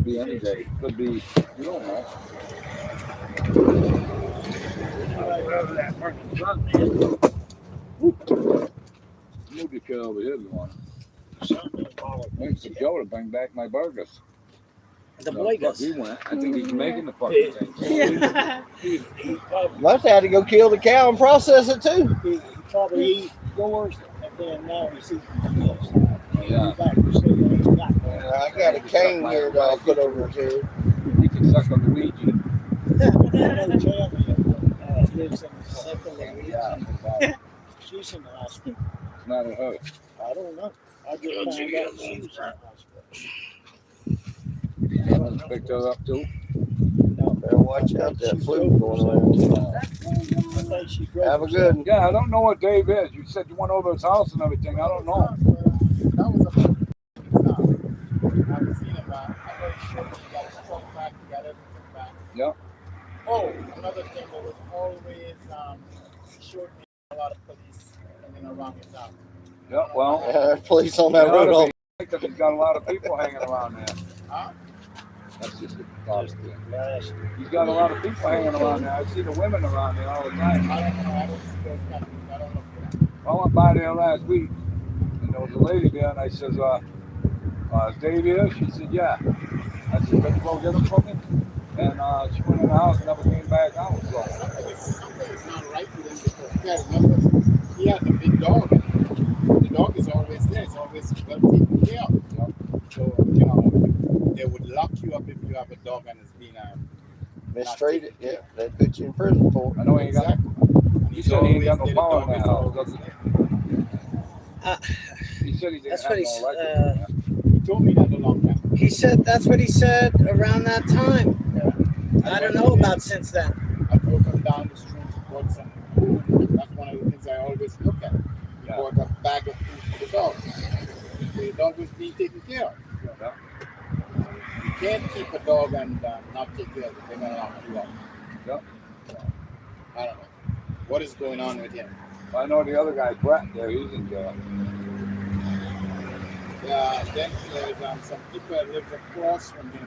be any day. Could be, you don't know. Whatever that fucking sun is. Move the chair over here if you want. Thanks to Joe to bring back my burgers. The No, boy fuck, goes. he went. I think he's making the fucking thing. Yeah. He must have had to go kill the cow and process it too. He probably eat yours, and then now he's eating his. Yeah. I got a cane here that I'll put over his head. He can suck on Luigi. Lives in Yeah. she's in the hospital. It's not a her. I don't know. I just found out she was in the hospital. Someone's picked her up too. Better watch out that flu going around. I think she drove Have a good one. Yeah, I don't know what Dave is. You said you went over his house and everything. I don't know. That was about I haven't seen him back. I'm very sure he got his truck back, he got everything back. Yeah. Oh, another thing, there was always short a lot of police hanging around his house. Yeah, well, There's police on that road all because he's got a lot of people hanging around there. Huh? That's just a thought thing. He's got a lot of people hanging around there. I see the women around there all the time. I don't know. I don't see those companies. I don't know. I went by there last week, and there was a lady there, and I says, is Dave here? She said, yeah. I said, let's go get him from him. And she went in the house and never came back out. So. Something's not right with him because you gotta remember, he has a big dog. The dog is always there. It's always well taken care of. Yep. So, you know, they would lock you up if you have a dog and it's been mistreated. Yeah, they'd put you in prison for it. I know he ain't got. He said he ain't got no power in that house. He said he didn't That's have what no he's. electric. He told me that a long time. He said that's what he said around that time. Yeah. I don't know about since then. I drove him down the street to bought some food. That's one of the things I always look at. He Yeah. bought a bag of food for the dog. So the dog was being taken care of. Yeah. You can't keep a dog and not take care of it. They're gonna lock you up. Yep. So, I don't know. What is going on with him? I know the other guy, Brett, there, he's in jail. Yeah, then there's some people that live across from him.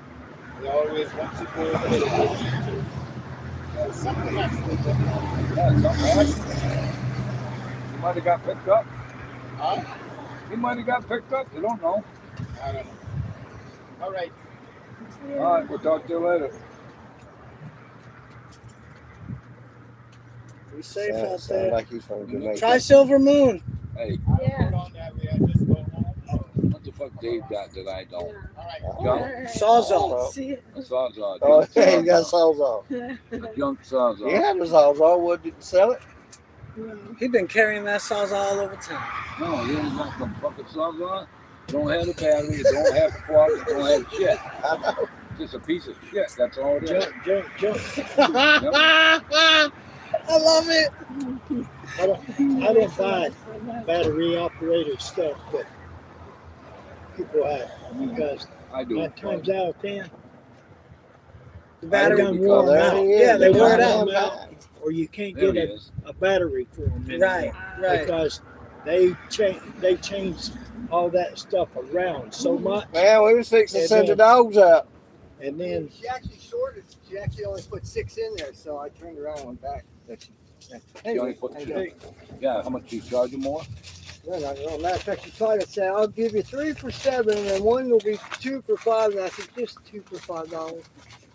They always want to go over there. So something has to be going on. Yeah, something happened. He might have got picked up. Huh? He might have got picked up. You don't know. I don't know. All right. All right, we'll talk to you later. Be safe out Sound there. like he's from Jamaica. Try Silver Moon. Hey, I don't go down that way. I just go home. what the fuck Dave got that I don't? All right. Sawzall. A sawzall. Oh, yeah, he got Sawzall. Junk sawzall. He had a Sawzall. What didn't sell it? He's been carrying that Sawzall all over town. No, you ain't got some fucking sawzall. Don't have the battery. You don't have the plug. You don't have shit. I know. Just a piece of shit. That's all it is. Junk. I love it. I don't buy battery operated stuff that people have because I do. 9 times out of 10, The they battery. done wore them out. Yeah, they wore it out. Or you can't There get he is. a battery for them anymore. Right, right. Because they changed all that stuff around so much, Man, we was fixing to And send the then- dogs out. and then She actually shorted. She actually only put 6 in there, so I turned around and went back. You only put two. Yeah, how much do you charge him more? No, matter of fact, she tried to say, I'll give you 3 for $7, and one will be 2 for $5. And I said, just 2 for $5.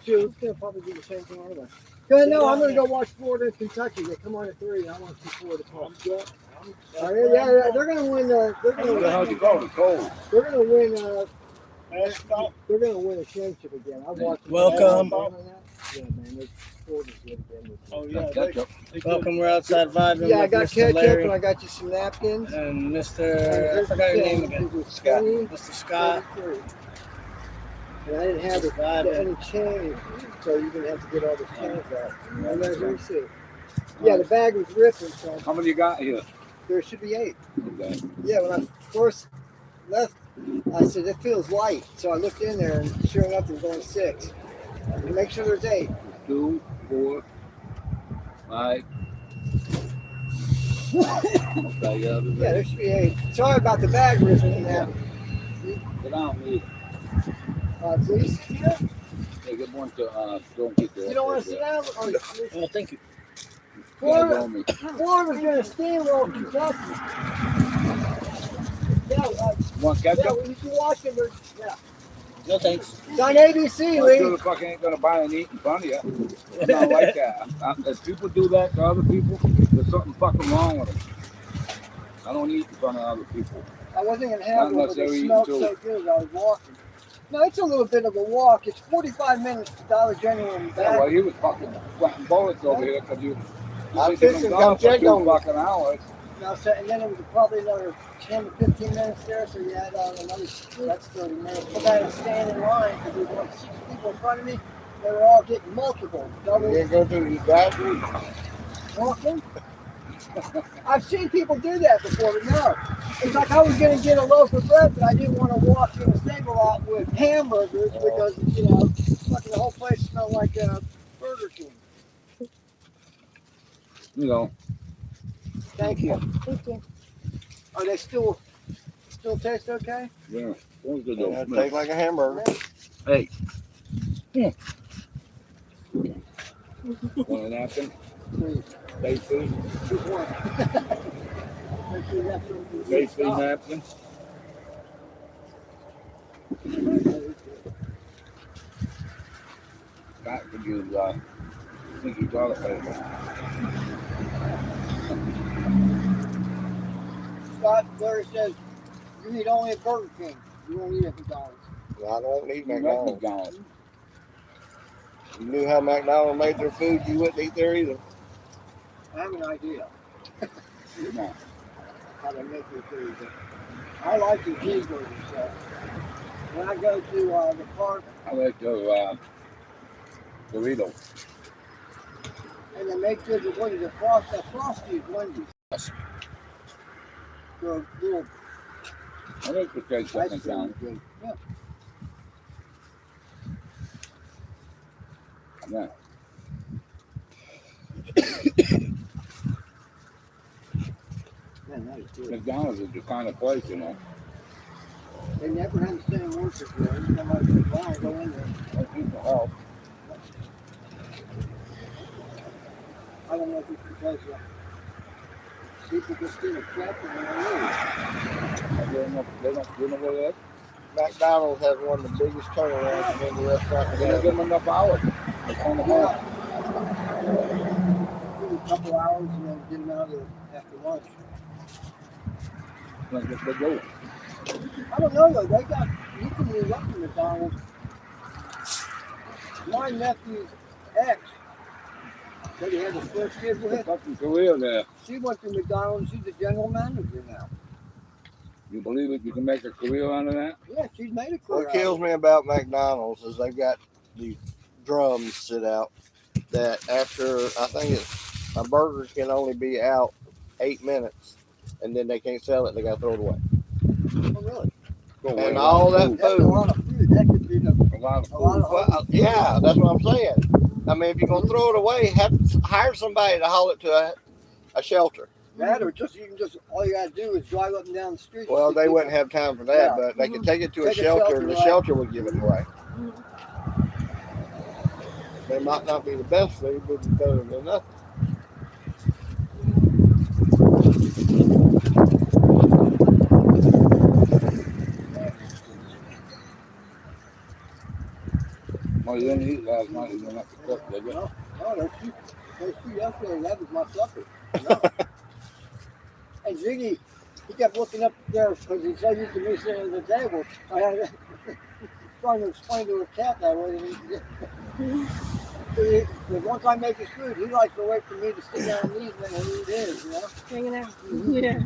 She was gonna probably do the same thing anyway. Cause no, I'm gonna go watch Florida and Kentucky. They come on at 3. I want to see Florida talk. Yeah, they're gonna win. They're Where the hell you go? The cold. They're gonna win. They're gonna win a championship again. I watched. Welcome. Yeah, man. Florida's good again. oh yeah, Ketchup. Welcome. We're outside vibing Yeah, I with got Mr. ketchup Larry and I got you some napkins. and Mr. I forgot your name again. Scott. Mr. Scott. And I didn't have Vibing. any change, so you're gonna have to get all the change out. And there's your receipt. Yeah, the bag was ripping, so How many you got here? there should be 8. Okay. Yeah, when I first left, I said it feels light, so I looked in there, and sure enough, there's only 6. Make sure there's 8. 2, 4, 5. Okay, Yeah, there should be 8. Sorry about the bag ripping and that. Sit down, me. Please. Yeah. Hey, good one to don't get there. You don't want to sit down? Oh, Oh, thank you. Florida's going to steamroll Kentucky. Yeah, Want catch yeah, up? we used to watch it. Yeah. No thanks. It's on ABC, I'm Lee. sure the fuck ain't gonna buy and eat in front of you. I'm not like that. If people do that to other people, there's something fucking wrong with them. I don't eat in front of other people. I wasn't going to have Not one, but unless they're it eating smelled too. so good as I was walking. No, it's a little bit of a walk. It's 45 minutes to Dollar General and Yeah, back. well, he was fucking sweating bullets over here because you. I'm fixing to come check on you. Fucking hours. Now, so, and then it was probably another 10 to 15 minutes there, so you had another, that's 30 minutes. But I had to stand in line because there were like 6 people in front of me. They were all getting multiple, You double didn't go through the drive-through? walking. I've seen people do that before, but no. It's like I was going to get a loaf of bread, but I didn't want to walk in a stable lot with hamburgers because, you know, fucking the whole place smelled like Burger King. You know. Thank you. Are they still taste okay? Yeah. What was the Yeah, dope? tastes like a hamburger. Hey. Want a napkin? Please. Stay free. Just one. Let's do that for the Stay free stop. napkin. Scott could use stinky toilet paper. Scott Larry says you eat only at Burger King. You won't eat at McDonald's. I don't eat McDonald's. McDonald's. You knew how McDonald's made their food, you wouldn't eat there either. I have an idea No. how they make their food. But I like the cheeseburgers. So when I go to the park I like the burrito. and they make good, what is it, Frosty is Wendy's. The little I like the cake ice second cream town. is good. Yeah. Yeah. Man, that is good. McDonald's is the kind of place, you know. They never have the same workers there. Every time I go in there, Most people help. I don't know if it's because people just get accepted and they leave. They don't give them away that. McDonald's has one of the biggest turnarounds in the restaurant They don't today. give them enough hours. They on the Yeah. ball. Give them a couple hours and then get them out of there after lunch. That's what they do. I don't know though. You can move up to McDonald's. My nephew's ex, that he had his first kid It's a with, fucking career there. she went to McDonald's. She's the general manager now. You believe it? You can make a career out of that? Yeah, she's made a career. What kills me about McDonald's is they've got these drums sit out that after, I think it's, a burger can only be out 8 minutes and then they can't sell it, they got to throw it away. Oh, really? Go away. And all that Food. That's a lot of food. That could be the, A lot of a lot food. of Well, yeah, that's what I'm saying. I mean, if you're going to throw it away, hire somebody to haul it to a shelter. that, or just you can just all you gotta do is drive up and down the street. Well, and they pick wouldn't up. have time for that, Yeah. but they could take it to a Take a shelter shelter, and the right. shelter would give it away. They might not be the best food, but it's better than nothing. Well, you didn't eat last night. You didn't have to cook, did you? No, those two yesterday, that was my supper. No. And Ziggy, he kept looking up there because he's so used to me sitting at the table. I had trying to explain to a cat that way. Because once I make his food, he likes to wait for me to sit down and eat and then he'll eat his, you know? Hanging out. Yeah.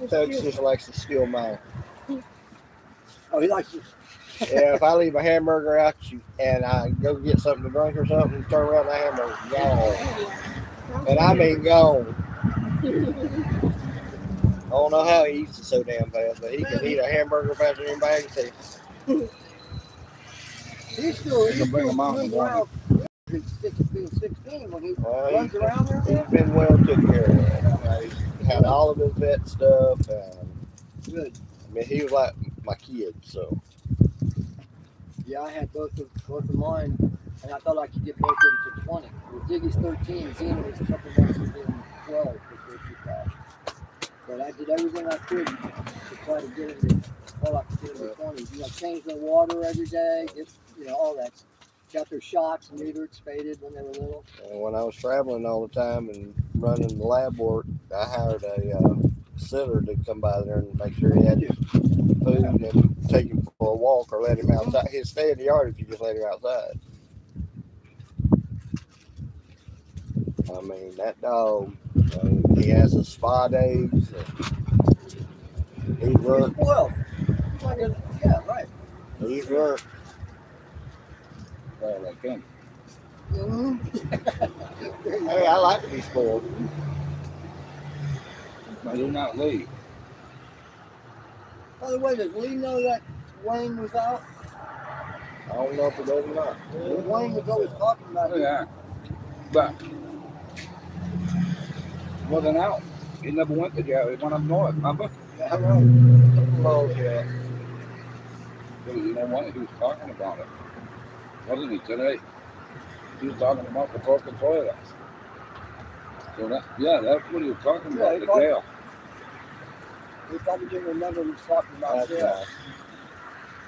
It's Tux cute. just likes to steal mine. Oh, he likes to. Yeah, if I leave a hamburger out and I go get something to drink or something, turn around, that hamburger's gone. And I mean gone. I don't know how he eats it so damn fast, but he can eat a hamburger faster than anybody can see. He's still can bring him out moves in the morning. around. He's 16 when he Well, runs around there. he's been well taken care of. He's had all of his vet stuff. And, Good. I mean, he was like my kid, so. Yeah, I had both of mine, and I thought I could get both of them to 20. With Ziggy's 13, Xena was a couple months within 12 before she passed. But I did everything I could to try to get them to, all I could get them to 20. You know, change their water every day, get, you know, all that. Got their shots and neutered, spaded when they were little. And when I was traveling all the time and running the lab work, I hired a sitter to come by there and make sure he had food and take him for a walk or let him outside. He'd stay in the yard if you just let him outside. I mean, that dog, he has a spa days. He's worked. Well, yeah, right. He's worked. Well, like him. Hey, I like to be spoiled. But he'll not leave. By the way, does Lee know that Wayne was out? I don't know if he does or not. Wayne was always talking about it. Yeah. But wasn't out. He never went to jail. He went up north, remember? Yeah, I know. Oh, yeah. You know what? He was talking about it. Wasn't he today? He was talking about the broken toilets. So that, yeah, that's what he was talking Yeah, about, he the probably- jail. He probably didn't remember he was talking about That's it. nice.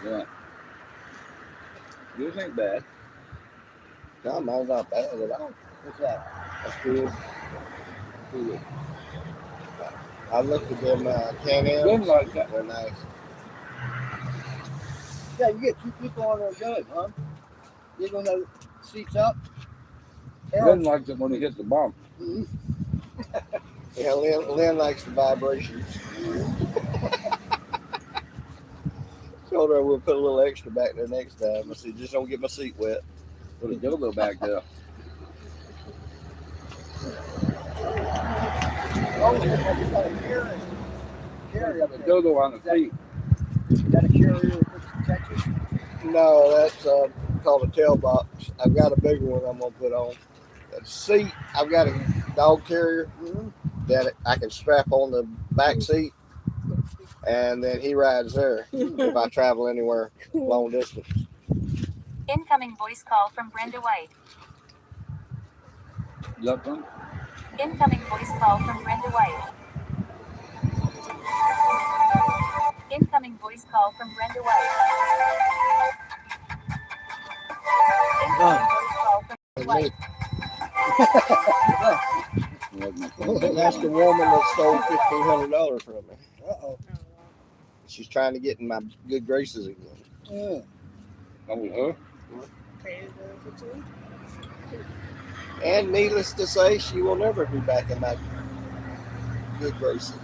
Yeah. Yours ain't bad. No, mine's not bad at all. What's that? That's good. I looked at them Can-Ams. Good like that. They're nice. Yeah, you get two people on there good, huh? Even though seats up. Glenn likes it when he hits the bump. Mhm. Yeah, Lynn likes the vibrations. Told her we'll put a little extra back there next time. I said, just don't get my seat wet. Put a dildo back there. Oh, you got a carry up Put a there. dildo on the feet. You got a carrier with catches? No, that's called a tail box. I've got a bigger one I'm going to put on. The seat, I've got a dog carrier that I can strap on the back seat, and then he rides there if I travel anywhere long distance. Incoming voice call from Brenda White. Left one. Incoming voice call from Brenda White. Incoming voice call from Brenda White. Incoming voice call from Brenda White. That's the woman that stole $1,500 from me. Uh-oh. She's trying to get in my good graces again. Yeah. That was her. And needless to say, she will never be back in my good graces.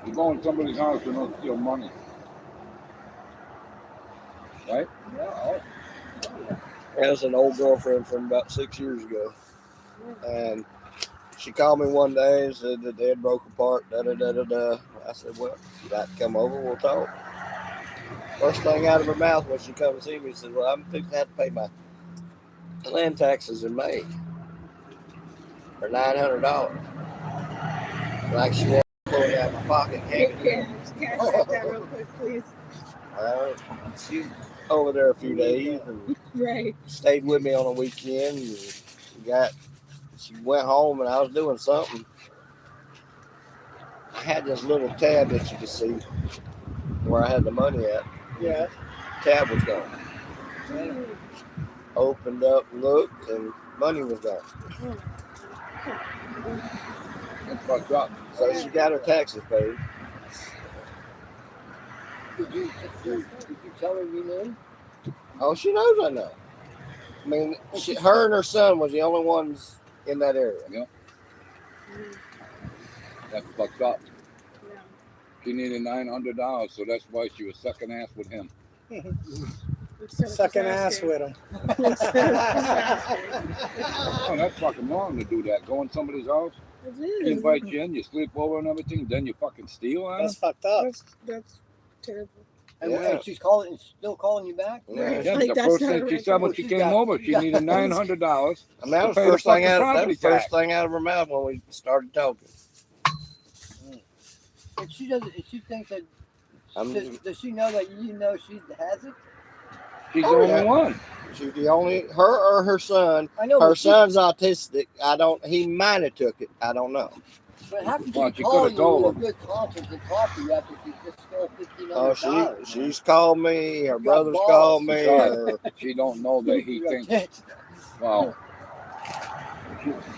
You go in somebody's house and don't steal money. Right? Yeah. That was an old girlfriend from about 6 years ago. And she called me one day and said that they had broke apart, da-da-da-da-da. I said, well, you got to come over, we'll talk. First thing out of her mouth when she come to see me, she said, well, I'm fixing to have to pay my land taxes in May for $900. Like she wanted to pull it out of my pocket and hand it to me. Cash that down real quick, please. She's over there a few days and Right. stayed with me on a weekend. And she went home and I was doing something. I had this little tab that you could see where I had the money at. Yeah. Tab was gone. Opened up, looked, and money was gone. That's fucked up. So she got her taxes paid. Did you tell her you knew? Oh, she knows I know. I mean, her and her son was the only ones in that area. That's fucked up. She needed $900, so that's why she was sucking ass with him. Sucking ass with him. Oh, that's fucking wrong to do that. Go in somebody's house, he invite you in, you sleep over and everything, then you fucking steal on That's them? fucked up. That's terrible. And Yeah. she's still calling you back? Yeah. Yeah, Like, the that's first not thing she right. said when Well, she she's came got- over, she needed $900. And that was To the pay first the thing fucking out. That property was the first tax. thing out of her mouth when we started talking. And she doesn't. And she thinks that. I'm- Does she know that you know she has it? She's Oh, the yeah. only one. She's the only her or her son. I know. Her but she- son's autistic. I don't. He might have took it. I don't know. But how could Well, she she call coulda you told with a good conscience and talk to you after she just stole Oh, $1,500? she's called me. Her got brothers balls. called me. Sorry. Or, She don't know that he thinks. Well,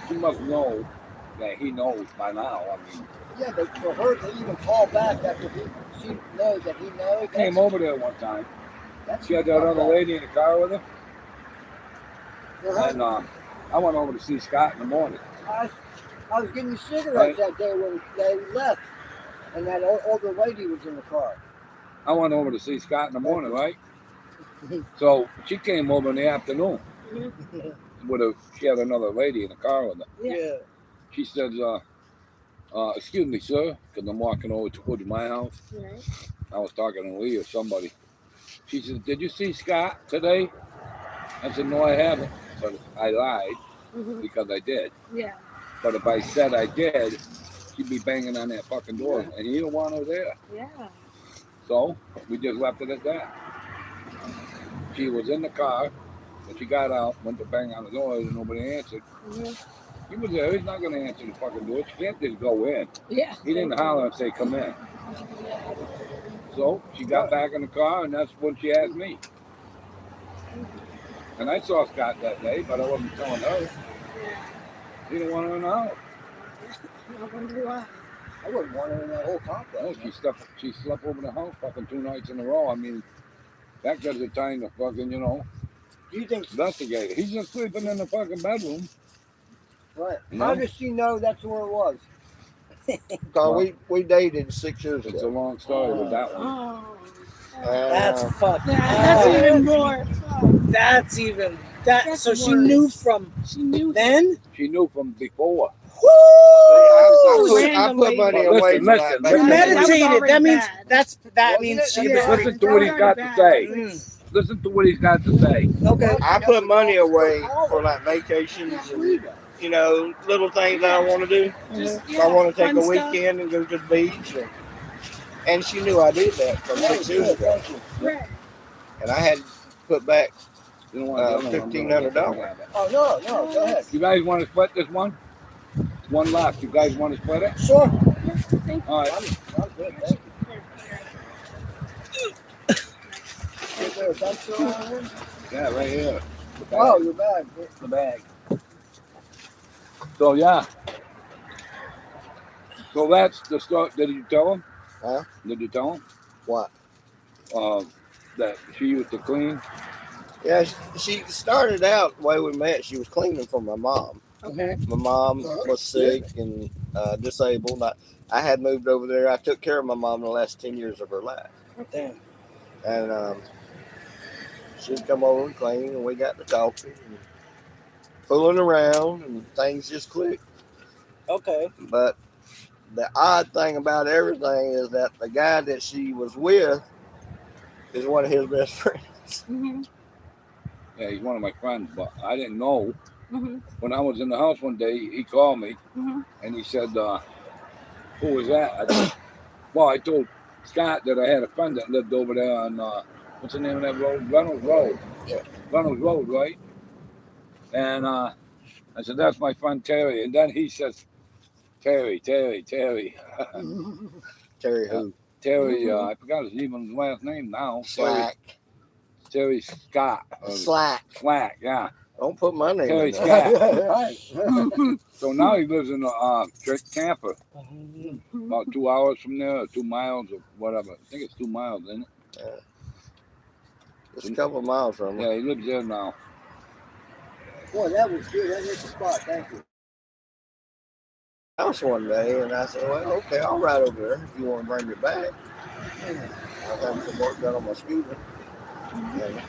she must know that he knows by now. I mean, Yeah, but for her to even call back after she knows that he knows. I came over there one time. That's She had that fucked other up. lady in the car with her, For her, and I went over to see Scott in the morning. I was getting cigarettes Right. that day when they left, and that older lady was in the car. I went over to see Scott in the morning, right? So she came over in the afternoon. She had another lady in the car with her. Yeah. She says, excuse me, sir, because I'm walking over towards my house. Right. I was talking to Lee or somebody. She said, did you see Scott today? I said, no, I haven't. But I lied Mhm. because I did. Yeah. But if I said I did, she'd be banging on that fucking door. And he didn't want her there. Yeah. So we just left it at that. She was in the car. When she got out, went to bang on the door, and nobody answered. Mhm. He was there. He's not going to answer the fucking door. She can't just go in. Yeah. He didn't holler and say, come in. So she got back in the car, and that's when she asked me. And I saw Scott that day, but I wasn't telling her. He didn't want her in the house. I wonder why. I wouldn't want her in that whole No, complex. she slept over the house fucking 2 nights in a row. I mean, that gives her time to fucking, Do you think? investigate it. He's just sleeping in the fucking bedroom. Right. No. How does she know that's where it was? Cause we dated 6 years It's a ago. long story with that one. Oh. That's And, fucked. That's up. even more. That's even that. That's So she worse. knew from She knew. then. She knew from before. I Random put money lady. away Listen, for that. listen, vacation. Premeditated. That already means bad. that Wasn't means it? she Yeah. was. Listen to what he's got to say. Listen to what he's got to say. Okay. I put money away for like vacations and little things I want to do. Just, If I want to take fun a stuff. weekend and go to the beach, and she knew I did that from 6 years ago, Right. and I had put back. You don't want to $1,500. Oh no, go ahead. You guys want to split this one? One left. You guys want to split it? Sure. Thank All right. I'm good. Thank you. Is there a dumpster around here? Yeah, right here. Oh, your bag. The bag. So yeah. So that's the start. Did you tell him? Huh? Did you tell him? What? That she used to clean. Yeah, she started out the way we met. She was cleaning for my mom. Okay. My mom was sick and disabled. I had moved over there. I took care of my mom the last 10 years of her life. Damn. And she'd come over and clean, and we got to talking and fooling around, and things just clicked. Okay. But the odd thing about everything is that the guy that she was with is one of his best friends. Mm-hmm. Yeah, he's one of my friends, but I didn't know. Mm-hmm. When I was in the house one day, he called me Mm-hmm. and he said, who was that? I told Scott that I had a friend that lived over there on, what's the name of that road? Reynolds Road. Yeah. Reynolds Road, right? And I said, that's my friend Terry. And then he says, Terry. Terry who? Terry, I forgot his even last name now. Slack. Terry Scott. Slack. Slack, yeah. Don't put my name Terry in there. Scott. Right. So now he lives in Tampa, about 2 hours from there, or 2 miles or whatever. I think it's 2 miles, isn't it? Just a couple of miles from her. Yeah, he lives there now. Boy, that was good. That hit the spot. Thank you. House one day, and I said, well, okay, I'll ride over there if you want to bring me back. I'll have some work done on my scooter. And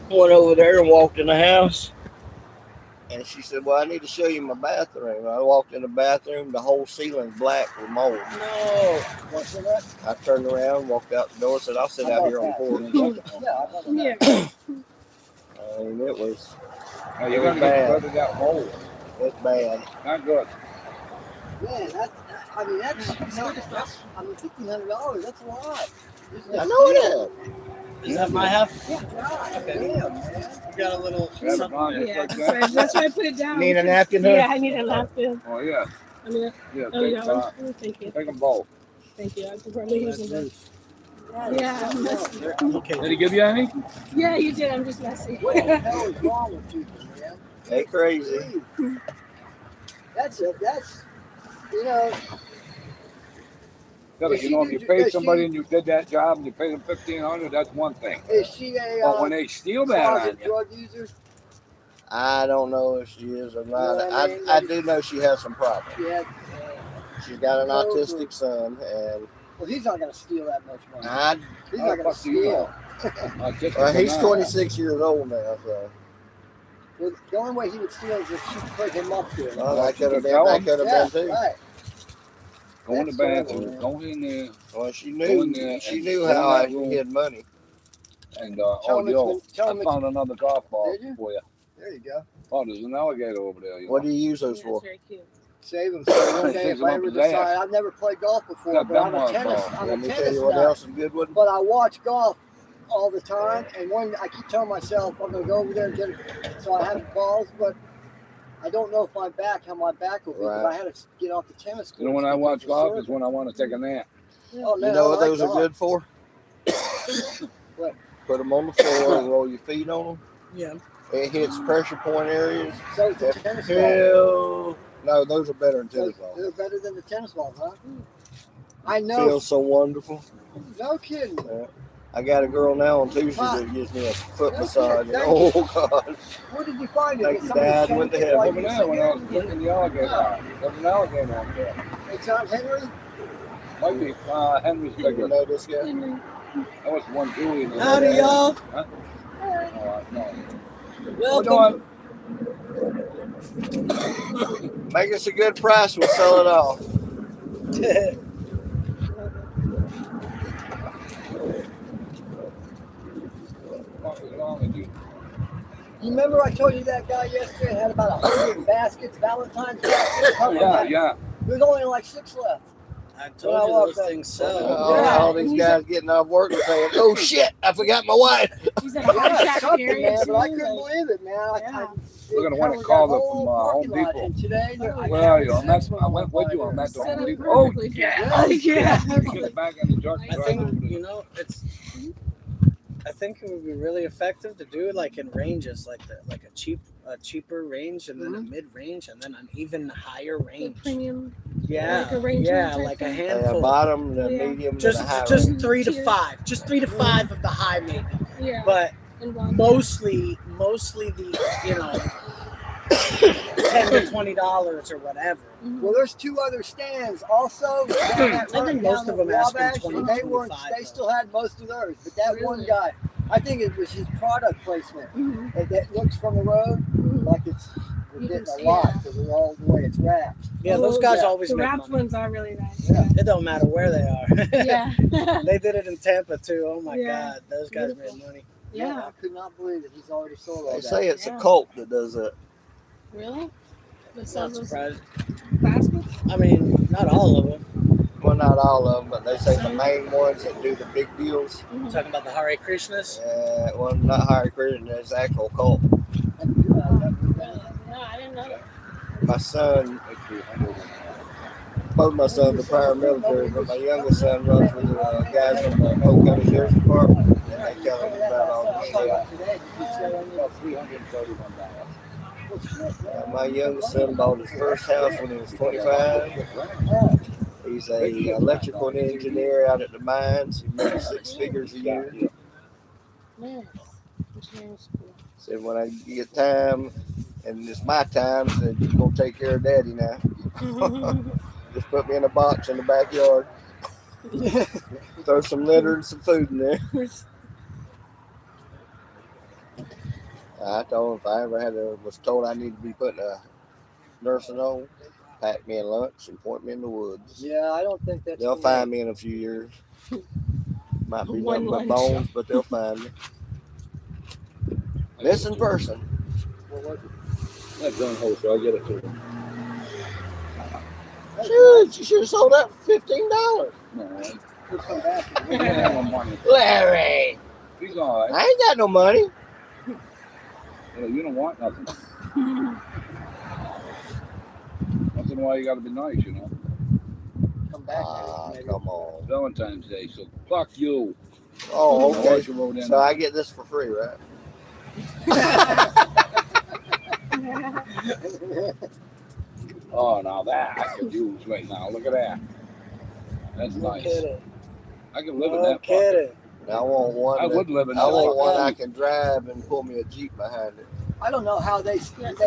went over there and walked in the house. And she said, well, I need to show you my bathroom. I walked in the bathroom. The whole ceiling's black with mold. No. What's that? I turned around, walked out the door, said, I'll sit out here on the porch. Yeah, I got that. Yeah. And it was Now, you got to get rid of that hole. it's bad. Not good. Man, I mean, that's I mean, $1,500. That's a lot. I know it Is that my half? God, Okay. damn, man. We got a little Yeah, something. Ron, Yeah, just like that's why I put it down. Need a napkin, huh? Yeah, I need a napkin. Oh, yeah. I mean, Yeah, oh, take, yeah. Oh, thank you. take them both. Thank you. I could probably use them. Yeah, I'm messy. Okay. Did he give you any? Yeah, you did. I'm just messy. What the hell is wrong with people, man? is. They crazy. That's you know, Yeah, but you know, if you paid somebody and you did that job and you paid them $1,500, that's one thing. is she a But when they steal that on closet you, drug user? I don't know if she is or not. You know what I mean? I do know she has some problems. Yeah. She's got an Over. autistic son, and Well, he's not gonna steal that much money. I, He's how not the gonna fuck do you know? steal. he's 26 years old now, so Well, the only way he would steal is if she put him up to it. well, that could have Tell been. him. That could have been too. Right. Go in the That's bathroom, go in there, Well, she Go in knew. there She and knew go in how I that room. hid money. and Tell oh, him it's yo, been- tell I him found another golf ball Did you? for you. There you go. Oh, there's an alligator over there. You What know? do you use those That's for? very cute. Save him. So one day, Save if him I up ever his ass. decide, I've never played golf before, Yeah, but I'm a Benoit tennis. ball. I'm Let a me tell tennis you what nut. else is good one. But I watch golf all the time, and when I keep telling myself I'm gonna go over there and get it, so I have balls, but I don't know if how my back will be. But Right. I had to get off the tennis court. You know when I watch golf is when I want to take a nap. Oh, man, You know I what like those are golf. good for? What? Put them on the floor and roll your feet on them. Yeah. It hits pressure point areas. So it's a tennis ball. Hell, no, those are better than tennis They're, balls. they're better than the tennis balls, huh? I know. Feels so wonderful. No kidding. I got a girl now on Tuesday that gives me a foot massage. And, oh God, Where did you find it? Like Did somebody Dad send went to it heaven. while Over you there were when I was there? cooking the alligator. There's an alligator over there. It's on Henry. Might be Henry's you bigger. know this guy? That was one Julian. Howdy, y'all. Huh? Oh, no. Welcome. Make us a good price, we'll sell it off. What is wrong with you? You remember I told you that guy yesterday had about 100 baskets, Valentine's baskets? Yeah. There's only like 6 left. I told you those things sell. All these guys getting off work and saying, "Oh shit, I forgot my wife." He's in a hard Yeah, track something, area man, too. but I couldn't like- believe it, man. Yeah. We're gonna want to covered call that them whole from parking Home lot, Depot. And today, Where are you? I'm not. I went with you. I'm not the Set Home up Depot. Oh perfectly. yeah. Yeah. Get back in the truck. and I drive over think, there. you know, I think it would be really effective to do it like in ranges, like a cheaper range and then a mid range and then an even higher The range. premium. Yeah, Like a range yeah, type like a thing? And a handful. bottom, the Yeah. medium, and Just the high. just range. 3 to Tier. 5, just 3 to 5 of the high maybe, Yeah. but And one. mostly the 10 to $20 or whatever. Mhm. well, there's 2 other stands also. I think most of them ask for 20, and they weren't. 25, They still had most of theirs, but that one Really? guy, I think it was his product placement. Mhm. That looks from the road Mhm. like it's we're You getting can a see lot it. because of all the way it's wrapped. Yeah, those guys yeah. always The make wrapped money. ones are really nice. Yeah. It don't matter where they are. Yeah. They did it in Tampa too. Oh my Yeah. God, those guys Beautiful. made money. Yeah. I could not believe that he's already sold all They that. say it's Yeah. a cult that does that. Really? The Not sells those surprised. baskets? I mean, not all of them. Well, not all of them, but they say the main ones that do the big deals. Mhm. Talking about the Hare Krishnas. Well, not Hare Krishna, it's actual cult. Really? No, I didn't know that. My son, both my sons are paramilitary, but my youngest son runs with the guys from the Polk County Sheriff's Department, and they tell him about all this shit. About $331. My youngest son bought his first house when he was 25. He's a electrical engineer out at the mines. He makes 6 figures a year. Man. Engineering school. Said when I get time, and it's my time, said you're gonna take care of Daddy now. Just put me in a box in the backyard. Throw some litter and some food in there. I told him if I ever was told I need to be put in a nursing home, pack me a lunch and point me in the woods. Yeah, I don't think that's. They'll for find me. me in a few years. Might be One nothing but lunch. bones, but they'll find me. Missing person. That gun holster, I'll get it to you. But you should have sold that for $15. No, He'll come back. he ain't have no money. Larry, He's all right. I ain't got no money. Yeah, you don't want nothing. Once in a while, you got to be nice, you know. Come back. Ah, maybe. come on. Valentine's Day, so fuck you. Oh, okay. You wrote in So I get this for free, right? Oh, now that I could use right now. Look at that. That's No nice. kidding. I can live in No that. fucker. kidding. I want one. I that- would live in I that. want fucker. one I can drive and pull me a Jeep behind it. I don't know how they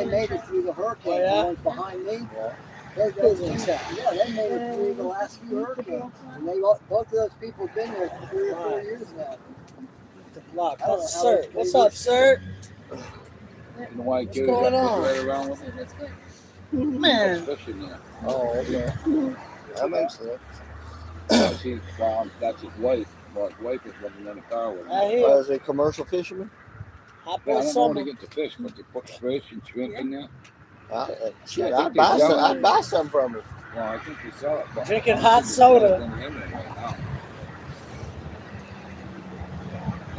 made it through the hurricane. Oh, yeah? The ones behind me. Yeah. They made it through the last few hurricanes. And both of those people have been there for 3 or 4 years now. The block. I don't That's know how sir. they What's did up, it. sir? You know why What's kids going got on? right around with That's good. Man. fish in there? Oh, okay. That makes sense. I see, well, that's his wife. Well, his wife is living in the car with him. I hear. As a commercial fisherman, Hop Yeah, I on don't know where to summer. get the fish, but they put fish and shrimp in there. shit, I think I'd buy they some. sell I'd it. buy some from her. Well, I think they sell it. But Drinking I don't hot think they sell soda. it in the Inland right now.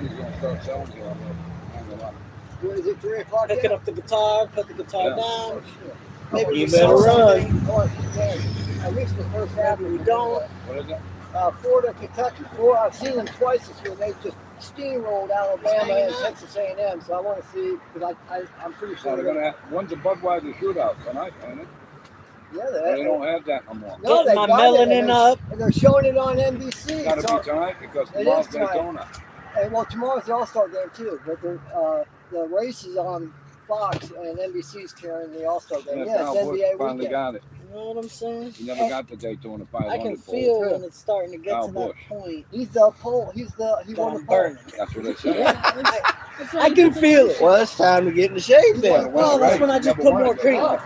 He's gonna start selling here on the What is it, 3 o'clock? Picking up the guitar, put the guitar Yeah. down. Maybe You we better sell run. something. At least the first half. Maybe we don't. What is it? Florida, Kentucky. I've seen them twice this year. They just steamrolled Alabama and Texas A&M. So I want to see because I'm pretty So sure they're gonna have one's a Budweiser shootout tonight, ain't it? Yeah, They don't have that no more. No, Getting my they got it, melanin and up. and they're showing it on NBC. It's gotta So, be tonight because It tomorrow's is tonight. Daytona. and well, tomorrow's the All-Star game too. But the race is on Fox and NBC's carrying the All-Star game. Yeah, Yeah, Kyle it's Busch NBA finally weekend. got it. You know what I'm saying? He never got the Daytona 500. I can pole. feel when it's starting to get Kyle to that Busch. point He's the pole. He that won the I'm pole. burning. That's what they say. I can feel it. Well, it's time to get in the shade then. Well, that's when I just put more cream. Oh,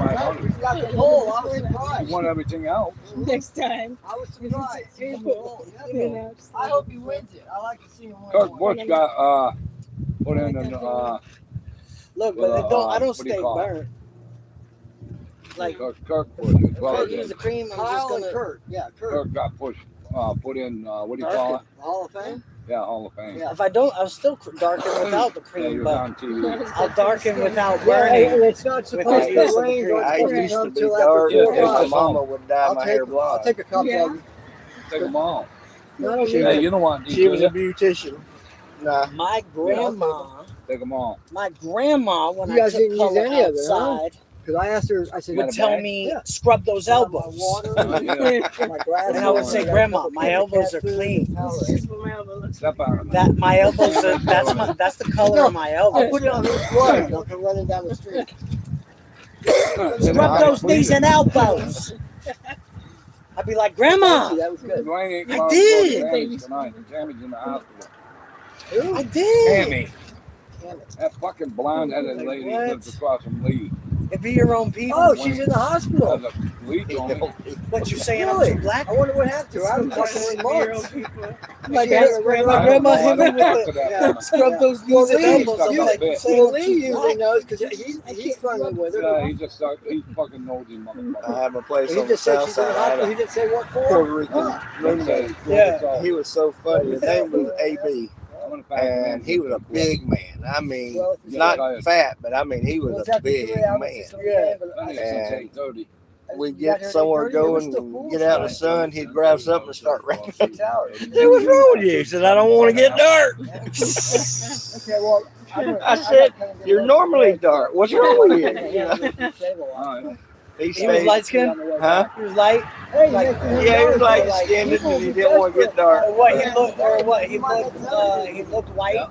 he's got the pole. I was He surprised. won everything else. Next time. I was surprised. He's the pole. You know, I hope he wins it. I like to see him win. Kirk one. Busch got put in an Look, but Well, it don't. I don't what do you stay call it? burnt. Like, Kirk Busch. if I Well, use the cream, I'm just Kyle and gonna. Kurt. Yeah, Kurt. Kirk got put in what do you call it? Hall of Fame. Yeah, Hall of Fame. Yeah. If I don't, I'll still darken without the Yeah, cream, you're but on TV. I'll darken without Yeah, burning. and it's not supposed to use of the rain. or it's I supposed used to come be till dark Yeah, after 4 because my it's o'clock. mama would dye my hair I'll blonde. take a couple Yeah. of them. Take them all. No, no, She Hey, you you don't want She was these, a beautician. Nah, My grandma, take them all. my grandma, when You I guys took didn't use color any of it, huh? outside, because I asked her. I said, got would a tell bag? me Yeah. scrub those my elbows. water, Yeah. my glasses, And I would say, got a Grandma, couple my cans of elbows cat are food, clean. and Powerade. This is what my elbow looks Step out of it. That my elbows are that's the color No, of my I'll elbows. put it on his blood. I'll come running down the street. Scrub those knees and elbows. I'd be like, Thank Grandma, you, that was good. Dwayne ain't I going to did. Tammy's tonight. Tammy's in the hospital. Who? I did. Tammy. That fucking blonde-headed Like lady what? lives across from Lee. It'd be your own people. Oh, she's in the hospital. There's a Lee told me. What you saying? Really? I'm too black? I wonder what happened to her. I haven't talked to her in Your own months. people. My She had a grandma I don't hit know, me I don't with talk the to that Yeah. woman. scrub those knees and Lee, elbows. I'm you- like, you- you saying Well, I'm Lee too usually black? knows because he's friendly with her. Yeah, he's fucking nosy I motherfucker. have a place He on the just said south she's in the side. I hospital. had He didn't say what a for. Puerto Rican Huh. roommate. Yeah. He was so funny. His name was AB, I'm gonna pack and he was a big man. I mean, Well, if you not fat, but I mean, he was Well, it's a after big 3 hours, man. it's Yeah. okay, but I I- think since And 8:30. We You got get here at somewhere 8:30, it was going still and cool. get out in the sun. He'd grab something and start raining. 6 hours. I said, "What's wrong with you?" He said, "I don't want to get dark." Okay, well, I said, "You're normally dark. What's wrong with you?" You know? All right. He He was stayed, light skinned. huh? He was light. Hey, Like- Yeah, he was light skinned and he didn't want to get dark. Or what he looked? Or what he looked? He looked white.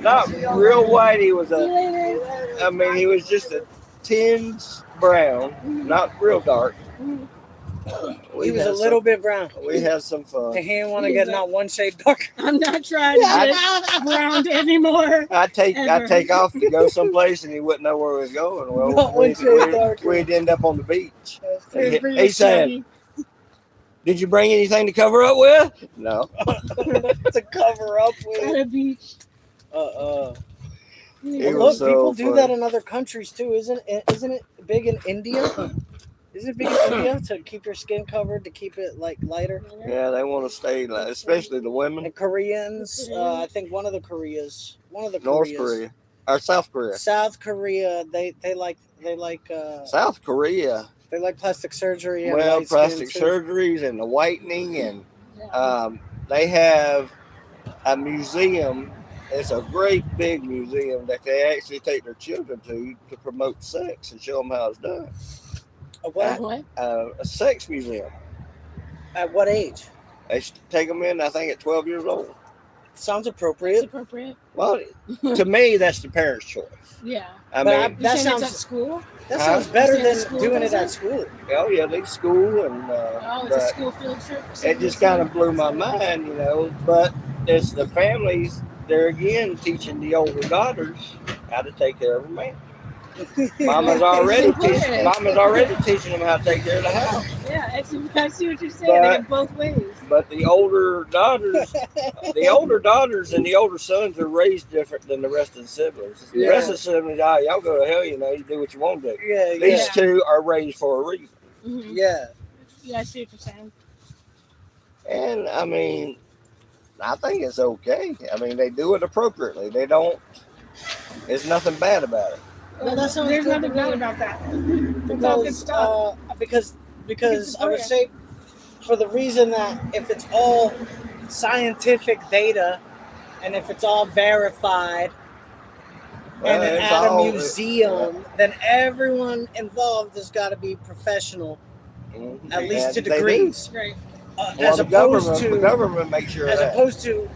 Not real white. He was See you a. later. I mean, he was just a tinge brown, not real dark. He was a little bit brown. We had some And fun. he didn't want to get not one shade darker. I'm not trying to get browned anymore. I'd take off to go someplace and he wouldn't know where we was going. Well, Not one shade darker. we'd end up on the beach. It's pretty He said, shaggy. "Did you bring anything to cover up with?" No. To cover up At with. a beach. He Well, was look, people so do that funny. in other countries too, isn't it? Isn't it big in India? Is it vegan India to keep your skin covered, to keep it like lighter? Yeah, they want to stay, like, especially the women. And Koreans, I think one of the Koreas, North Korea or South Korea. South Korea, they like South Korea. they like plastic surgery and Well, light skin, plastic too. surgeries and the whitening, and Yeah. they have a museum. It's a great big museum that they actually take their children to promote sex and show them how it's done. A what? What? A sex museum. At what age? They take them in, I think, at 12 years old. Sounds It's appropriate. appropriate. Well, to me, that's the parents' choice. Yeah. I But mean, You that saying it's at sounds school? that Huh? sounds better Is it at than school, doing it does it? at school. oh yeah, they school and Oh, it's a but school field trip. it just kind of blew my mind, you know. But it's the families. They're again teaching the older daughters how to take care of a man. Mama's already teaching them how to take care of the house. Yeah, I see what you're saying. They have both ways. But the older daughters and the older sons are raised different than the rest of the siblings. The rest of the siblings, y'all go to hell, you know, you do what you want to do. Yeah, These yeah, two are raised for a reason. Mm-hmm. yeah. Yeah, I see what you're saying. And I mean, I think it's okay. I mean, they do it appropriately. They don't, there's nothing bad about it. No, that sounds There's good nothing to me. bad about that. It's all good Because stuff. because I would say for the reason that if it's all scientific data and if it's all verified Well, and it's at a all- museum, then everyone involved has got to be professional, at least And to they do. degrees. Right. Well, As the opposed to government makes sure as of that. opposed to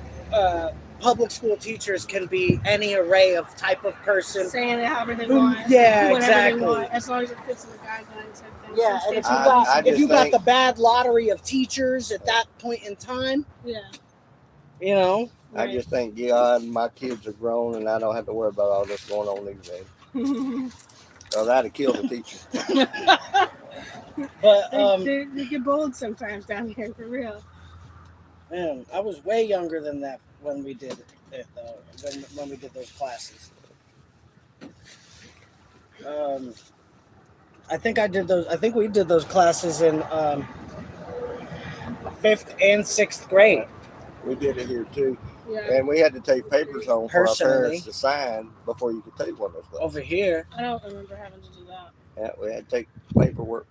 public school teachers can be any array of type of person. Saying it however they Who- want. yeah, whatever exactly. They want, as long as it fits in the guidelines. Yeah, and if you I got just if you got think- the bad lottery of teachers at that point in time, Yeah. you know. I Right. just think, yeah, my kids are grown and I don't have to worry about all this going on these days. So that'd have killed the teacher. But they get bold sometimes down here, for real. man, I was way younger than that when we did it, though. When we did those classes. I think we did those classes in 5th and 6th grade. We did it here too. Yeah. And we had to take papers home for our Personally. parents to sign before you could take one of those classes. Over here, I don't remember having to do that. Yeah, we had to take paperwork.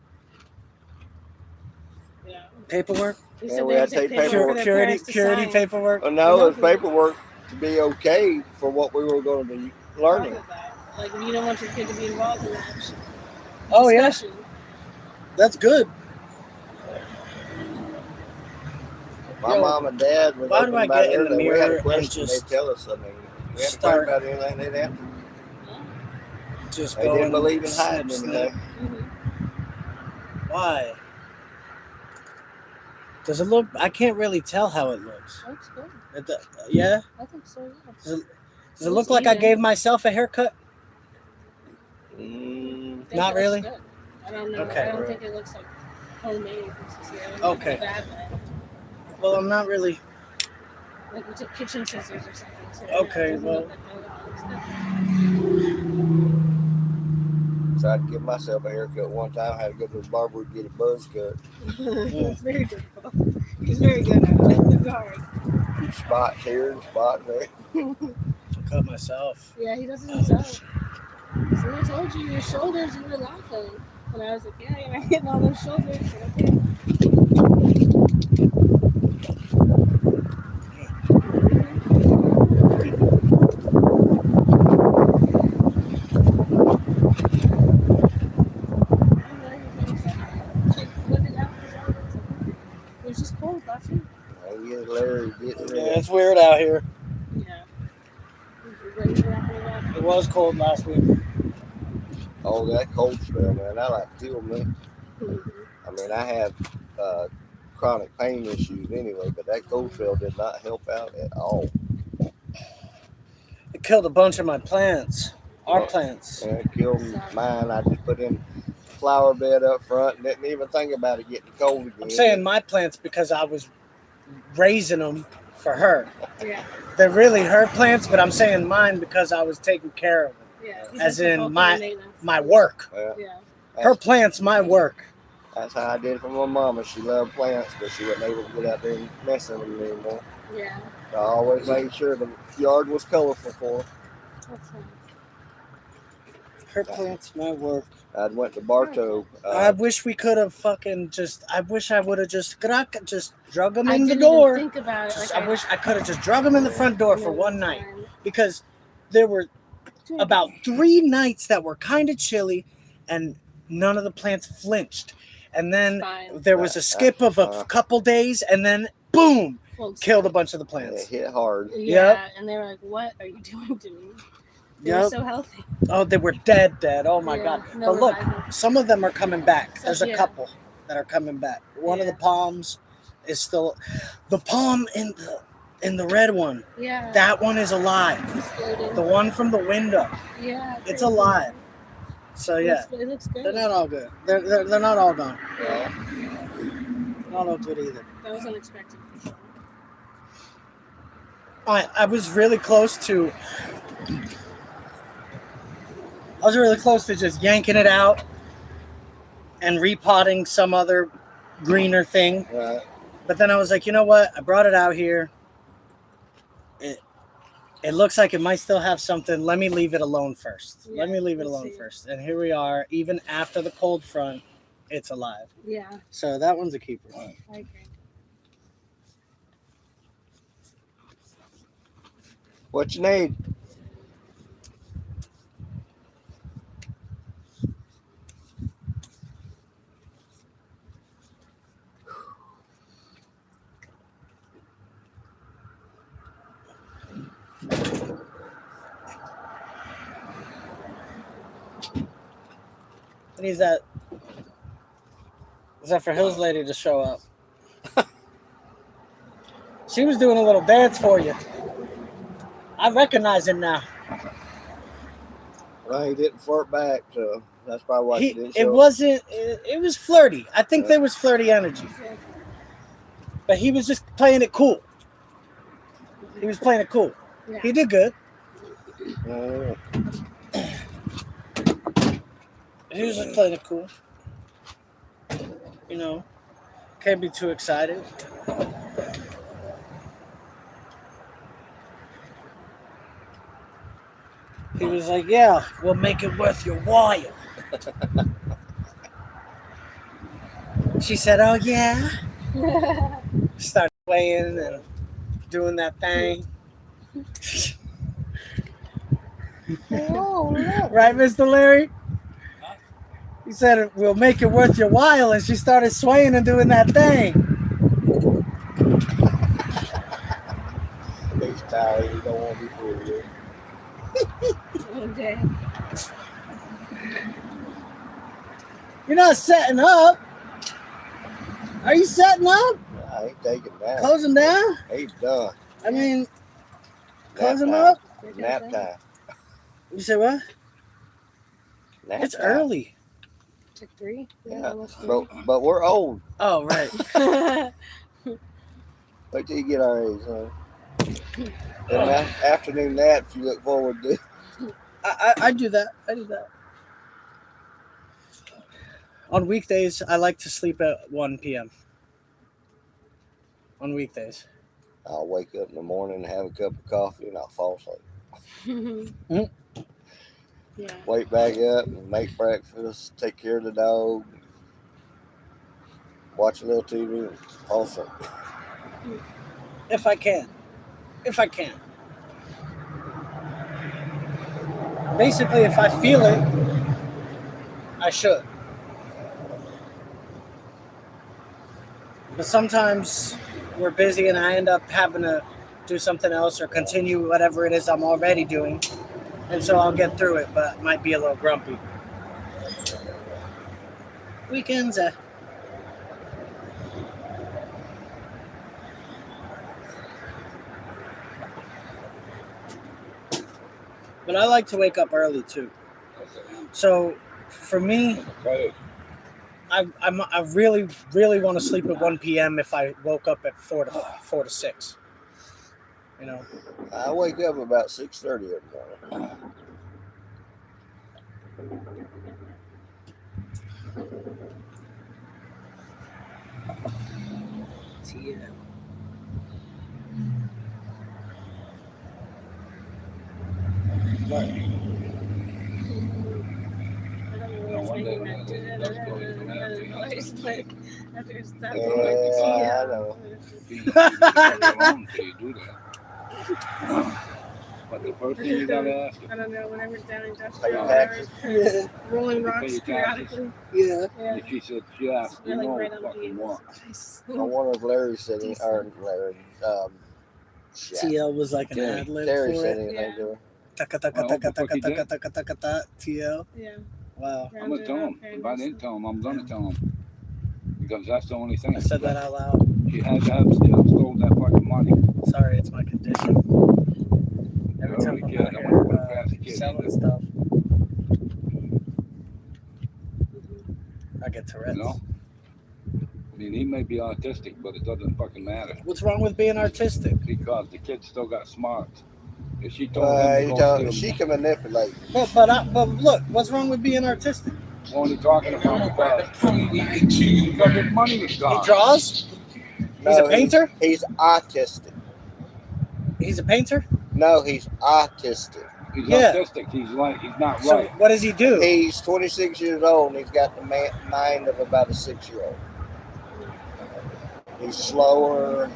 Yeah. paperwork, They Yeah, said we they had had to to take take paperwork for their purity parents to sign. paperwork. Oh, no, it was paperwork to be okay for what we were going to be learning. Like, if you don't want your kid to be involved in that Oh yeah, discussion. that's good. My Yo, mom and dad was why do open I about get in the everything. We mirror had a and question, just they'd tell us. I mean, we had start- to talk about anything they'd answer. Just They go didn't and believe in snip, hiding snip. anything. Mm-hmm. Why? Does it look? I can't really tell how it looks. That's good. Yeah. I think so, yeah. Does it look like I gave myself a haircut? Mm, I think Not it looks really? good. I don't know. Okay. I don't think it looks like homemade. Okay. Bad way. Well, I'm not really. Like we took kitchen scissors or something. So Okay, it doesn't well. look like that. so I'd give myself a haircut one time. I had to go to the barber and get a buzz cut. It's very difficult. He's very good at it. It's hard. Spots here and spots there. Cut myself. Yeah, he does it himself. So I told you your shoulders, you were laughing. And I was like, yeah, you're not hitting all those shoulders. So, okay. It was just cold last week. I get Larry getting Yeah, rid it's weird out here. Yeah. Ready to wrap it up. It was cold last week. Oh, that cold spell, man. That like killed me. I mean, I have chronic pain issues anyway, but that cold spell did not help out at all. It killed a bunch of my plants. Our plants. And it killed mine. I just put in flower bed up front and didn't even think about it getting cold again. I'm saying my plants because I was raising them for her. Yeah. They're really her plants, but I'm saying mine because I was taking care of them. Yeah. As in He's my- maintenance. My work. Yeah. Yeah. Her plants, my work. That's how I did it for my mama. She loved plants, but she wasn't able to get out there and mess with them anymore. Yeah, So I always made sure the yard was colorful for her. that's nice. Her plants might work. I went to Bartow. I wish we could have fucking just. I wish I would have just drug them I in the didn't door. even think about it. Just- Like, I wish I could have just drug them in the front door for one night, because there were about 3 nights that were kind of chilly, and none of the plants flinched. And then Fine. there was a skip of a couple days, and then boom, Well, killed a bunch of the It plants. hit hard. Yeah, and they were like, "What are you doing to me?" They were Yep. so healthy. Oh, they were dead. Oh my Yeah, god! no But look, revival. some of them are coming back. There's a Yeah. couple that are coming back. One of the Yeah. palms is still. The palm in the red one. Yeah. That one is alive. Exploded. The one from the window. Yeah. It's crazy. alive. So yeah, It looks good. they're not all good. They're not all gone. Yeah. Not all good either. That was unexpected for sure. I was really close to. I was really close to just yanking it out and repotting some other greener thing. Right. But then I was like, you know what? I brought it out here. It looks like it might still have something. Let me leave it alone first. Yeah, Let me leave it let's alone see. first. And here we are. Even after the cold front, it's alive. Yeah, So that one's a keeper. I agree. What you need? What is that? Is that for Hills Lady to show up? She was doing a little dance for you. I recognize him now. Well, he didn't flirt back, so that's probably why he didn't show It up. wasn't. It was flirty. I think there was flirty energy, but he was just playing it cool. He was playing it cool. Yeah. He did good. Oh, He was just playing it cool. You know, can't be too excited. He was like, "Yeah, we'll make it worth your while." She said, "Oh yeah." Started playing and doing that thing. Oh, look. Right, Mr. Larry? He said, "We'll make it worth your while," and she started swaying and doing that thing. he's tired. He don't want to be fooled with. Okay. You're not setting up. Are you setting up? I ain't taking down. Closing down? He's done. I mean, Nap close him time. up? Nap time. You said what? Nap It's time. early. Like 3? Yeah, almost 3. but we're old. Oh, right. Wait till you get our age, huh? Them afternoon naps you look forward to. I do that. I do that. On weekdays, I like to sleep at 1 p.m. On weekdays. I'll wake up in the morning and have a cup of coffee and I'll fall asleep. Yeah. Wake back up and make breakfast, take care of the dog, watch a little TV and fall asleep. If I can. If I can. Basically, if I feel it, I should. But sometimes we're busy and I end up having to do something else or continue whatever it is I'm already doing. And so I'll get through it, but might be a little grumpy. Weekends, but I like to wake up early too. So for me, I really want to sleep at 1 p.m. if I woke up at 4 to 6. You know. I wake up about 6:30 every morning. TL. What? No, one day when I was in the store, you're gonna have to Yeah, I know. be alone till you do that. But the first thing you gotta ask I don't know, whenever it's down in Pay your industrial taxes. Yeah. rolling You pay rocks your taxes. periodically. Yeah. Yeah. And she said, yeah, you They're like know right on fucking the what. I wonder if Larry said it, or Larry, shit. TL was like an Terry. ad lib Terry for said it. anything to her. Taka taka Well, taka the fuck taka he taka did. taka taka taka TL. Yeah. Wow. I'm gonna tell him. If I didn't tell him, I'm gonna tell him. Because that's the only thing. I said that out loud. She had to have stole that fucking money. Sorry, it's my condition. Every time I'm out here selling stuff, I get Tourette's. You know? I mean, he may be autistic, but it doesn't fucking matter. What's wrong with being artistic? Because the kid still got smarts. If she told him to go She steal, can manipulate. But look, what's wrong with being artistic? only talking about because his money was He gone. draws. He's a painter. He's autistic. He's a painter. No, he's autistic. He's Yeah. autistic. He's not So right. what does he do? He's 26 years old and he's got the mind of about a 6-year-old. He's slower.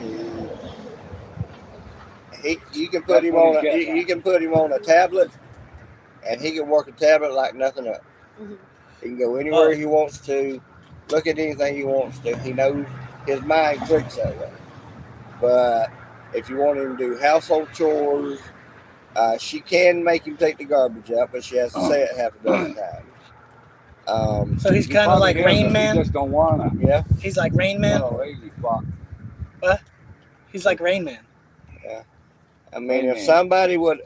You can put him on you can put him on a tablet, and he can work a tablet like nothing else. Mhm. He can go anywhere he wants to, look at anything he wants to. He knows his mind clicks that way. But if you want him to do household chores, she can make him take the garbage out, but she has to say it half a dozen times. So he's He kind of probably like is, Rain but he Man. just don't wanna. Yeah. He's like Rain Man. Oh, lazy fuck. He's like Rain Man. I mean, if Amen. somebody would,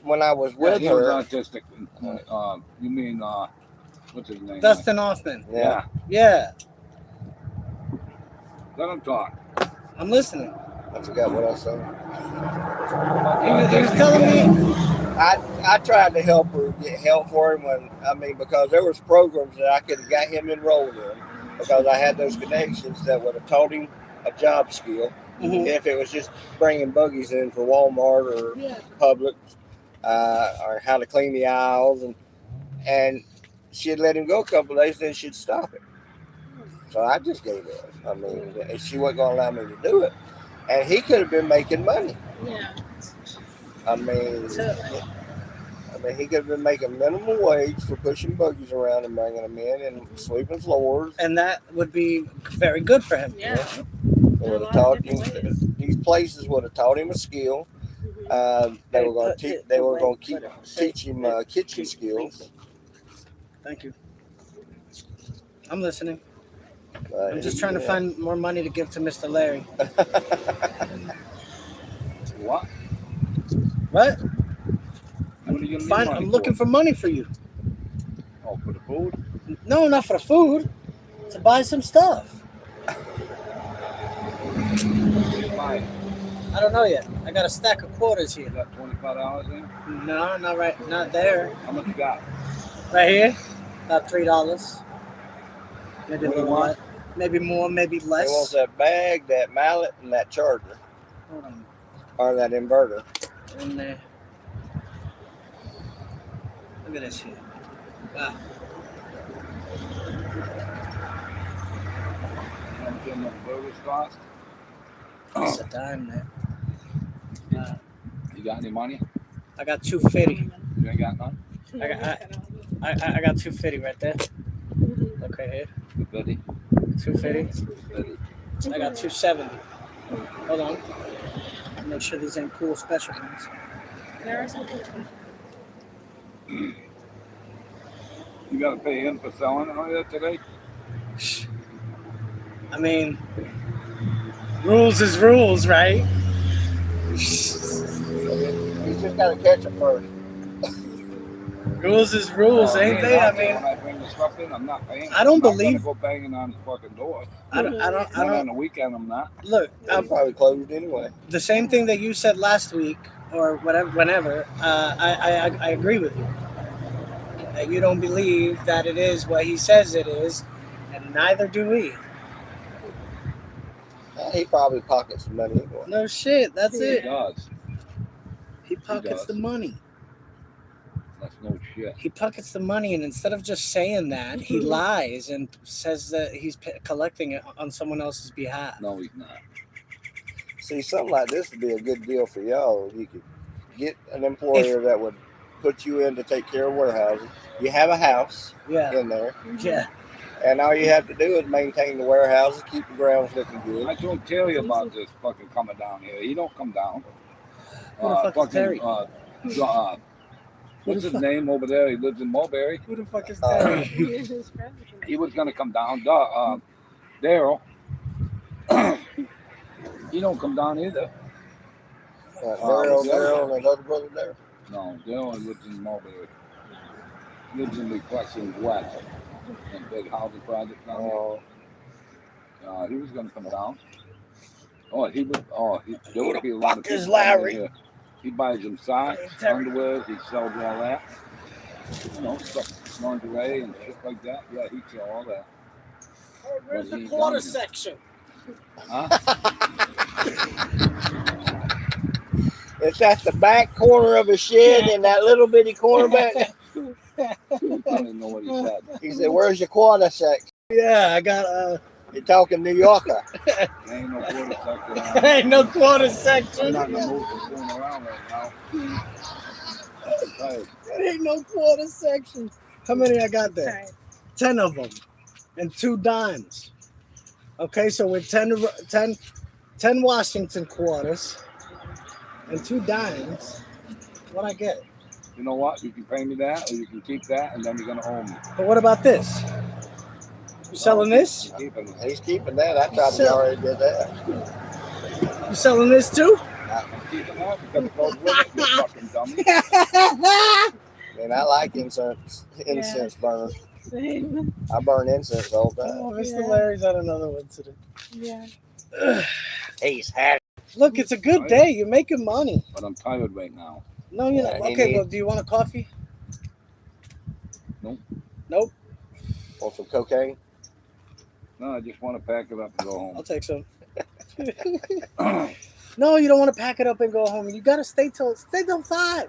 when I was with he was her, autistic. You mean what's his name? Dustin Hoffman. yeah, Yeah, Let him talk. I'm listening. I forgot what I said. He was telling me. I tried to help her get help for him because there was programs that I could have got him enrolled in because I had those connections that would have taught him a job skill. Mhm. If it was just bringing buggies in for Walmart or Yeah. Publix, or how to clean the aisles, and she'd let him go a couple of days, then she'd stop it. So I just gave it. I mean, she wasn't going to allow me to do it, and he could have been making money. Yeah. I mean, he could have been making minimum wage for pushing buggies around and bringing them in and sweeping floors. And that would be very good for him. Yeah. They would have taught him. These places would have taught him a skill. They were going to teach. They were going to teach him kitchen skills. Thank you. I'm listening. But I'm just trying to find more money to give to Mr. Larry. What? What? What are you gonna need Fine. money I'm looking for money for you. Oh, for the food? No, not for the food. To buy some stuff. Fine. I don't know yet. I got a stack of quarters You here. got $25 in? No, not right. Not there. How much you got? Right here. About $3. Maybe a What do you little want? less. Maybe more. Maybe He wants less. that bag, that mallet, and that charger, Hold on. or that inverter. In there. Look at this here. Wow. You know what them burgers cost? It's a dime there. You got any money? I got 250. You ain't got none? I got 250 right there. Look right here. You Betty? 250. Betty. I got 270. Hold on. Make sure these ain't cool special ones. There are some You gotta pay him for selling it on today? I mean, rules is rules, right? You just got to catch it first. Rules is rules, ain't they? I mean, when I bring the stuff in, I'm not paying. I don't I'm not believe- gonna go banging on his fucking door. I don't. On the weekend, I'm not. Look, It's probably closed anyway. the same thing that you said last week or whatever, whenever. I agree with you. That you don't believe that it is what he says it is, and neither do we. He probably pockets some money anyway. No shit. That's He it. does. He pockets does. the money. That's no shit. He pockets the money, and instead of just saying that, he lies and says that he's collecting it on someone else's behalf. No, he's not. See, something like this would be a good deal for y'all. You could get an employer that would put you in to take care of warehouses. You have a house Yeah. in there, Yeah. and all you have to do is maintain the warehouses, keep the grounds looking good. I don't tell you about this fucking coming down here. He don't come down. Who the fuck is Terry? What's his name over there? He lives in Mulberry. Who the fuck is Terry? He was gonna come down. Daryl. He don't come down either. Daryl and his other brother there. No, Daryl lives in Mulberry. Lives in the Questions West. And big housing project down there. He was gonna come down. There would be a lot of people is Larry? here. He buys them socks, underwear, he sells all that. You know, stuff, lingerie and shit like that. Yeah, he sells all that. Where's But the he quarter doesn't. section? Huh? It's at the back corner of a shed in that little bitty corner back. I didn't know what he said. He said, "Where's your quarter section?" Yeah, I got You're talking New Yorker. There ain't no quarter section around. ain't no quarter I'm section. not in the mood for fooling around right now. I'm tired. There ain't no quarter section. How many I got there? 10 of them. And 2 dimes. Okay, so with 10 Washington quarters and 2 dimes, what I get? You know what? You can pay me that, or you can keep that, and then you're gonna owe me. But what about this? You selling this? You keep it. He's keeping that. I thought he already did that. You selling this too? I'm keeping that because it goes with it, you fucking dummy. And I like incense burner. Same. I burn incense all the Oh, time. Mr. Larry's had another incident. Yeah. He's happy. Look, it's a good day. You're making money. But I'm tired right now. No, you're not. Yeah, he Okay, needs- well, do you want a coffee? Nope. Nope. Want some cocaine? No, I just want to pack it up and go I'll home. take some. No, you don't want to pack it up and go home. You got to stay till 5.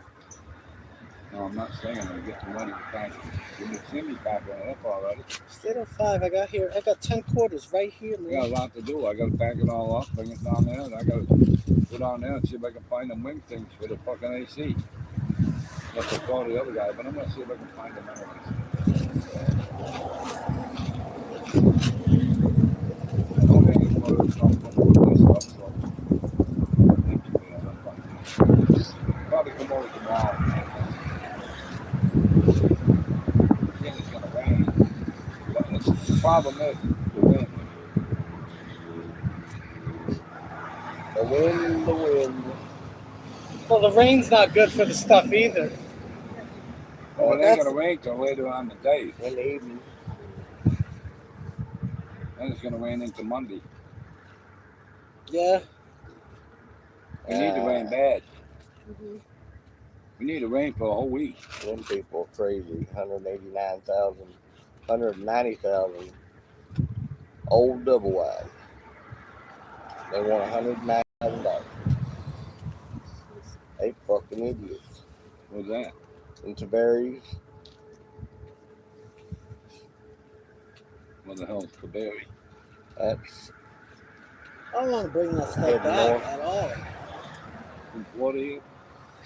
No, I'm not saying I'm gonna get the money to pack it. You can see me packing it up already. Stay till 5. I got 10 quarters right here, I got a man. lot to do. I gotta pack it all up, bring it down there, and I gotta go down there and see if I can find them wing things for the fucking AC. That's what I call the other guy, but I'm gonna see if I can find them anyways. I know they ain't one of the stuff, so probably come over tomorrow. I think it's gonna rain. But the problem is the wind. The wind. Well, the rain's not good for the stuff either. Well, it ain't gonna rain till later on the day. In the evening. Then it's gonna rain into Monday. Yeah. We need the rain bad. Mhm. We need the rain for a whole week. Them people are crazy. 189,000, 190,000 old double wide. They want $109,000. They fucking idiots. What's that? And Tavares, What the hell's Caberry? that's I don't want to bring that stuff Heading back north. at all. In Florida here?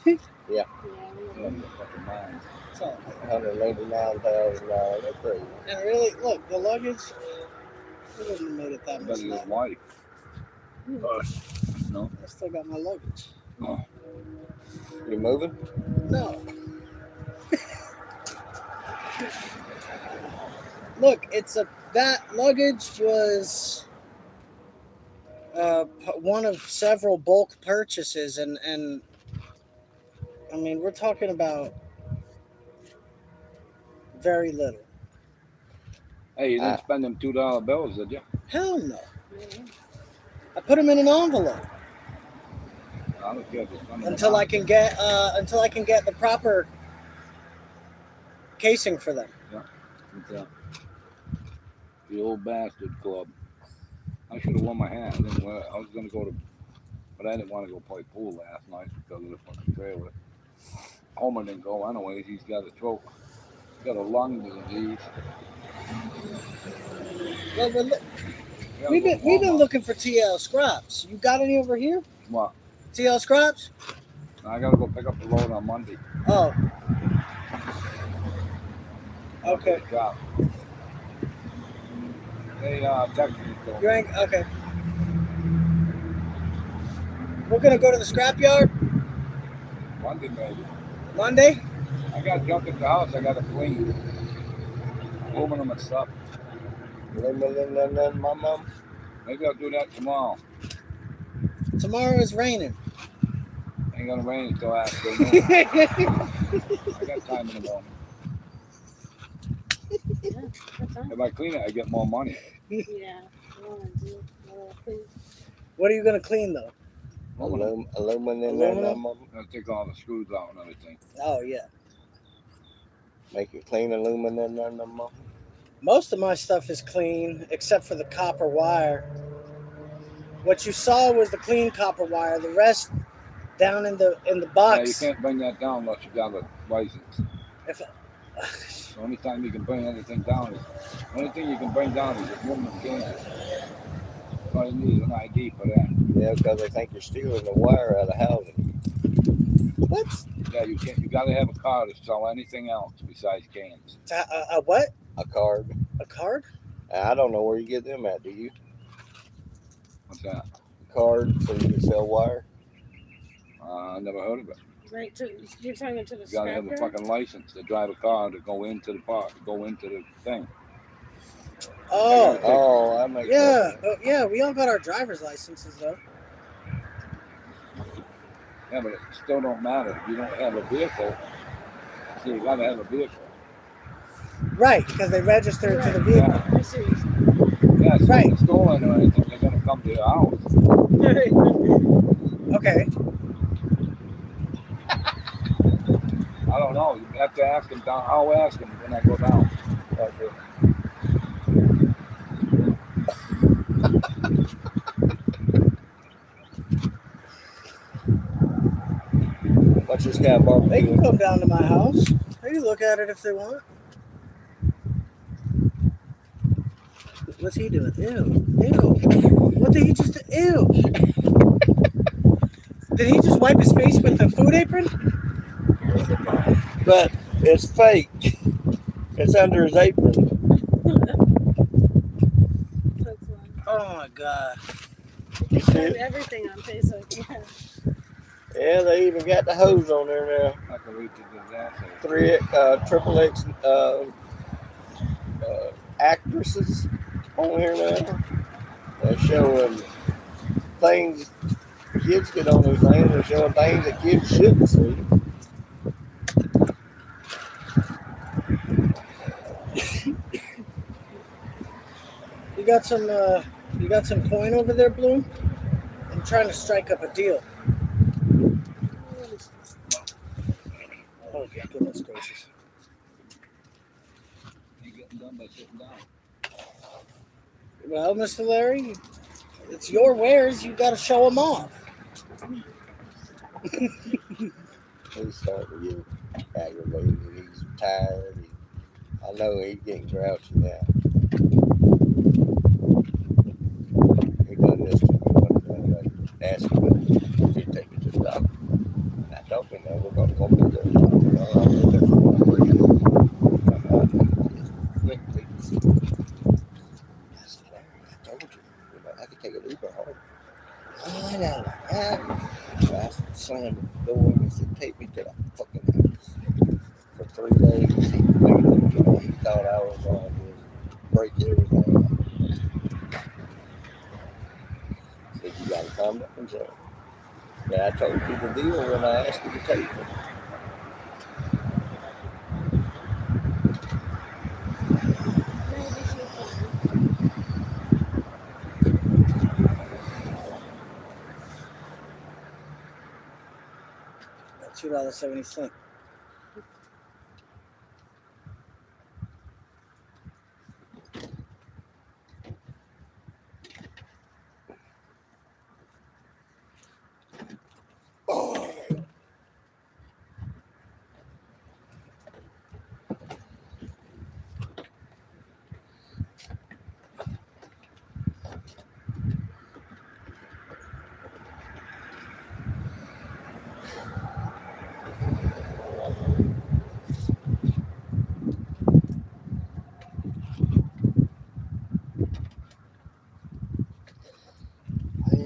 Yeah. Yeah. Yeah, the fucking mines. It's all right. $189,000. They're crazy. And really, look, the luggage, it wouldn't have made it that much But his better. wife. No. I still got my luggage. Oh. You moving? No. Look, that luggage was one of several bulk purchases, and I mean, we're talking about very little. Hey, you didn't spend them $2 bills, did you? Hell no. I put them in an envelope I don't care if it's $100. until I can get the proper casing for them. It's, the old bastard club. I should have worn my hat. I didn't wear it. I was gonna go to, but I didn't want to go play pool last night because of the fucking trailer. Homer didn't go anyways. He's got a throat. He's got a lung disease. Well, we're look- Yeah, we've go been to we've been Walmart. looking for TL scraps. You got any over here? What? TL scraps? I gotta go pick up the load on Monday. Oh, I'll okay. get a job. They texted me. So You ain't okay. We're gonna go to the scrapyard Monday maybe. Monday. I got junk at the house. I gotta clean. Aluminum and stuff. My mom. Maybe I'll do that tomorrow. Tomorrow is raining. Ain't gonna rain until afternoon. I got time in the morning. Yeah, that's fine. If I clean it, I get more money. Yeah. I wanna do please. What are you gonna clean though? Aluminum. Aluminum? Mom. I'll take all the screws out and everything. Oh yeah. Make it clean aluminum. Mom. Most of my stuff is clean except for the copper wire. What you saw was the clean copper wire. The rest down in the Yeah, you box. can't bring that down unless you got a license. If The only time you can bring anything down is the only thing you can bring down is aluminum cans. All you need is an ID for that. Yeah, because they think you're stealing the wire out of housing. what? Yeah, you can't. You gotta have a card to sell anything else besides cans. A what? A card. A card? I don't know where you get them at. Do you? What's that? Card so you can sell wire. I never heard of it. Right to you're talking to the You gotta have a fucking license to drive a car to go into the park, go into the thing. Oh. Oh, that makes Yeah. sense. Yeah. We all got our driver's licenses though. Yeah, but it still don't matter if you don't have a vehicle. See, you gotta have a vehicle. Right, because they register to the vehicle. Yeah, I see what you're saying. yeah. If Right. it's stolen or anything, they're gonna come to your house. Okay. I don't know. You have to ask him down. I'll ask him when I go down. That's it. What's this guy They barbecue? can come down to my house. They can look at it if they want. What's he doing? Ew. Ew. What did he just do? Ew. Did he just wipe his face with the food apron? But it's fake. It's under his apron. That's fine. Oh my god. You see Find it? everything on Facebook. Yeah. Yeah, they even got the hose on there now. I can reach a disaster. Triple X actresses on here now. They're showing things kids get on these things. They're showing things that kids shouldn't see. You got some coin over there, Bloom? I'm trying to strike up a deal. Oh goodness gracious. You getting done by sitting down. Well, Mr. Larry, it's your wares. You got to show them off. He's starting to get aggravated. He's tired. I know he's getting grouchy now. He done this to me one time. I asked him if he'd take me to the doctor. I told him, no, we're going to go to the doctor. I'll go there for 1 week. I said, Larry, I told you, I could take an Uber home. I know. I slammed the door and said, take me to the fucking house. For 3 days, he thought I was going to break everything up. Said, you got to calm down himself. Yeah, I told you the deal when I asked you to take me. Maybe she'll find. $2.70.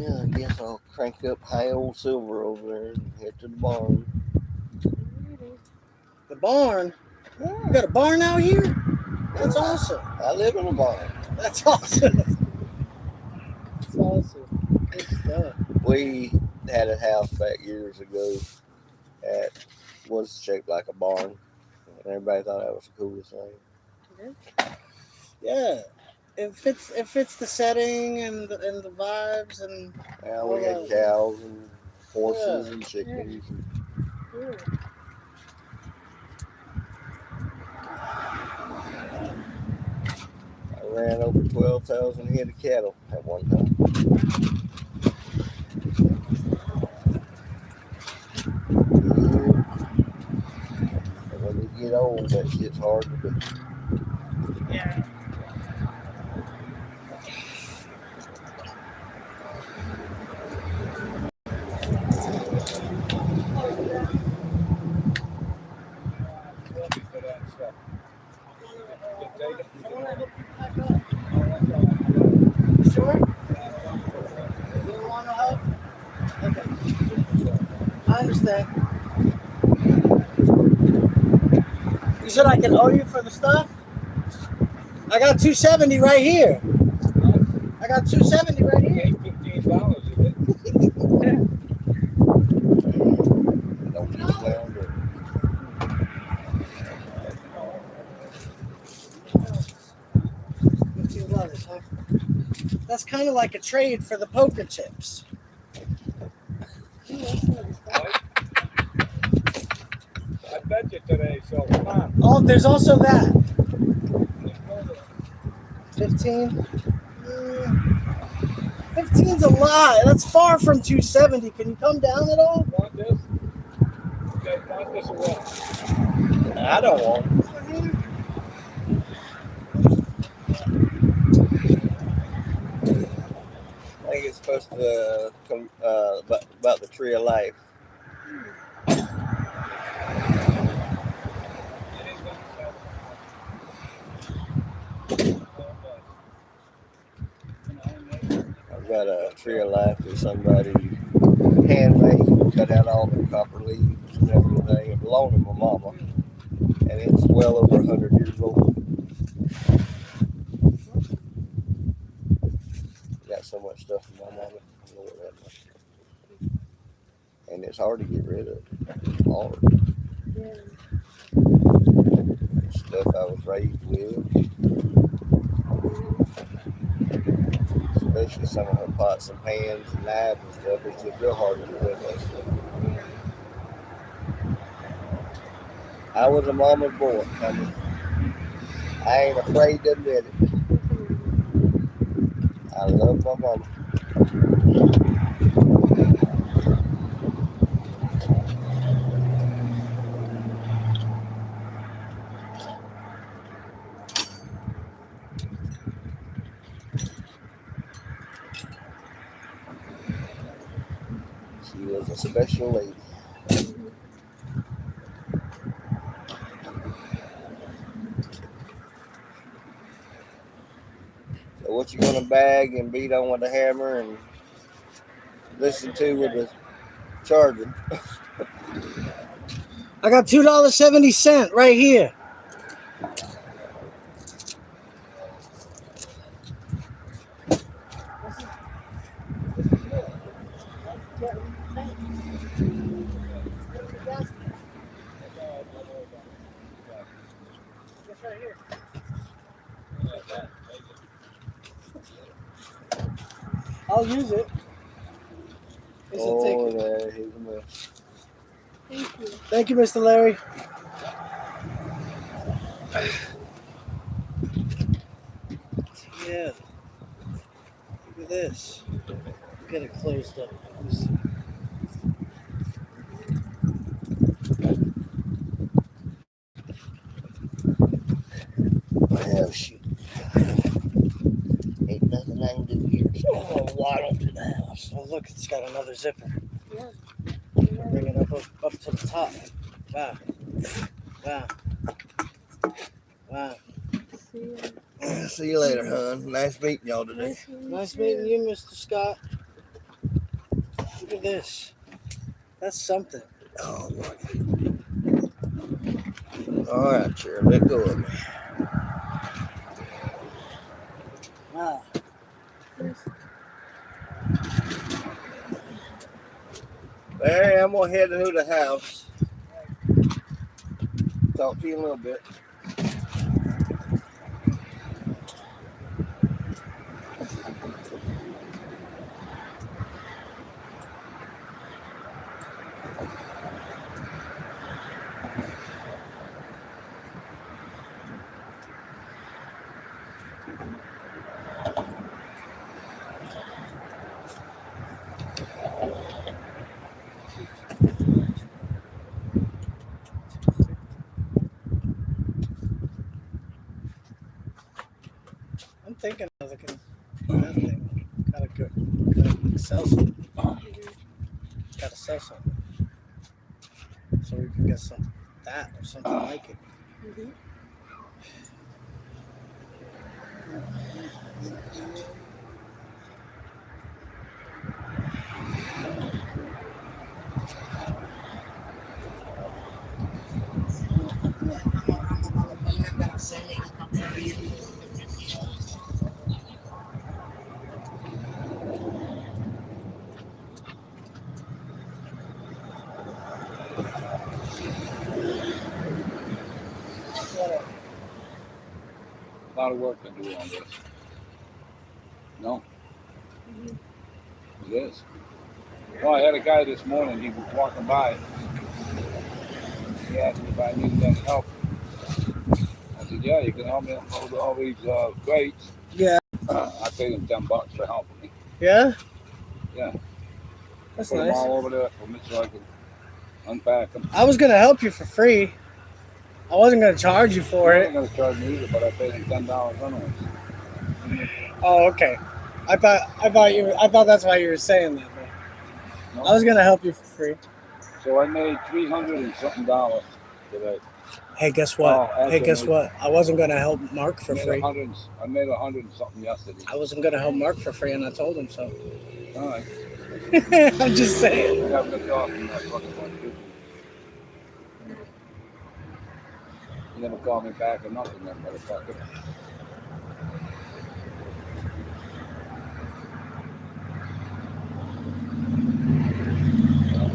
Yeah, I guess I'll crank up high old silver over there and head to the barn. The barn? You got a barn out here? That's awesome. I live in a barn. That's awesome. That's awesome. Good stuff. We had a house back years ago that was shaped like a barn. And everybody thought that was the coolest thing. Yeah. It fits the setting and the vibes and Yeah, we had cows and horses and chickens. Cool. I ran over 12,000 head of cattle at one time. And when you get old, that shit's hard to do. yeah. Sure. You don't want no help? Okay. I understand. You said I can owe you for the stuff? I got $270 right here. I got $270 right here. $15 of it. Don't get around it. $15, huh? That's kind of like a trade for the poker chips. I bet you today, so come on. Oh, there's also that. 15. 15's a lot. That's far from 270. Can you come down at all? Want this? You guys want this or what? I don't want it. I think it's supposed to come about the tree of life. I've got a tree of life that somebody handmade, cut out all the copper leaves and everything, and belonged to my mama. And it's well over 100 years old. Got so much stuff from my mama. I don't know what that much. And it's hard to get rid of. Hard. Yeah. Stuff I was raised with. Especially some of her pots and pans and knives and stuff. It's just real hard to get rid of that stuff. I was a mama's boy. I ain't afraid to admit it. I love my mama. She was a special lady. So what you gonna bag and beat on with a hammer and listen to with a charger? I got $2.70 right here. I'll use it. It's a ticket. There, here's a mess. Thank you. Thank you, Mr. Larry. Yeah. Look at this. Get it closed up. Oh, shoot. Ain't nothing I can do here, so I'm gonna waddle to the house. Oh, look, it's got another zipper. Yeah. Bring it up to the top. Wow. Wow. Wow. See you. See you later, hon. Nice meeting y'all today. Nice meeting you, Mr. Scott. Look at this. That's something. Oh, Lord. All right, Chair, let go of me. Wow. Barry, I'm gonna head to the house. Talk to you in a little bit. I'm thinking of looking at that thing. Gotta sell some. Gotta sell some. So we can get some that or something like it. Mhm. A lot of work to do on this. No, Mhm. it is. Well, I had a guy this morning. He was walking by. He asked me if I needed any help. I said, "Yeah, you can help me unload all these crates." Yeah. I paid him $10 for helping me. Yeah? Yeah. That's Put them nice. all over there for me so I can unpack them. I was gonna help you for free. I wasn't gonna charge you for He it. wasn't going to charge me either, but I paid him $10 anyways. Oh, okay. I thought that's why you were saying that. But No? I was gonna help you for free. So I made $300 and something today. Hey, guess what? Oh, actually, Hey, guess what? I wasn't gonna help Mark for free. I made $100 and something yesterday. I wasn't gonna help Mark for free, and I told him so. All right. I'm just saying. I got ripped off from that fucking one too. He never called me back or nothing, that motherfucker.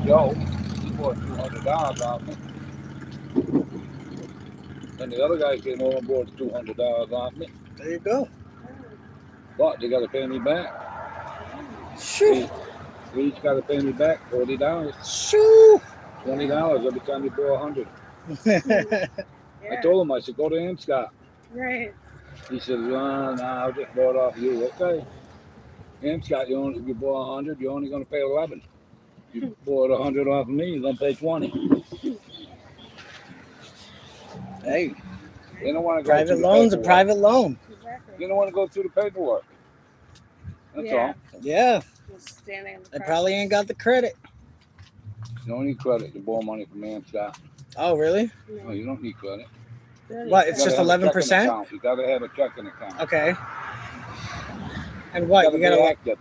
Joe, he bought $200 off me. And the other guy came over and bought $200 off me. There you go. But they got to pay me back. Shoo. We each got to pay me back $40. Shoo. $20 every time you borrow 100. Yeah. I told him, I said, go to Amscott. Right. He said, nah, I'll just borrow it off you. Okay. Amscott, if you borrow 100, you're only going to pay 11. If you borrow 100 off of me, you're going to pay 20. Hey, You don't want to go private through the loan's a paperwork. private loan. Exactly. You don't want to go through the paperwork. That's Yeah. Yeah, Just standing in the they crowd. probably ain't got the credit. all. You don't need credit to borrow money from Amscott. Oh, really? No, you don't need credit. What? It's You just gotta have a 11%? checking account. You got to have a checking account. Okay. And what? You be gotta active.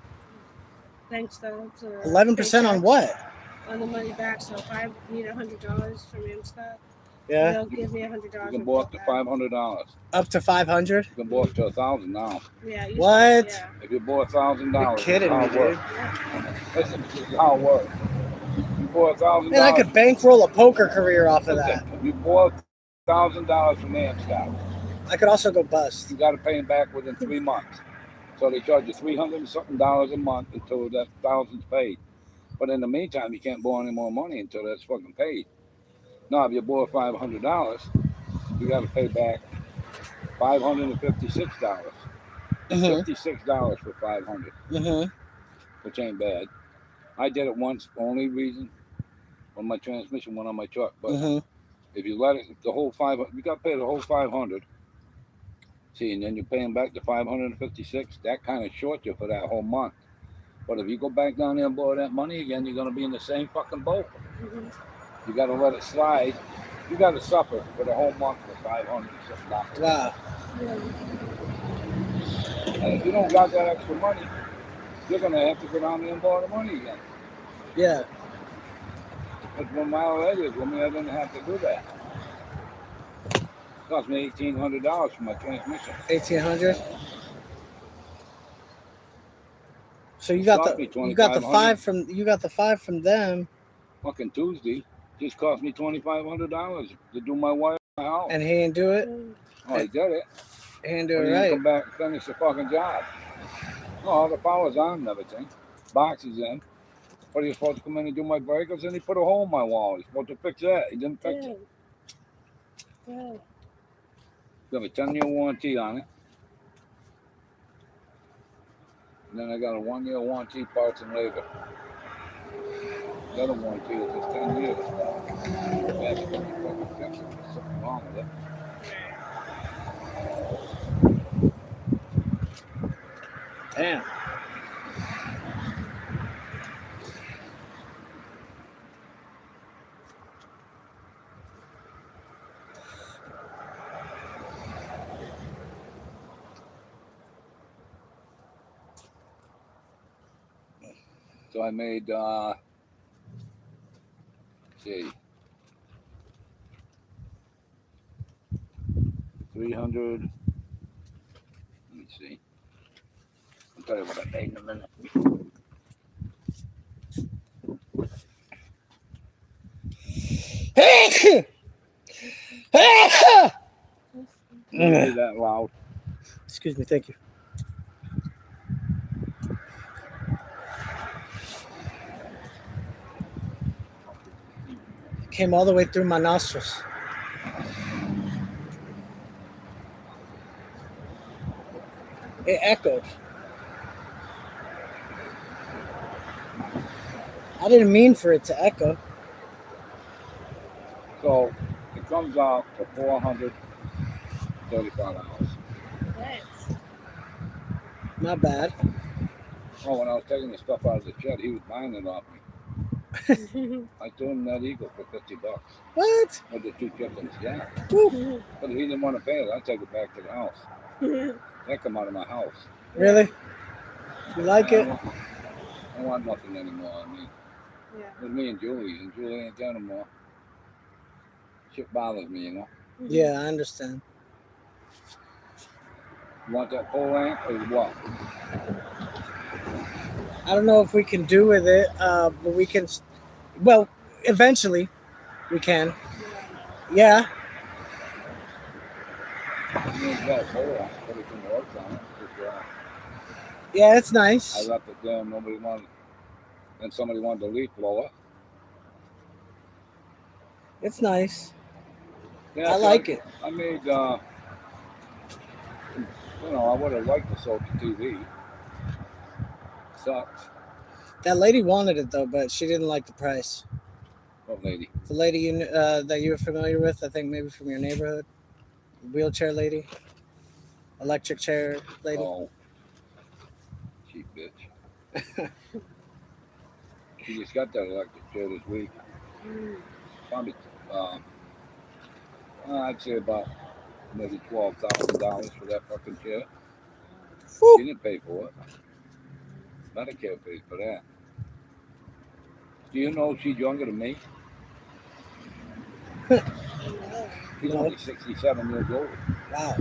Thanks though to 11% on paychecks, what? on the money back. So if I need $100 from Amscott, Yeah, they'll give me $100. You can and borrow put up to that. $500. up to 500. You can borrow up to $1,000 now. Yeah. used to, What? Yeah. If you borrow $1,000, You're kidding how me, it dude. works. Listen, this is how it works. You borrow $1,000. Man, I could bankroll a poker career off of that. Listen, if you borrow $1,000 from Amscott, I could also go bust. you got to pay them back within 3 months. So they charge you $300 and something a month until that $1,000's paid. But in the meantime, you can't borrow any more money until that's fucking paid. Now, if you borrow $500, you got to pay back $556. Mm-hmm. $56 for 500, Mm-hmm. which ain't bad. I did it once, only reason when my transmission went on my truck. But Mm-hmm. if you let it, the whole 500, you got to pay the whole 500. See, and then you're paying back the 556. That kind of short you for that whole month. But if you go back down there and borrow that money again, you're gonna be in the same fucking boat. Mhm. You got to let it slide. You got to suffer for the whole month for 500 and something. Wow. And if you don't got that extra money, you're gonna have to go down there and borrow the money again. Yeah. But when Mile Edge with me, I didn't have to do that. It cost me $1,800 for my transmission. 1,800. So you It got cost the me you got the 5 from them, fucking Tuesday. Just cost me $2,500 to do my wire in my house. and he didn't do it. Oh, he did it. He didn't do But it he didn't right. come back and finish the fucking job. No, all the power's on and everything. Boxes in. But he was supposed to come in and do my breakers, and he put a hole in my wall. He's supposed to fix that. He didn't fix it. Good. We have a 10-year warranty on it. And then I got a 1-year warranty, parts and labor. The other warranty is just 10 years. That's going to fucking fix it. There's something wrong with it. Damn. So I made, see, 300. Let me see. I'll tell you what I made in a minute. Don't be that loud. Excuse me, thank you. Came all the way through my nostrils. It echoed. I didn't mean for it to echo. So it comes out to $435. Nice. Not bad. Oh, when I was taking the stuff out of the shed, he was buying it off me. I told him that eagle for $50 What? with the 2 chickens. Yeah, Woo. but he didn't want to pay it. I take it back to the house. That come out of my house. Really? You like I it? don't want nothing anymore. I mean, Yeah. with me and Julie ain't there no more. Shit bothers me, you know. Yeah, I understand. You want that pole lamp or what? I don't know if we can do with it, but we can. Well, eventually, we can. Yeah. You ain't got a pole lamp, but it can work on it. Just, Yeah, it's I nice. left it there. Nobody wanted. And somebody wanted the leaf blower. It's nice. Yeah, I so like it. I made. You know, I would have liked to sell the TV. Sucks. That lady wanted it though, but she didn't like the price. What lady? The lady that you were familiar with, I think maybe from your neighborhood, wheelchair lady, electric chair lady. Oh, cheap bitch. She just got that electric chair this week. Probably, I'd say about maybe $12,000 for that fucking chair. Whew. She didn't pay for it. Medicare pays for that. Do you know she's younger than me? She's No. only 67 years old. Wow.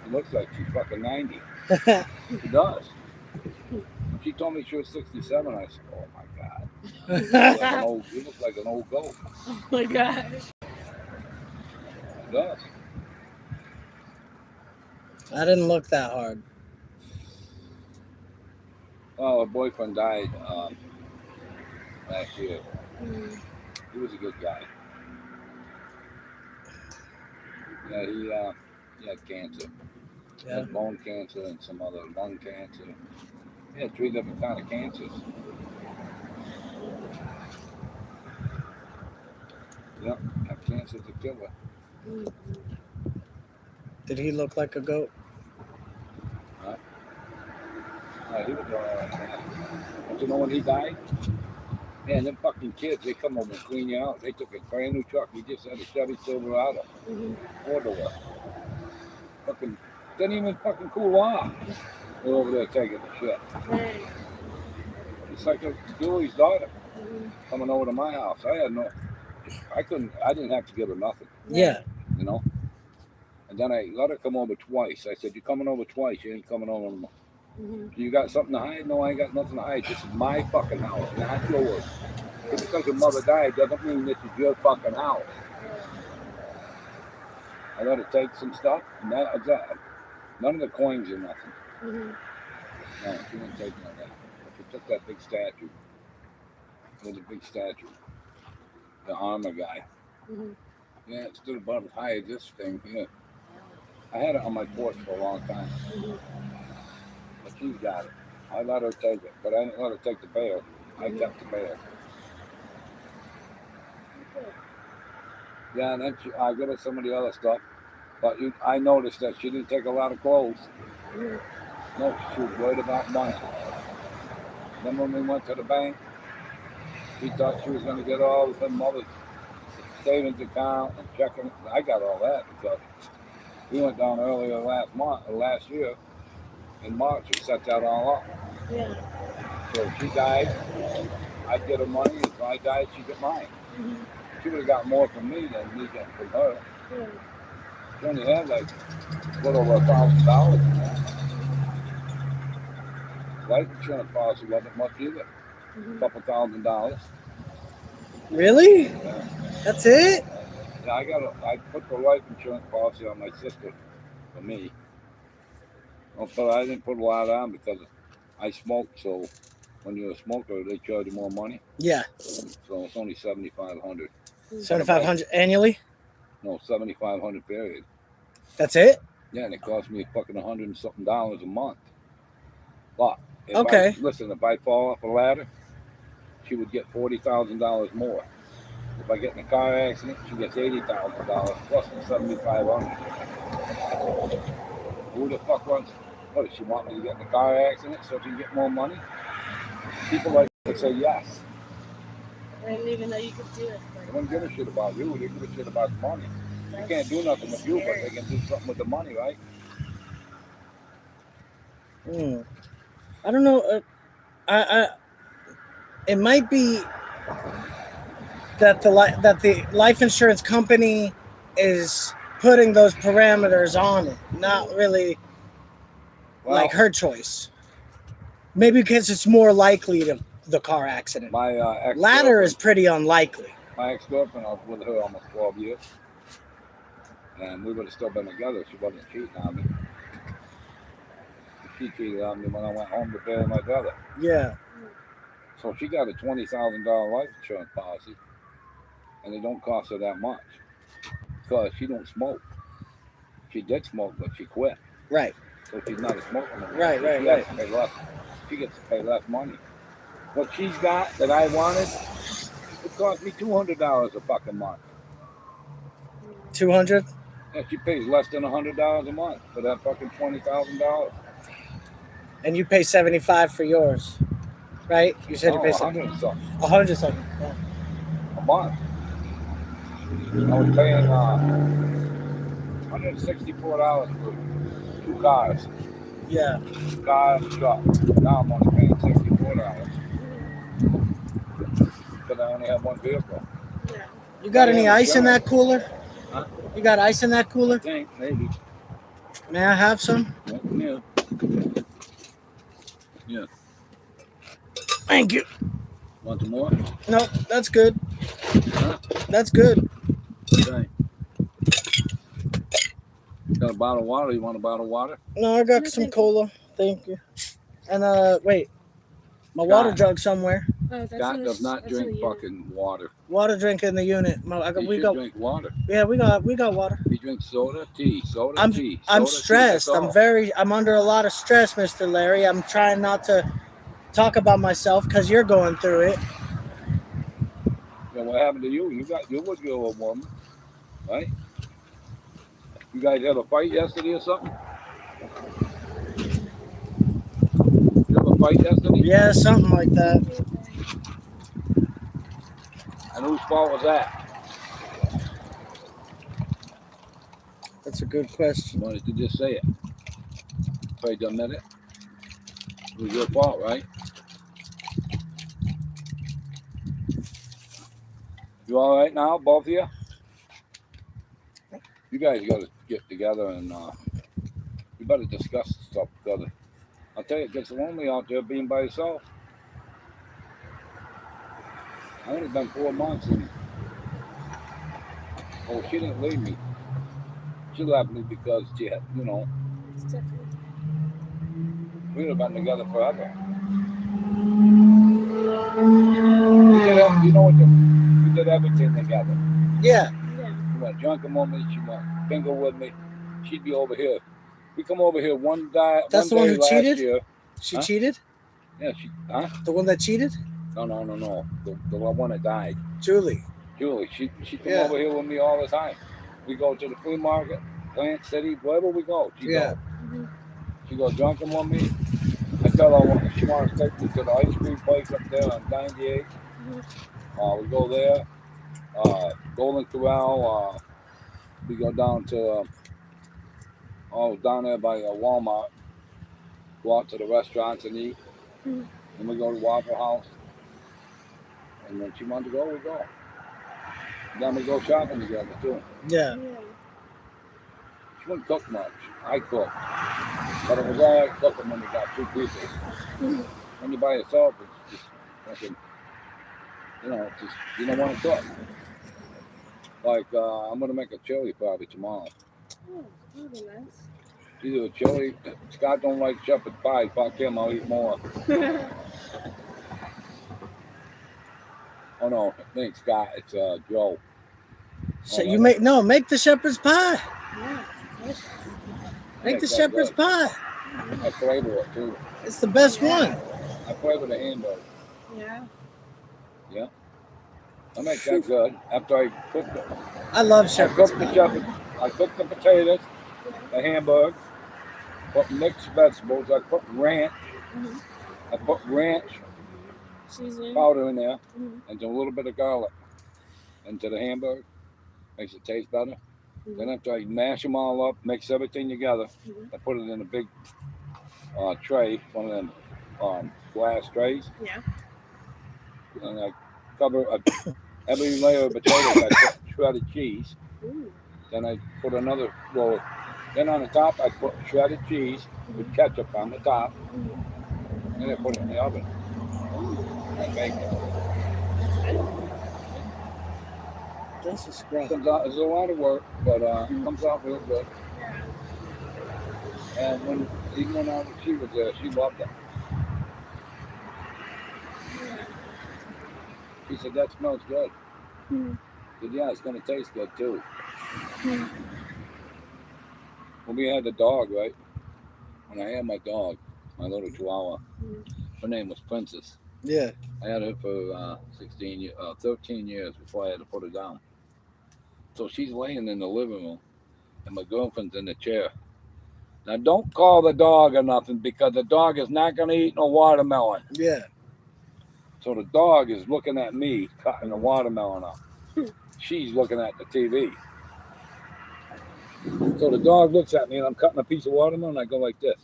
She looks like she's fucking 90. She does. She told me she was 67. I said, oh my God. You look like an old goat. Oh my gosh. She does. I didn't look that hard. Oh, her boyfriend died last year. He was a good guy. Yeah, he had cancer. He Yeah. had bone cancer and some other lung cancer. He had 3 different kind of cancers. Yep, that cancer's a killer. Did he look like a goat? He was Don't you know when he died? Man, them fucking kids, they come over and clean you out. They took a brand new truck. He just had a Chevy Silverado. 4-door. Fucking, didn't even fucking cool off. They're over there taking the shit. Right. It's like Julie's daughter Mhm. coming over to my house. I didn't have to give her nothing, Yeah. you know. And then I let her come over twice. I said, "You're coming over twice. You ain't coming over no more. Mhm. You got something to hide?" "No, I ain't got nothing to hide. This is my fucking house, not yours. Just because your mother died doesn't mean this is your fucking house." I let her take some stuff, and that was that. None of the coins or nothing. Mhm. No, she didn't take none of that. But she took that big statue. It was a big statue. The armor guy. Mhm. Yeah, it stood about as high as this thing here. I had it on my porch for a long time. Mhm. But she's got it. I let her take it, but I didn't let her take the bear. I Mhm. kept the bear. Good. Yeah, and then I got her some of the other stuff. But I noticed that she didn't take a lot of clothes. Mhm. No, she was worried about money. Then when we went to the bank, she thought she was going to get all of her mother's savings account and checking. I got all that because we went down earlier last year in March and set that all up. Yeah. So if she died, I'd get her money. If I died, she'd get mine. Mhm. She would have got more from me than me getting from her. Yeah. She only had like a little over $1,000 in that. Life insurance policy wasn't much either. A Mhm. couple $1,000. Really? Yeah. That's it? Yeah, I put the life insurance policy on my sister for me. But I didn't put a lot on because I smoked. So when you're a smoker, they charge you more money. Yeah. So it's only $7,500. 7,500 annually? No, $7,500 period. That's it? Yeah, and it cost me fucking $100 and something a month. But if Okay. if I fall off a ladder, she would get $40,000 more. If I get in a car accident, she gets $80,000 plus the $7,500. Who the fuck wants? What does she want me to get in a car accident so she can get more money? People like to say yes. I didn't even know you could do it. They don't give a shit about you. They give a shit about the money. They can't do nothing with you, but they can do something with the money, right? I don't know. It might be that the life insurance company is putting those parameters on it, not really like her choice. Maybe because it's more likely to the car accident. My Ladder is pretty unlikely. My ex-girlfriend, I was with her almost 12 years. And we would have still been together if she wasn't cheating on me. She cheated on me when I went home to bury my brother. Yeah. So she got a $20,000 life insurance policy, and it don't cost her that much because she don't smoke. She did smoke, but she quit. Right. So she's not a smoker anymore. Right. She gets to pay less money. What she's got that I wanted, it cost me $200 a fucking month. 200? Yeah, she pays less than $100 a month for that fucking $20,000. And you pay 75 for yours, right? You said you pay 100 something. 100 something. Yeah. A month. I was paying $164 for 2 cars. Yeah. Car and truck. Now I'm only paying $64 because I only have one vehicle. Yeah. You got any ice in that cooler? Huh? You got ice in that cooler? I think, maybe. May I have some? Yeah. Yeah. Thank you. Want some more? No, that's good. Huh? That's good. Okay. Got a bottle of water? You want a bottle of water? No, I got some cola. Thank you. And wait, my water jug somewhere. Oh, that's Scott in the, does not that's in drink the unit. fucking water. Water drink in the unit. He should drink water. Yeah, we got water. He drinks soda, tea, soda, I'm tea. I'm soda, stressed. tea, that's all. I'm under a lot of stress, Mr. Larry. I'm trying not to talk about myself because you're going through it. Yeah, what happened to you? You was your old woman, right? You guys had a fight yesterday or something? You have a fight yesterday? Yeah, something like that. And whose fault was that? That's a good question. Why did you just say it? Afraid to admit it? It was your fault, right? You all right now, both of you? You guys got to get together and you better discuss stuff together. I'll tell you, it gets lonely out there being by yourself. I only been 4 months and she didn't leave me. She left me because she had, It's different. we'd have been together forever. You know what? We did everything together. Yeah. Yeah. She went drinking with me. She went bingo with me. She'd be over here. We come over here one day. That's the one who last cheated? Year. She Huh? cheated? Yeah, The one that cheated? No. The one that died. Julie. Julie. She come Yeah. over here with me all the time. We go to the flea market, Plant City, wherever we go. She Yeah. go. She go drinking with me. I tell her she wants to take me to the ice cream place up there on 98. We go there. Golden Corral. We go down to down there by Walmart. Go out to the restaurants and eat. Mhm. Then we go to Waffle House. And when she wants to go, we go. Then we go shopping together too. Yeah. Yeah. She wouldn't cook much. I cook. But it was all right cooking when you got 2 people. When you're by yourself, it's just fucking, it's just, you don't want to cook. Like, I'm going to make a chili probably tomorrow. Oh, that'd be nice. Either a chili. Scott don't like shepherd pie. Fuck him, I'll eat more. Oh, no, it ain't Scott. It's Joe. So you make the shepherd's pie. Yeah. Make the That's shepherd's good. pie. I flavor it too. It's the best one. I flavor the hamburger. Yeah. I make that good. After I cook it. I love I shepherd's cook the pie. shepherd. I cook the potatoes, the hamburger, put mixed vegetables. I put ranch. Mhm. I put ranch Seasoning. powder in there Mhm. and a little bit of garlic into the hamburger. Makes it taste better. Mhm. Then after I mash them all up, mix everything together, Mhm. I put it in a big tray, one of them glass trays, Yeah. and I cover every layer of potatoes. I put shredded cheese. Ooh. Then I put another roll. Then on the top, I put shredded cheese with ketchup on the top. Mhm. Then I put it in the oven. I bake it. This is great. Comes out, it's a lot of work, but it comes out real good. And even when she was there, she loved it. She said, "That smells good." Mhm. I said, "Yeah, it's going to taste good too." Mhm. When we had the dog, right? When I had my dog, my little Chihuahua, Mhm. her name was Princess. Yeah. I had her for 13 years before I had to put her down. So she's laying in the living room, and my girlfriend's in the chair. Now, don't call the dog or nothing, because the dog is not going to eat no watermelon. Yeah. So the dog is looking at me cutting the watermelon up. She's looking at the TV. So the dog looks at me, and I'm cutting a piece of watermelon, and I go like this.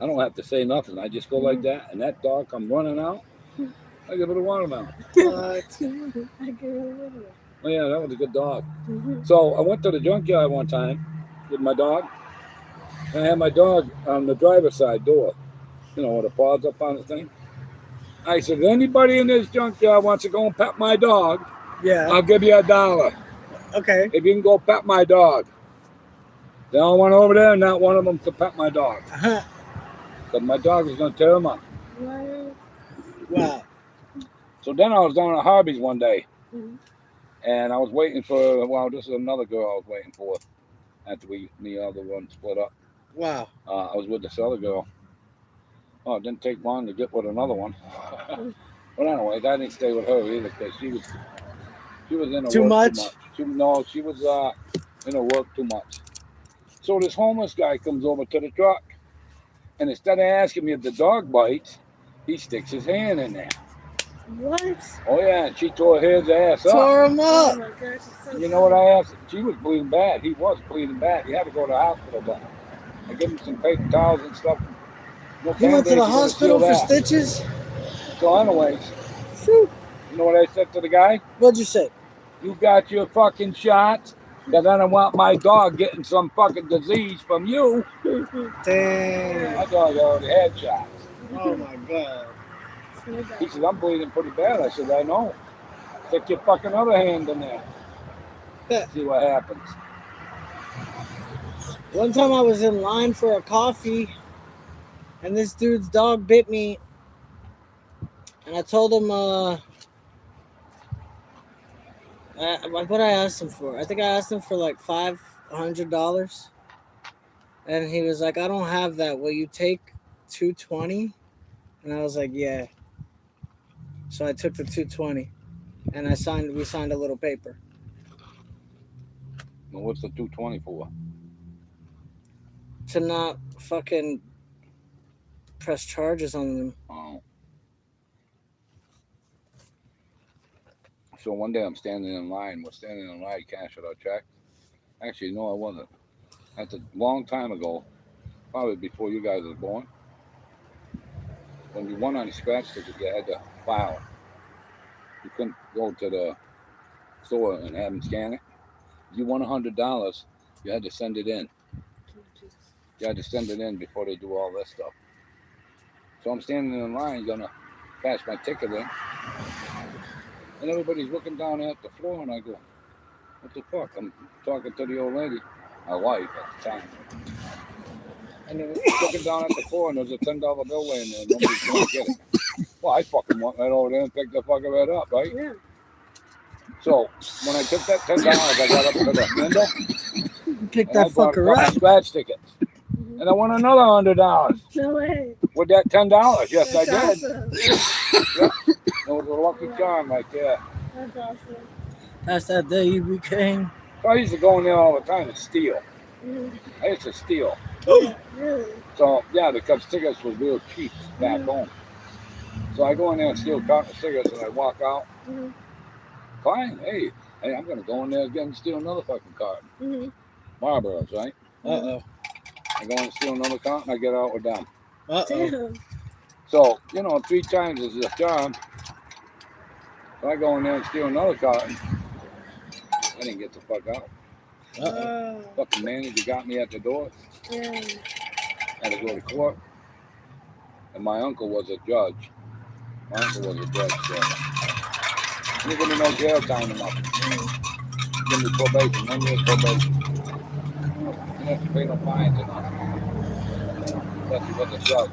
I don't have to say nothing. I just go like that, and that dog comes running out. I give it a watermelon. What? I can remember. Oh, yeah, that was a good dog. Mhm. So I went to the junkyard one time with my dog, and I had my dog on the driver's side door, with the paws up on the thing. I said, if anybody in this junkyard wants to go and pet my dog, Yeah. I'll give you $1 Okay. if you can go pet my dog. They all went over there, and not one of them could pet my dog, Uh-huh. because my dog was going to tear him up. What? Wow. So then I was down at Harvey's one day, Mhm. and I was waiting for, this is another girl I was waiting for after me and the other one split up. Wow. I was with this other girl. Oh, it didn't take long to get with another one. But anyway, I didn't stay with her either, because she was in her Too work much? too much. She was in her work too much. So this homeless guy comes over to the truck, and instead of asking me if the dog bites, he sticks his hand in there. What? Oh yeah, and she tore his ass up. Tore him Oh up. my gosh, it's so You know what I asked? She was bleeding bad. He was bleeding bad. He had to go to the hospital, but I gave him some paper towels and stuff. No He went to Band-Aids, the you gotta hospital seal for that. stitches. So anyways, You know what I said to the guy? What'd you say? You got your fucking shots, because I don't want my dog getting some fucking disease from you. Damn. My dog already had shots. Oh my god. He said, I'm bleeding pretty bad. I said, I know. Stick your fucking other hand in there. See what happens. One time I was in line for a coffee, and this dude's dog bit me, and I told him, what I asked him for. I think I asked him for like $500, and he was like, "I don't have that. Will you take $220?" And I was like, "Yeah." So I took the $220, and we signed a little paper. Well, what's the 220 for? To not fucking press charges on them. Oh. So one day I'm standing in line. We're standing in line, cash out our check. Actually, no, I wasn't. That's a long time ago, probably before you guys were born. When you won on a scratch ticket, you had to file. You couldn't go to the store and have them scan it. If you won $100, you had to send it in. You had to send it in before they do all this stuff. So I'm standing in line, gonna cash my ticket in. And everybody's looking down at the floor, and I go, what the fuck? I'm talking to the old lady, my wife at the time. And they're looking down at the floor, and there's a $10 bill laying there, and nobody's gonna get it. Well, I fucking went right over there and picked the fucker right up, right? Yeah. So when I took that $10, I got up to the window. Pick and I that bought fucker a up. scratch tickets. And I won another $100 No way. with that $10. Yes, That's I did. awesome. It was a lucky charm right there. That's awesome. That's that day you became. So I used to go in there all the time and steal. Mhm. I used to steal. Really? So, yeah, because cigarettes was real cheap back home. So I go in there and steal a carton of cigarettes, and I walk out. Mhm. Fine, hey, I'm going to go in there again and steal another fucking carton. Mhm. Marlboros, right? Uh-oh. I go and steal another carton, I get out with them. Uh-oh. Damn. So, 3 times is a charm. So I go in there and steal another carton. I didn't get the fuck out. Uh-oh. Fucking manager got me at the door. Yeah. Had to go to court. And my uncle was a judge. So he give me no jail time or nothing. Give me probation, 1 year probation. You don't have to pay no fines or nothing. But he was a judge.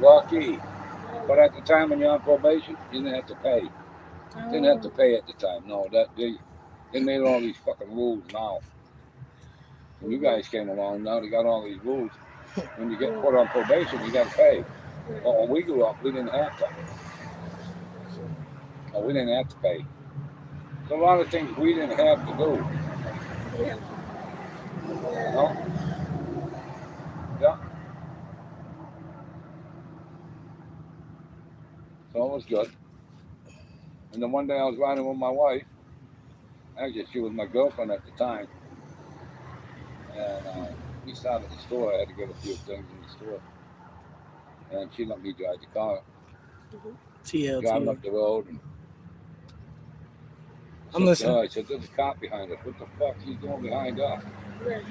Lucky. But at the time when you're on probation, you didn't have to pay. Didn't have to pay at the time. No, they made all these fucking rules now. When you guys came along, now they got all these rules. When you get put on probation, you got to pay. But when we grew up, we didn't have to. We didn't have to pay. So a lot of things we didn't have to do. Yeah. You know? Yeah. So it was good. And then one day I was riding with my wife. Actually, she was my girlfriend at the time. And we stopped at the store. I had to get a few things in the store. And she let me drive the car. Driving up the road. And I'm listening. I said, there's a cop behind us. What the fuck is he doing behind us? Right.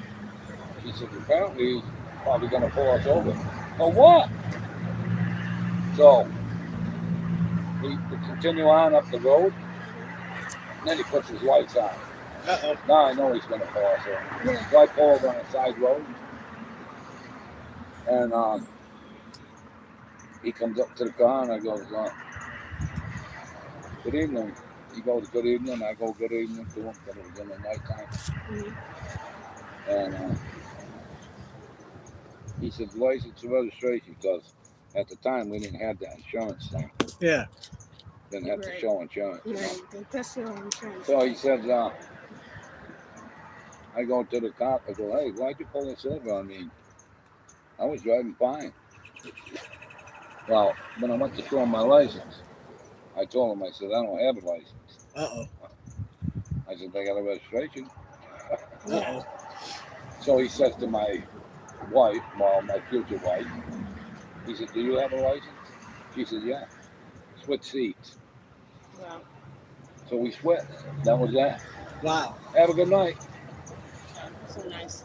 She said, apparently he's probably going to pull us over. For what? So we continue on up the road. And then he puts his lights on. Uh-oh. Now I know he's going to pull us over. Yeah. So I pull over on a side road. And he comes up to the car and I go, good evening. He goes, good evening. I go, good evening to him because it was in the nighttime. Mhm. And he said, license and registration, because at the time we didn't have that insurance thing. Yeah. Didn't have to Right. show insurance. You know? Right. That's your insurance. So he said, I go to the cop, I go, hey, why'd you pull this over on me? I was driving fine. Well, when I went to show him my license, I told him, I said, I don't have a license. Uh-oh. I said, I got a registration. Uh-oh. So he says to my wife, well, my future wife, he said, do you have a license? She said, yeah. Switch seats. Wow. So we switched. That was that. Wow. Have a good night. So nice.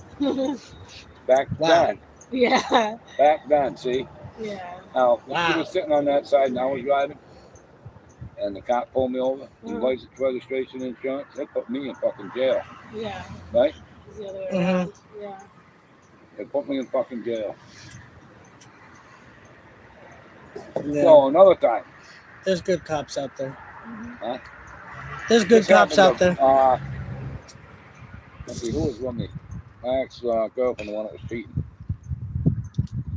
Back Wow. done. Yeah. Back done. See. Yeah. Now Wow. she was sitting on that side, and I was driving, and the cop pulled me over. Uh-huh. License, registration, insurance. They put me in fucking jail. Yeah. Right? It's the other way Mhm. around. Yeah. They put me in fucking jail. Yeah. So another time. There's good cops out there. Huh? There's good This cops out happened there. to, let's see, who was with me? My ex-girlfriend, the one that was cheating.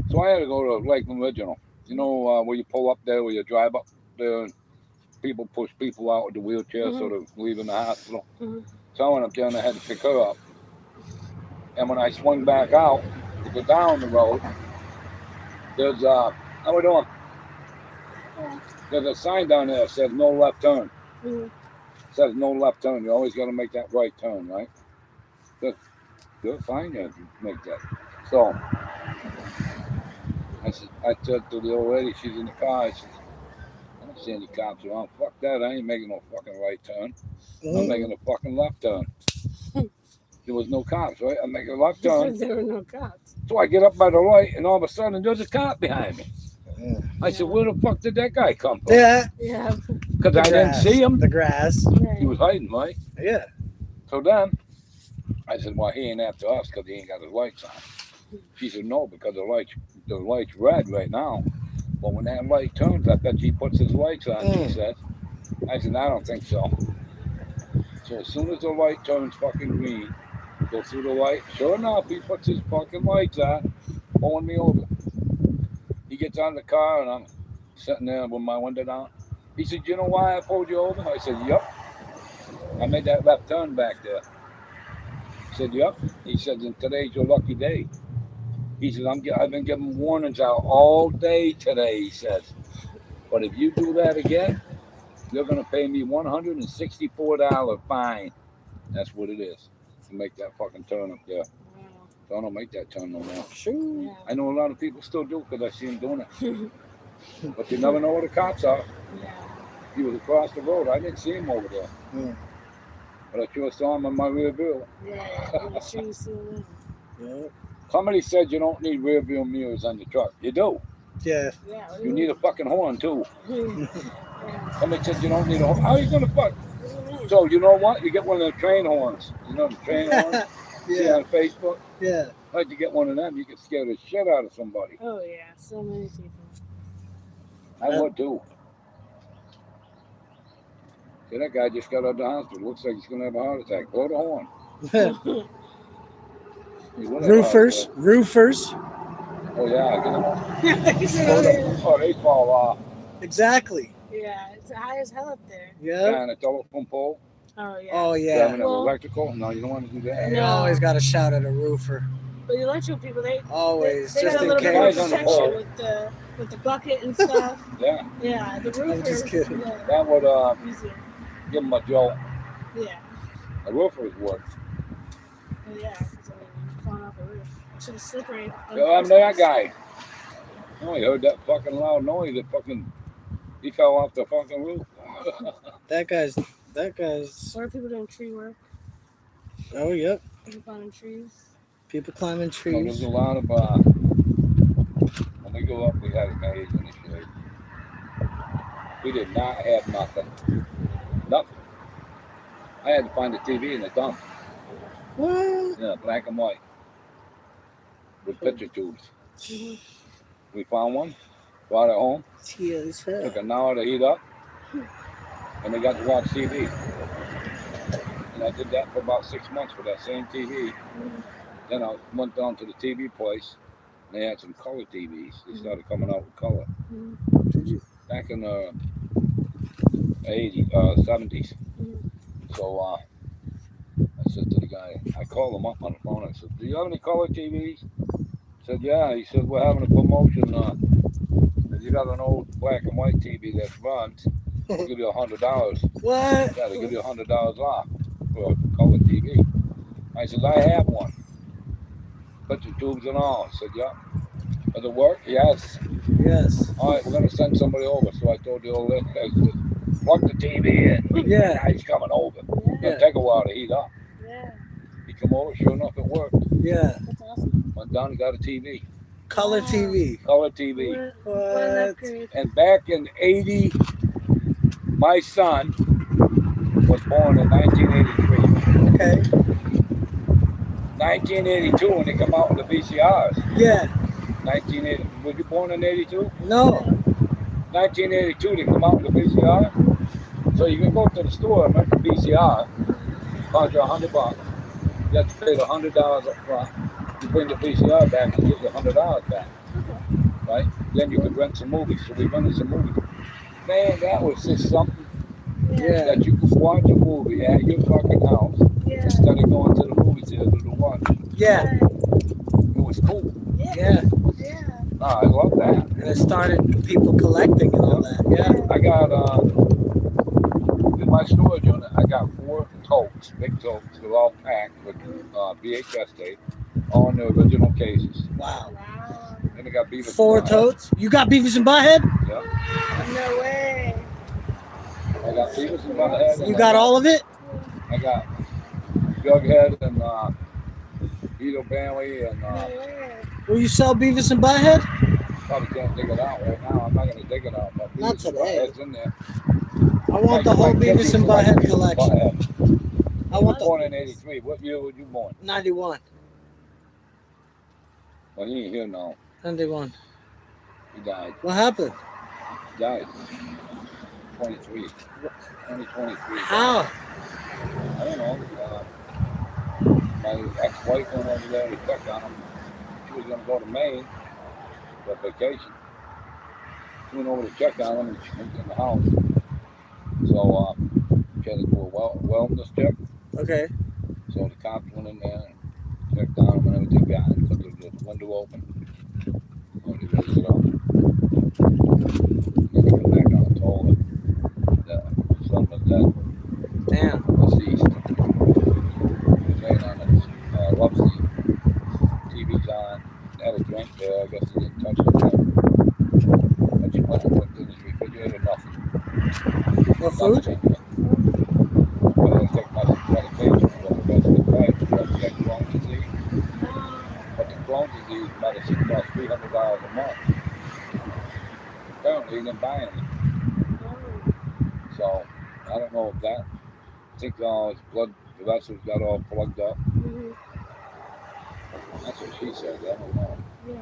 So I had to go to Lakeland Regional. You know where you pull up there, where you drive up there, and people push people out with the wheelchair, so they're leaving the hospital. Mhm. So I went up there and I had to pick her up. And when I swung back out to go down the road, there's how we doing? There's a sign down there that says no left turn. Mhm. Says no left turn. You always got to make that right turn, right? Good, fine, yeah, make that. So I said to the old lady, she's in the car. I said, I don't see any cops around. Fuck that! I ain't making no fucking right turn. I'm making a fucking left turn. There was no cops, right? I'm making a left turn. There were no cops. So I get up by the light, and all of a sudden there's a cop behind me. Yeah. I said, where the fuck did that guy come from? Yeah. Yeah. Because The I didn't grass. see him. The grass. Right. He was hiding, right? Yeah. So then I said, well, he ain't after us because he ain't got his lights on. She said, no, because the light's red right now. But when that light turns, I bet he puts his lights on, she said. I said, I don't think so. So as soon as the light turns fucking green, go through the light. Sure enough, he puts his fucking lights on, pulling me over. He gets out of the car, and I'm sitting there with my window down. He said, you know why I pulled you over? I said, yep. I made that left turn back there. He said, yep. He said, and today's your lucky day. He said, I've been giving warnings out all day today, he says. But if you do that again, you're going to pay me $164 fine. That's what it is to make that fucking turn up there. Wow. So I don't make that turn no more. Sure. Yeah. I know a lot of people still do because I see them doing it. But you never know where the cops are. Yeah. He was across the road. I didn't see him over there. Yeah. But I sure saw him in my rear view. Yeah. I'm sure you see them. Yeah. Somebody said you don't need rear view mirrors on your truck. You do. Yeah. Yeah. What do You need a fucking horn too. mean? Yeah. Somebody said you don't need a horn. How are you gonna fuck? What do you mean? So you know what? You get one of the train horns. You know the train horns? See Yeah. on Facebook? Yeah. I'd like to get one of them. You could scare the shit out of somebody. Oh yeah, so many people. I would too. See, that guy just got out of the hospital. Looks like he's gonna have a heart attack. Blow the horn. He will have a heart Roofers. attack. Roofers. Oh yeah, get them. Oh, they fall off. Exactly. Yeah, it's high as hell up there. Yeah. Down a telephone pole. Oh yeah. Oh Having yeah. an Well- electrical. No, you don't want to do that. You always got to shout at a roofer. But the electrical people, they Always, they just got a in little bit case. of on the protection pole. with the bucket and stuff. Yeah, Yeah, the roofers. just kidding. Yeah, that would easier. give them a jolt. Yeah. The roofers would. Oh, yeah. 'Cause, I mean, falling off a roof. Should have slippery. Yo, I'm that guy. Oh, you heard that fucking loud noise. He fell off the fucking roof. That guy's. Or people doing tree work, Oh yep. people climbing trees. People climbing So there's trees. a lot of when we go up, we had a maze in the shade. We did not have nothing. Nothing. I had to find a TV in the dump. What? Yeah, black and white. With picture tubes. We found one, brought it home, Yeah, as hell. took an hour to heat up, and we got to watch TV. And I did that for about 6 months with that same TV. Then I went down to the TV place. They had some color TVs. They started coming out with color. Did you? Back in the 70s. So I said to the guy, I called him up on the phone. I said, do you have any color TVs? He said, yeah. He said, we're having a promotion. If you got an old black and white TV that runs, we'll give you $100. What? Yeah, they give you $100 off for a color TV. I said, I have one. Put your tubes and all. I said, yeah. Does it work? Yes. Yes. All right, we're going to send somebody over. So I told the old lady, I said, plug the TV in. Yeah. He's coming over. Yeah. It'll take a while to heat up. Yeah. He come over, sure enough, it worked. Yeah. That's awesome. Went down and got a TV, Color Wow. TV. color TV. What an What? upgrade. And back in '80, my son was born in 1983. Okay. 1982 when they come out with the VCRs. Yeah. 1980. Was you born in '82? No. 1982 they come out with the VCR. So you can go to the store and rent the VCR. Cost you $100. You have to pay the $100 up front. You bring the VCR back and get the $100 back. Right? Then you can rent some movies. So we rented some movies. Man, that was just something Yeah. that you could watch a movie at your fucking house Yeah. instead of going to the movie theater to watch. Yeah. It was cool. Yeah. Yeah. I love that. And it started people collecting and all that. Yeah. I got in my storage unit. I got 4 totes, big totes. They're all packed with VHS tape, all in the original cases. Wow. Wow. Then I got Beavis. 4 and Butthead. totes. You got Beavis and Butthead? Yeah, No way. I got Beavis and Butthead. and You got all of it? I got Jughead and Vito Bailey and No way. Will you sell Beavis and Butthead? probably can't dig it out right now. I'm not gonna dig it out. But Not Beavis and today. Butthead's in there. I want the whole Beavis and Butthead collection. Butthead. I want Born the in '83. What year were you born? 91. Well, he ain't here now. 91. He died. What happened? He died. 2023. How? I don't know. My ex-wife went over there to check on him. She was going to go to Maine for vacation. She went over to check on him and she went in the house. So she had to do a wellness check. Okay. So the cops went in there and checked on him and everything got it. Because there was the window open. So they raised it up. And then they came back on and told him that his son was dead. Damn. Deceased. He was laying on his love seat. TV's on. Had a drink there. I guess he didn't touch it yet. But she went and looked in his refrigerator. Nothing. No food? Nothing. But I take my medication for the rest of the day. Because he had Crohn's disease. But the Crohn's disease medicine costs $300 a month. Apparently he didn't buy any. So I don't know if that. I think all his blood vessels got all plugged up. Mhm. That's what she said. I don't know. Yeah.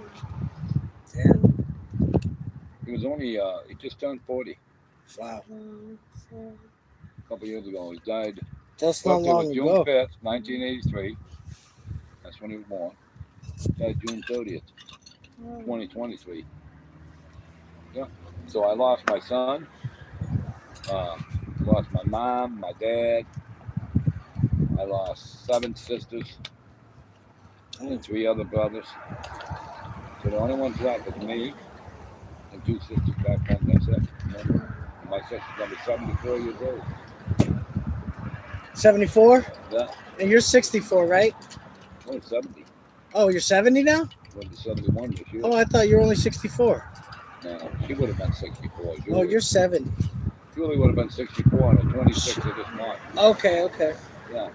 Damn. He was only, he just turned 40 Wow. So, a couple years ago. He died. That's not Birthday was long June ago. 5th, 1983. That's when he was born. Died June 30th, 2023. Yeah. So I lost my son. Lost my mom, my dad. I lost 7 sisters and 3 other brothers. So the only ones left was me and 2 sisters back home. That's it. And my sister's gonna be 74 years old. 74? Yeah. And you're 64, right? Oh, 70. Oh, you're 70 now? Went to 71 this year. Oh, I thought you were only 64. No, she would have been 64. Oh, you're 70. Julie would have been 64 on the 26th of this month. Okay, okay. Yeah,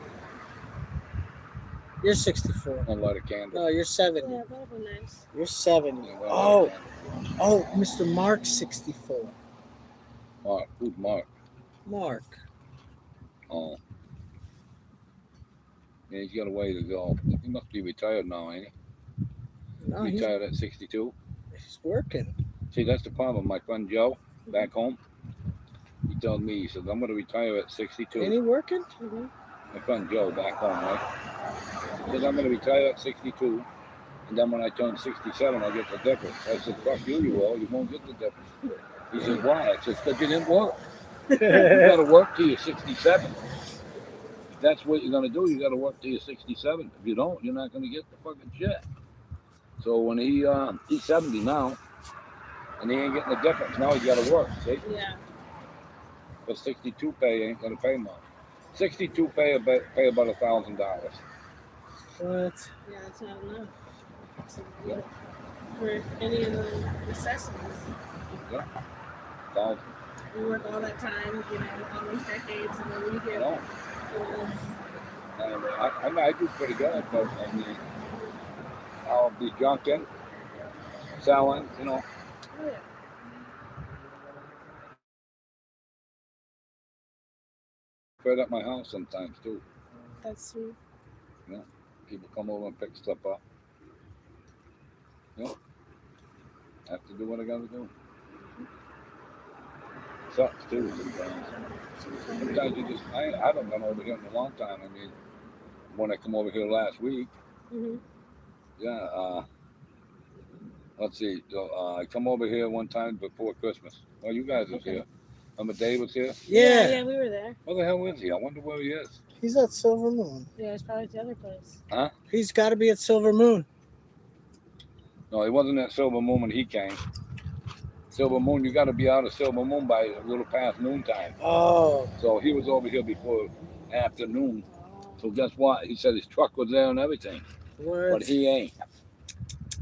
You're 64. and light a candle. No, you're 70. yeah, that'll be nice. You're 70. Yeah, well, Oh, light a candle. oh, Mr. Mark's 64. Mark, who's Mark? Mark. Oh. Yeah, he's got a way to go. He must be retired now, ain't he? No, he's Retired at 62. working. See, that's the problem. My friend Joe, back home, he told me, he said, I'm going to retire at 62. Ain't he working? Mm-hmm. My friend Joe, back home, right? He said, I'm going to retire at 62. And then when I turn 67, I'll get the difference. I said, fuck you, you will. You won't get the difference. He said, why? I said, because you didn't work. You got to work till you're 67. If that's what you're going to do, you got to work till you're 67. If you don't, you're not going to get the fucking shit. So when he's 70 now, and he ain't getting the difference, now he's got to work, see? Yeah. But 62 pay ain't going to pay much. 62 pay about $1,000. What? Yeah, that's not enough. So, Yeah. for any of the necessities. Yeah. $1,000. We work all that time, you know, all those decades, and then we You get. know, I do pretty good, but I mean, I'll be junking, selling, you know. Oh, yeah. Right at my house sometimes too. That's sweet. People come over and pick stuff up. You know, have to do what I gotta do. Sucks too sometimes. Sometimes you just, I haven't been over here in a long time. I mean, when I come over here last week, Mm-hmm. yeah, let's see, I come over here one time before Christmas. Well, you guys was Okay. here. Remember Dave was here? Yeah, we were there. Where the hell is he? I wonder where he is. He's at Silver Moon. Yeah, it's probably at the other place. He's got to be at Silver Moon. No, he wasn't at Silver Moon when he came. Silver Moon, you got to be out of Silver Moon by a little past noontime. Oh, So he was over here before afternoon. So guess what? He said his truck was there and everything, what? but he ain't.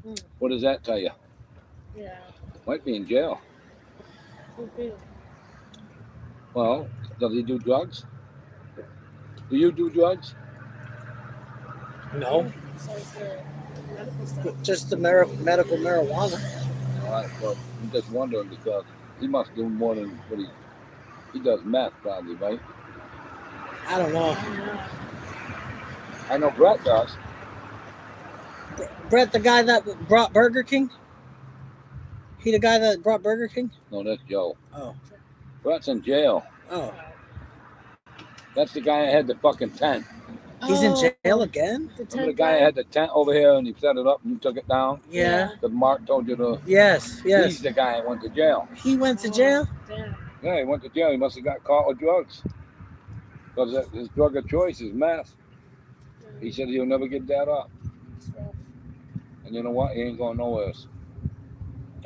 Hmm. What does that tell you? Yeah. Might be in jail. Could be. Well, does he do drugs? Do you do drugs? No, So it's the medical stuff. just the medical marijuana. All right, well, I'm just wondering because he must do more than what he does meth probably, right? I don't know. I don't know. I know Brett does. Brett, the guy that brought Burger King? He the guy that brought Burger King? No, that's Joe. Oh. Brett's in jail. Oh. That's the guy that had the fucking tent. He's in jail again? The Remember the tent guy that had the tent over here and he set it up and you took it down? Yeah. Because Mark told you to. Yes, He's yes. the guy that went to jail. He went to jail? Damn. Yeah, he went to jail. He must have got caught with drugs. Because his drug of choice is meth. He said he'll never give that up. It's rough. And you know what? He ain't going nowhere.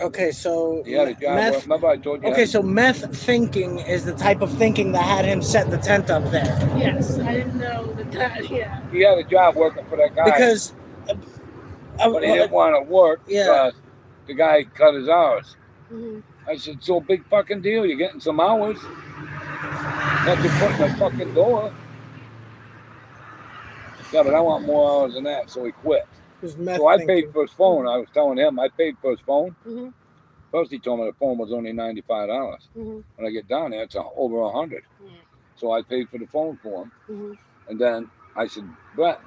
Okay, so He had a job. meth. Remember I told you? Okay, so meth thinking is the type of thinking that had him set the tent up there. Yes, I didn't know that. Yeah. he had a job working for that guy. Because but he didn't want to work Yeah. because the guy cut his hours. Mm-hmm. I said, so big fucking deal. You're getting some hours. Not to put in the fucking door. Yeah, but I want more hours than that, so he quit. it was meth So I thinking. paid for his phone. I was telling him I paid for his phone. Mm-hmm. First he told me the phone was only $95. Mm-hmm. When I get down there, it's over $100. Yeah. So I paid for the phone for him. Mm-hmm. And then I said, Brett,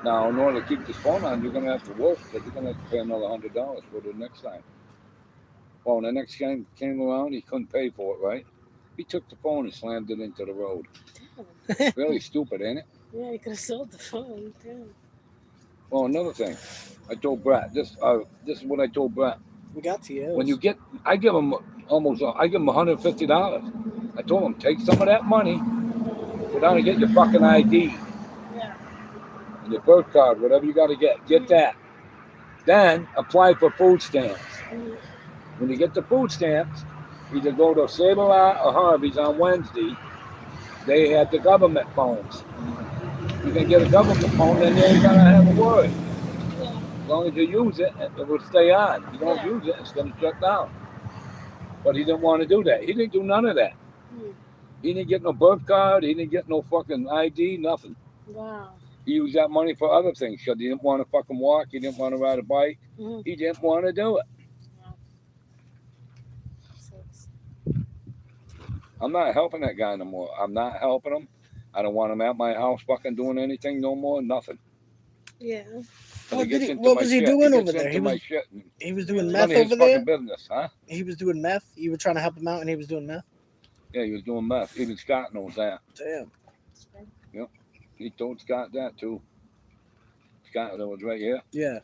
now in order to keep this phone on, you're going to have to work. Because you're going to have to pay another $100 for the next time. Well, when the next game came around, he couldn't pay for it, right? He took the phone and slammed it into the road. Damn. Really stupid, ain't it? Yeah, you could have sold the phone. Damn. Well, another thing, I told Brett, this is what I told Brett. We got to you. When you get, I give him $150. I told him, take some of that money, go down and get your fucking ID Yeah. and your birth card, whatever you got to get that. Then apply for food stamps. Mm-hmm. When you get the food stamps, either go to Save-A-Lot or Harvey's on Wednesday. They have the government phones. You can get a government phone, then you ain't gonna have a word. Yeah. As long as you use it, it will stay on. If you don't Yeah. use it, it's gonna shut down. But he didn't want to do that. He didn't do none of that. Mm. He didn't get no birth card. He didn't get no fucking ID, nothing. Wow. He used that money for other things because he didn't want to fucking walk. He didn't want to ride a bike. Mm-hmm. He didn't want to do it. Sucks. I'm not helping that guy no more. I'm not helping him. I don't want him at my house fucking doing anything no more. Nothing. Yeah. But What he gets did he- into what my was he shit. doing He over gets there? into He my was- shit. He was doing None meth of his over there? fucking business, huh? He was doing meth? You were trying to help him out and he was doing meth? Yeah, he was doing meth. Even Scott knows that. Damn. He told Scott that too. Scott that was right here. Yeah.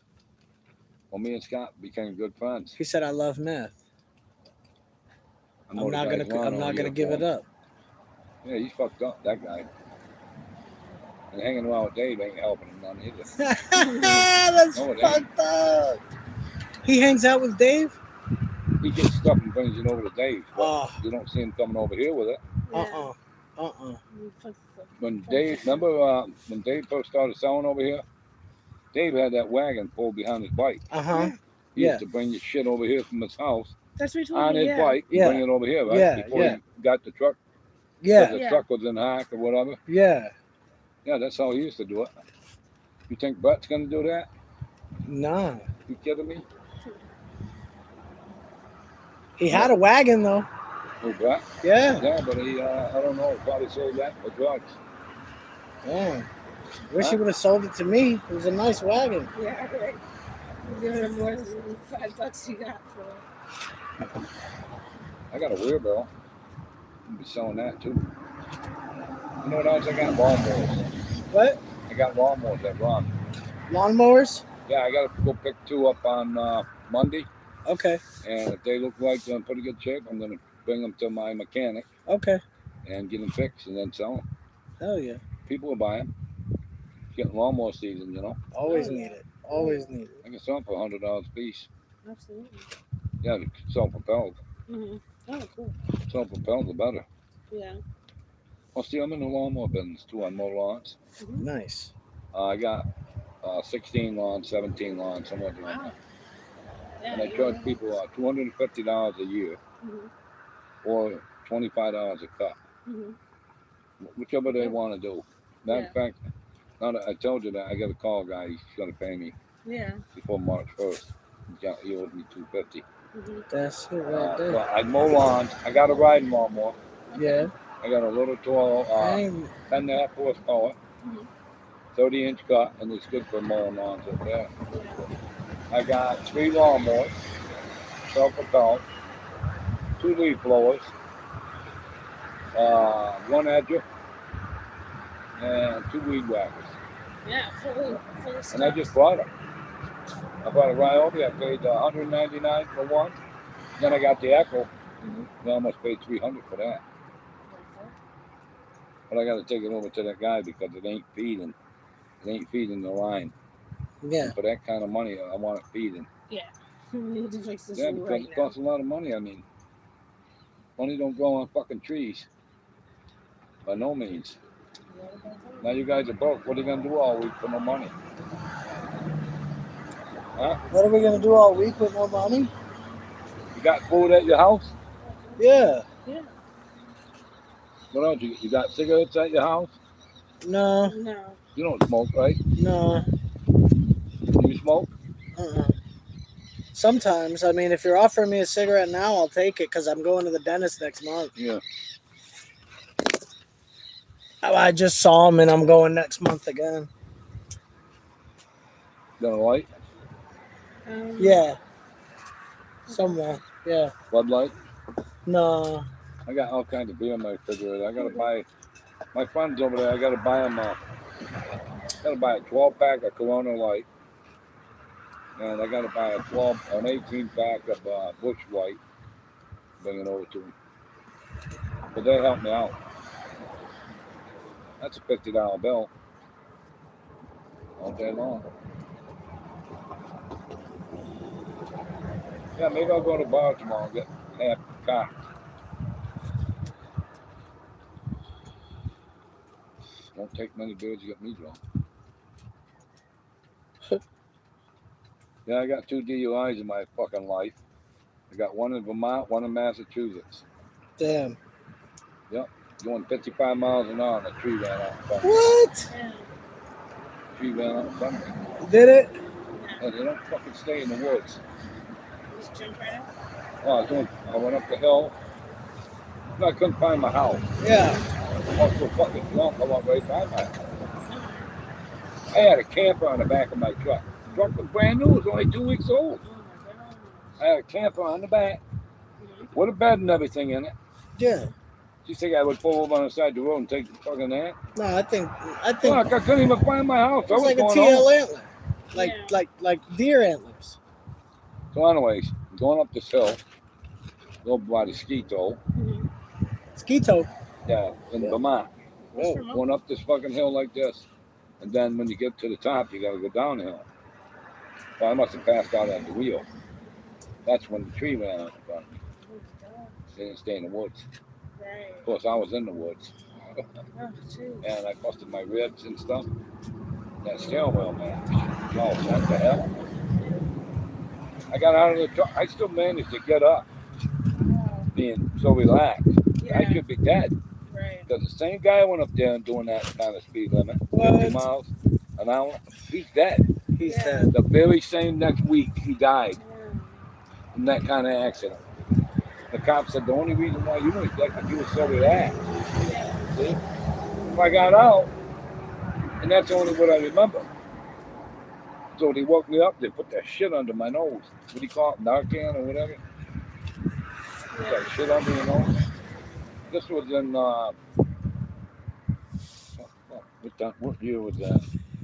Well, me and Scott became good friends. He said, I love meth. know I'm the not guy's gonna Ron give it uniform. up. Yeah, he's fucked up, that guy. And hanging around with Dave ain't helping him none either. That's No, it ain't. fucked up. He hangs out with Dave? He gets stuff and brings it over to Dave. But Oh, you don't see him coming over here with it. uh-uh. When Dave, remember when Dave first started selling over here? Dave had that wagon pulled behind his bike. Uh-huh. He Yeah. used to bring his shit over here from his house That's what he told on me. his Yeah. bike, Yeah. bring it over here, right? Yeah, Before yeah. he got the truck. Yeah, The Yeah. truck was in hack or whatever. yeah. Yeah, that's how he used to do it. You think Brett's gonna do that? Nah. You kidding me? He had a wagon though. Who, Brett? Yeah. Yeah, but he, I don't know, probably sold that for drugs. Damn. Wish he would have sold it to me. It was a nice wagon. Yeah, right. I'm giving him more than $5 you got for it. I got a wheelbarrow. I'll be selling that too. You know what else I got? Lawnmowers. What? I got lawnmowers that run. Lawnmowers? Yeah, I got to go pick 2 up on Monday. Okay. And if they look like they're in pretty good shape, I'm going to bring them to my mechanic Okay. and get them fixed and then sell them. Hell yeah. People will buy them. It's getting lawnmower season, you know. Always Oh, need yeah. it. Always need it. I can sell them for $100 a piece. Absolutely. Yeah, they're self-propelled. Mm-hmm. Oh, cool. Self-propelled, the better. Yeah. Well, see, I'm in the lawnmower business too. I mow lawns. Nice. I got 16 lawns, 17 lawns, somewhere like Wow. that. Yeah, And I charge people $250 a year Mhm. or $25 a cut, Mhm. whichever they want to do. Matter Yeah. of fact, now that I told you that, I got to call a guy. He's going to pay me Yeah. before March 1st. He owed me $250. Mm-hmm. That's it right there. But I mow lawns. I got a riding lawnmower. Yeah. I got a little 12, Dang. 10.5 horsepower, Mhm. 30-inch cut, and it's good for mowing lawns up there. I got 3 lawnmowers, self-propelled, 2 leaf blowers, 1 edger, and 2 weed whackers. Yeah. Full stuff. And I just bought them. I bought a Ryobi. I paid $199 for one. Then I got the Echo. Mhm. I almost paid $300 for that. But I got to take it over to that guy because it ain't feeding. It ain't feeding the line. Yeah. And for that kind of money, I want it feeding. We need to fix this Yeah, because right it now. costs a lot of money. I mean, money don't grow on fucking trees. By no means. Now you guys are broke. What are you going to do all week for no money? Huh? What are we gonna do all week with no money? You got food at your house? Yeah. What else? You got cigarettes at your house? No. No. You don't smoke, right? No. You smoke? Sometimes. I mean, if you're offering me a cigarette now, I'll take it because I'm going to the dentist next month. Yeah. I just saw him and I'm going next month again. Got a light? Yeah. Somewhere. Yeah. Bud Light? No. I got all kinds of beer in my refrigerator. I gotta buy. My friends over there. I gotta buy them. Gotta buy a 12-pack of Corona Light, and I gotta buy an 18-pack of Busch White. Bring it over to them. But they help me out. That's a $50 bill all day long. Yeah, maybe I'll go to the bar tomorrow and get half a cock. Don't take many beers to get me drunk. Yeah, I got 2 DUIs in my fucking life. I got one in Vermont, one in Massachusetts. Damn. Going 55 miles an hour and a tree ran out in front of me. What? Tree ran out in front of me. Did it? And they don't fucking stay in the woods. Just jump right out. Oh, I went up the hill. No, I couldn't find my house. Yeah. I was so fucking drunk, I went right by my house. I had a camper on the back of my truck. The truck was brand new, it was only 2 weeks old. Oh my god. I had a camper on the back with a bed and everything in it. Yeah. You think I would pull over on the side of the road and take the fucking that? No, I think Fuck, I couldn't even find my house. I it's was like a going TL home. antler. Like deer antlers. So anyways, going up this hill, go by the ski tow. Skeeto. Yeah, in Vermont. Whoa. Going up this fucking hill like this. And then when you get to the top, you gotta go downhill. Well, I must have passed out at the wheel. That's when the tree ran out in front of me. They didn't stay in the woods. Right. Of course, I was in the woods. Oh, jeez. And I busted my ribs and stuff. That steering wheel, man. Oh, what the hell? I got out of the truck. I still managed to get up. being so relaxed. I Yeah. should be dead. Right. Because the same guy went up there and doing that kind of speed limit, 50 What? miles an hour, he's dead. He's Yeah. dead. The very same next week, he died Yeah. in that kind of accident. The cop said the only reason why you was dead because you were so relaxed. Yeah. See? So I got out, and that's only what I remember. So they woke me up, they put that shit under my nose. What do you call it? Narcan or whatever? Put Yeah. that shit under your nose. This was in, what year was that?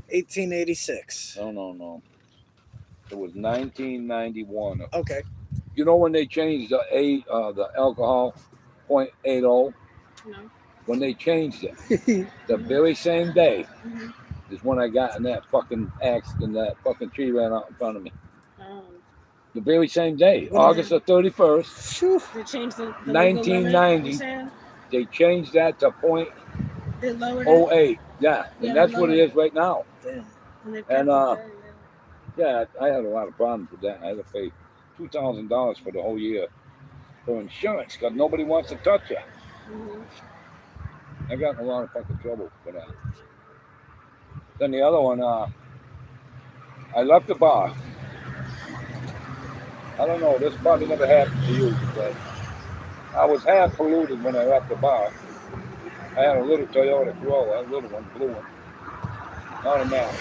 1886. No. It was 1991. Okay. You know when they changed the alcohol 0.80? No. When they changed it, the very same day Mhm. is when I got in that fucking accident. That fucking tree ran out in front of me. The very same day, What August the 31st, Phew. They changed the 1990. Legal limit, they changed that to they lowered it. 0.08. Yeah, Yeah, and that's they what it lowered is right now. Damn. And they've And, kept it there, Yeah, I had a lot of problems with that. I had to pay $2,000 for the whole year for insurance because nobody wants to touch you. yeah. Mhm. I got in a lot of fucking trouble for that. Then the other one, I left the bar. I don't know, this probably never happened to you, but I was half polluted when I left the bar. I had a little Toyota Corolla, a little one, blue one, automatic.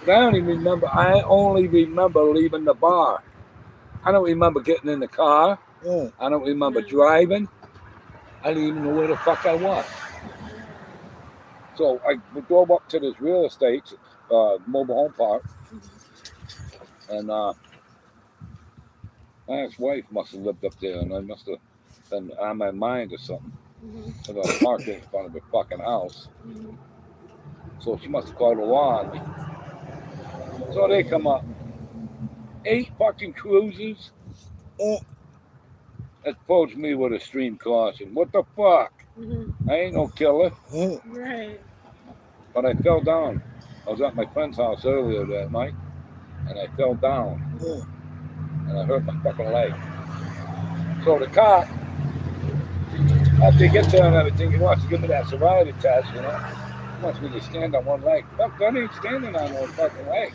But I only remember leaving the bar. I don't remember getting in the car. Mm. I don't remember driving. I didn't even know where the fuck I was. So I drove up to this real estate, mobile home park, and my ex-wife must have lived up there, and I must have been on my mind or something. Mhm. Because I parked in front of her fucking house. Mhm. So she must have called the law on me. So they come up. 8 fucking cruisers Mm. approached me with extreme caution. What the fuck? Mhm. I ain't no killer. Mm. Right. But I fell down. I was at my friend's house earlier that night, and I fell down. Mm. And I hurt my fucking leg. So the cop, after he gets there and everything, he wants to give me that sobriety test, you know. He wants me to stand on one leg. Fuck, that ain't standing on one fucking leg.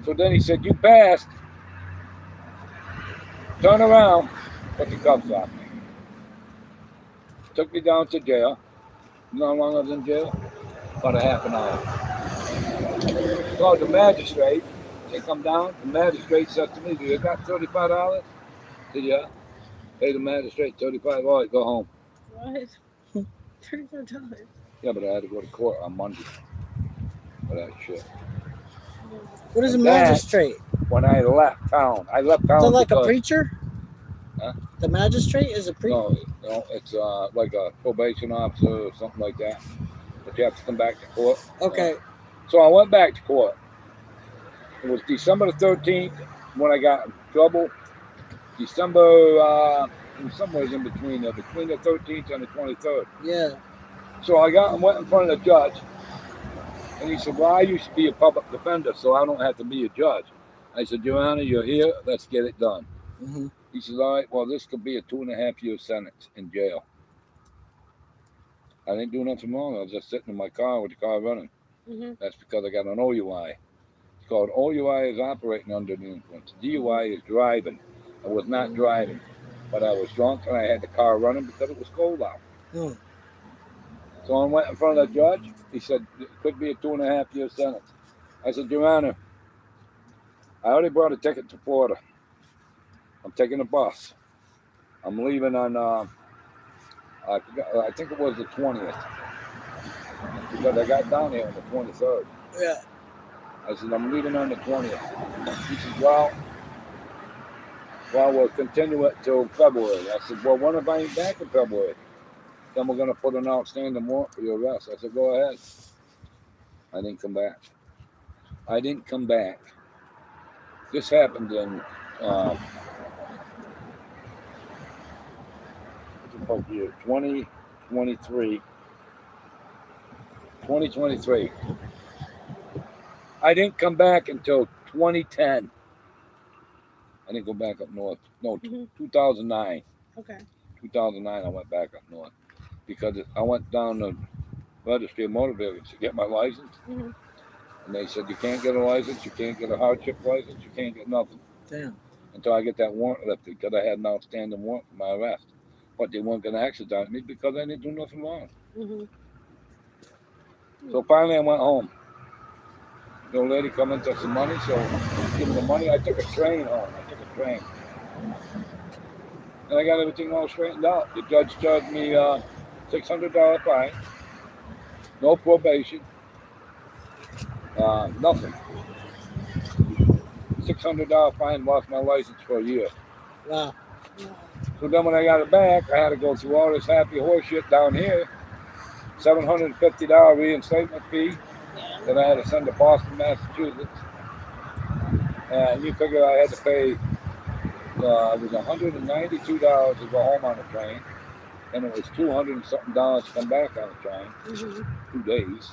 So then he said, you passed. Turn around. Put the cuffs on me. Took me down to jail. You know how long I was in jail? About a half an hour. Called the magistrate. They come down. The magistrate said to me, do you got $35? I said, yeah. Pay the magistrate $35. All right, go home. What? $35. Yeah, but I had to go to court on Monday for that shit. What is a And that- magistrate? When I left town, Is it like a because- preacher? Huh? The magistrate is a preacher. No, it's like a probation officer or something like that. But you have to come back to court. Okay. So I went back to court. It was December the 13th when I got in trouble. December, it was somewhere in between the 13th and the 23rd. Yeah. So I went in front of the judge, and he said, well, I used to be a public defender, so I don't have to be a judge. I said, Your Honor, you're here, let's get it done. Mm-hmm. He says, all right, well, this could be a 2.5-year sentence in jail. I didn't do nothing wrong. I was just sitting in my car with the car running. Mhm. That's because I got an OUI. It's called OUI is operating under the influence. DUI is driving. I was not driving, but I was drunk and I had the car running because it was cold out. Mm. So I went in front of the judge. He said, it could be a 2.5-year sentence. I said, Your Honor, I already bought a ticket to Florida. I'm taking a bus. I'm leaving on, I think it was the 20th. Because I got down here on the 23rd. Yeah. I said, I'm leaving on the 20th. He said, well, we'll continue it till February. I said, well, when if I ain't back in February? Then we're going to put an outstanding warrant for your arrest. I said, go ahead. I didn't come back. This happened in, what's the year? 2023. I didn't come back until 2010. I didn't go back up north. No, Mhm. 2009. Okay. 2009, I went back up north because I went down the registry of motor vehicles to get my license, Mhm. and they said you can't get a license, you can't get a hardship license, you can't get nothing Damn. until I get that warrant lifted because I had an outstanding warrant for my arrest. But they weren't going to extradite me because I didn't do nothing wrong. Mhm. So finally, I went home. The old lady come in, took some money, so give me the money. I took a train home. And I got everything all straightened out. The judge charged me $600 fine, no probation, nothing. $600 fine, lost my license for a year. Wow. So then when I got it back, I had to go through all this happy horse shit down here. $750 reinstatement fee that I had to send to Boston, Massachusetts. And you figure I had to pay, it was $192 to go home on the train. And it was $200 and something to come back on the train, Mhm. 2 days.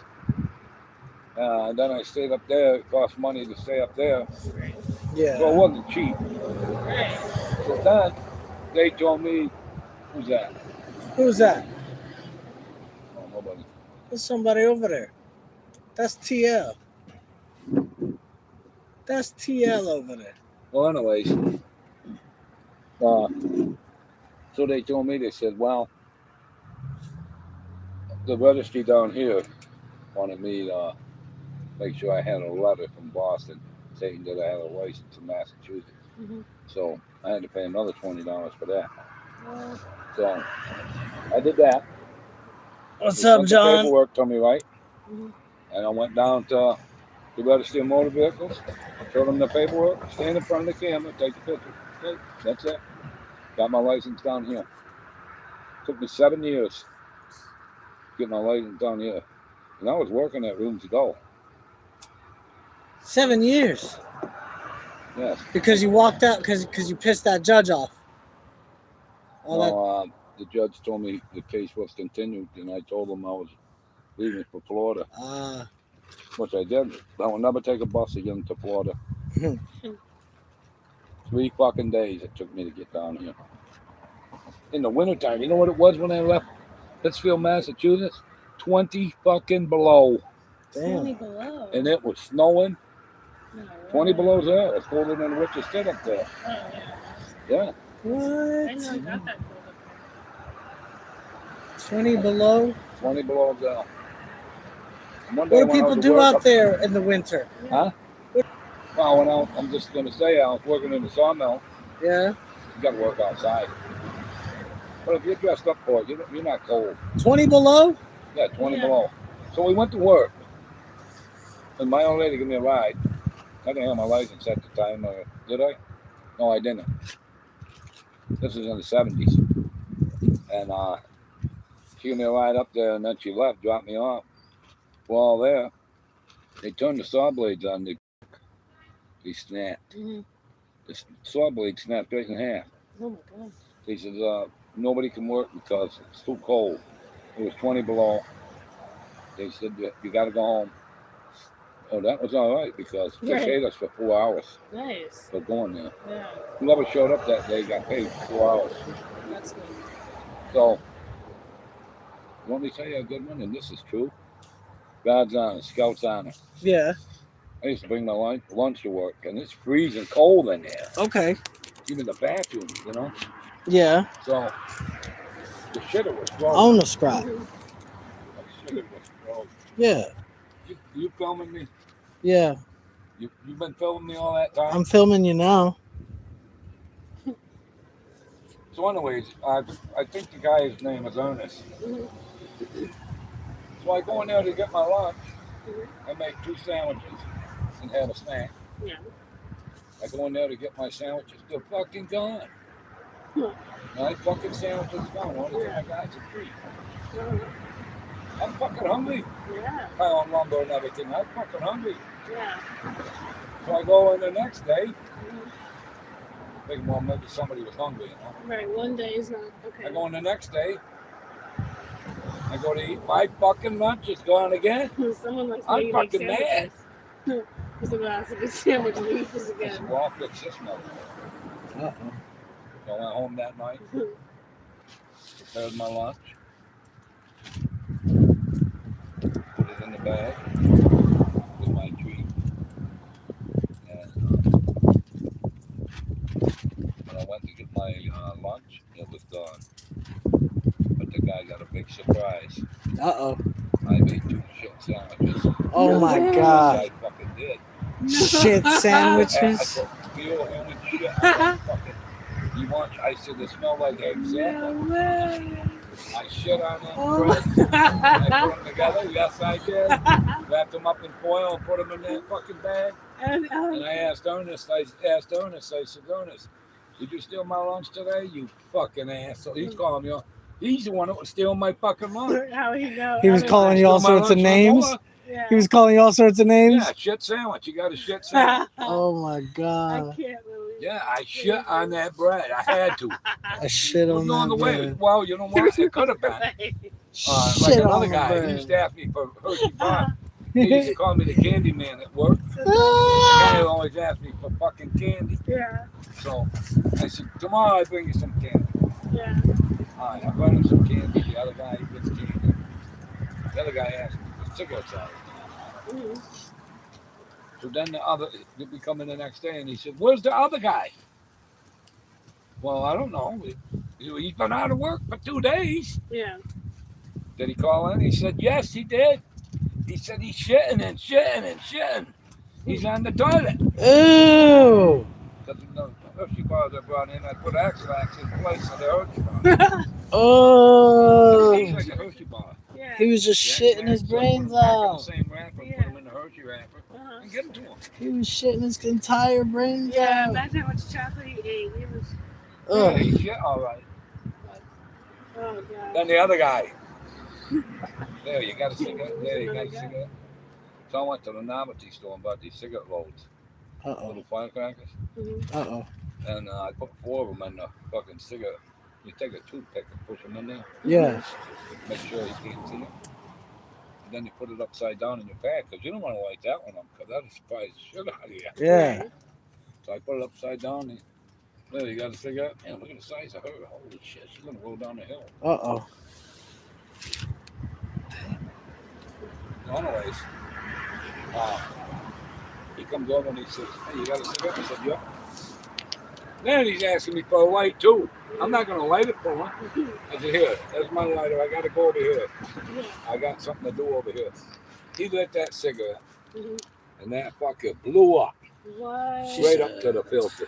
And then I stayed up there. It cost money to stay up there. So it Yeah. wasn't cheap. Right. So then they told me, who's that? Who's that? Oh, nobody. There's somebody over there. That's TL. That's TL over there. Well, anyways, so they told me, they said, well, the registry down here wanted me to make sure I had a letter from Boston saying that I had a license in Massachusetts. Mhm. So I had to pay another $20 for that. Well, So I did that. What's They up, sent the John? paperwork to me, right? Mhm. And I went down to the registry of motor vehicles, showed them the paperwork, stand in front of the camera, take the picture. Okay, that's it. Got my license down here. Took me 7 years to get my license down here. And I was working at Rooms to Go. 7 years. Yes. Because you walked out because you pissed that judge off. All that. No, the judge told me the case was continued, and I told him I was leaving for Florida, which I did. I will never take a bus again to Florida. 3 fucking days it took me to get down here. In the wintertime, you know what it was when I left Pittsfield, Massachusetts? 20 fucking below. 20 below. And it was snowing. No, 20 wow. below there. It's colder than Richard's State up there. Oh, yeah. Yeah. I What? know I got that cold up 20 below? 20 below there. And one day What do when I people was do work out up- there in the winter? Huh? Well, when I'm just going to say I was working in the sawmill. Yeah. You got to work outside. But if you're dressed up for it, you're not cold. 20 below? Yeah, 20 Yeah. below. So we went to work. And my old lady gave me a ride. I didn't have my license at the time, did I? No, I didn't. This was in the 70s. And she gave me a ride up there, and then she left, dropped me off. While there, they turned the saw blades on. They snapped. Mhm. The saw blade snapped right in half. Oh my god. They said, nobody can work because it's too cold. It was 20 below. They said, you got to go home. Oh, that was all right because they Right. paid us for 4 hours Nice. for going there. Yeah, Whoever showed up that day got paid 4 hours. that's good. So, you want me to tell you a good one? And this is true. God's honor, Scout's honor. Yeah. I used to bring my lunch to work, and it's freezing cold in there. Okay. Even the bathroom, you know? Yeah. So, the shitter was frozen. On the scrap. The shitter was frozen. Yeah. You filming me? Yeah. You've been filming me all that time? I'm filming you now. So anyways, I think the guy's name is Ernest. Mhm. So I go in there to get my lunch. Mhm. I make 2 sandwiches and have a snack. Yeah. I go in there to get my sandwiches. They're fucking gone. Huh. My fucking sandwiches gone. The only thing I got is a treat. I'm fucking hungry. Yeah. I own lumber and everything. I'm fucking hungry. Yeah. So I go in the next day. Mhm. Thinking, well, maybe somebody was hungry, you know. Right. One day is not okay. I go in the next day. I go to eat. My fucking lunch is gone again. Someone likes I'm me to make fucking mad. sandwiches. Someone has a good sandwich and eat this I said, again. well, I'll fix this now. Uh-oh. So I went home that night, prepared my lunch, put it in the bag with my treat, and when I went to get my lunch, it was gone. But the guy got a big surprise. Uh-oh. I made 2 shit sandwiches. Oh my Yes, God. I fucking did. Shit I sandwiches? said, "Feel only shit I got fucking." You want? I said, "It smelled like egg sandwich." I shit on them bread. I put them together. Yes, I did. Wrapped them up in foil and put them in that fucking bag. And I asked Ernest. I said, "Ernest, did you steal my lunch today? You fucking asshole." He's calling me. He's the one that was stealing my fucking lunch. How he know? He was calling you all Steal my sorts of lunch from names? Mola. Yeah. He was calling you all sorts of names? Yeah, shit sandwich. You got a shit sandwich. Oh my I God. can't believe. Yeah, I shit on that bread. I had to. I shit It on was on the that way. bread. Well, you know what? It could have been. Like Shit another on guy, the he used bread. to ask me for Hershey Bar. He used to call me the candy man at work. The guy who always asked me for fucking candy. Yeah. So I said, tomorrow I bring you some candy. Yeah. All right, I brought him some candy. The other guy, he gets candy. The other guy asked me for cigarettes out. Mhm. So then we come in the next day and he said, where's the other guy? Well, I don't know. He's been out of work for 2 days. Yeah. Did he call in? He said, yes, he did. He said he's shitting and shitting and shitting. He's on the toilet. Ew. Because the Hershey bars I brought in, I put Axlax in place of the Hershey bar. Oh. He's like a Hershey bar. Yeah. He was just shitting his brains Put out. the same wrapper, Yeah. put them in the Hershey wrapper, Uh-huh. and give them to him. He was shitting his entire brains Yeah. out. Imagine how much chocolate he ate. He was. Yeah, Ugh. he shit all right. Oh God. Then the other guy. There, you got a cigarette. There, you got a cigarette. So I went to the novelty store and bought these cigarette loads, Uh-oh. little firecrackers, Mhm. Uh-oh. and I put 4 of them in the fucking cigarette. You take a toothpick and push them in there, Yeah. make sure you can't see them. And then you put it upside down in your pack because you don't want to light that one up because that'll surprise the shit out of you. Yeah. So I put it upside down. And there, you got a cigarette. Man, look at the size of her. Holy shit, she's gonna roll down the hill. Uh-oh. Anyways, he comes over and he says, hey, you got a cigarette? I said, yep. Then he's asking me for a light too. I'm not gonna light it for him. I said, here, there's my lighter. I gotta go over here. I got something to do over here. He lit that cigarette, Mhm. and that fucker blew up What? straight up to the filter.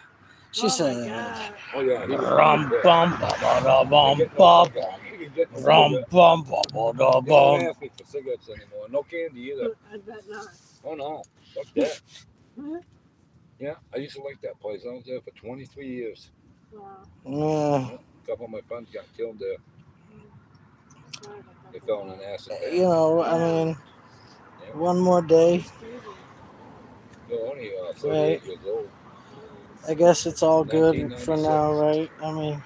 She Oh my said, God. Oh yeah, he was rum bum ba ba da bum bum. Rum bum ba ba da They don't bum. ask me for cigarettes anymore. No candy either. I bet not. Oh no, fuck that. What? Yeah, I used to like that place. I was there for 23 years. Wow. A couple of my friends got killed there. Sorry about They that. fell in an acid bath. You know, I mean, Yeah. one more day. It's crazy. They're only 38 years old. I guess it's all good for now, right? I mean,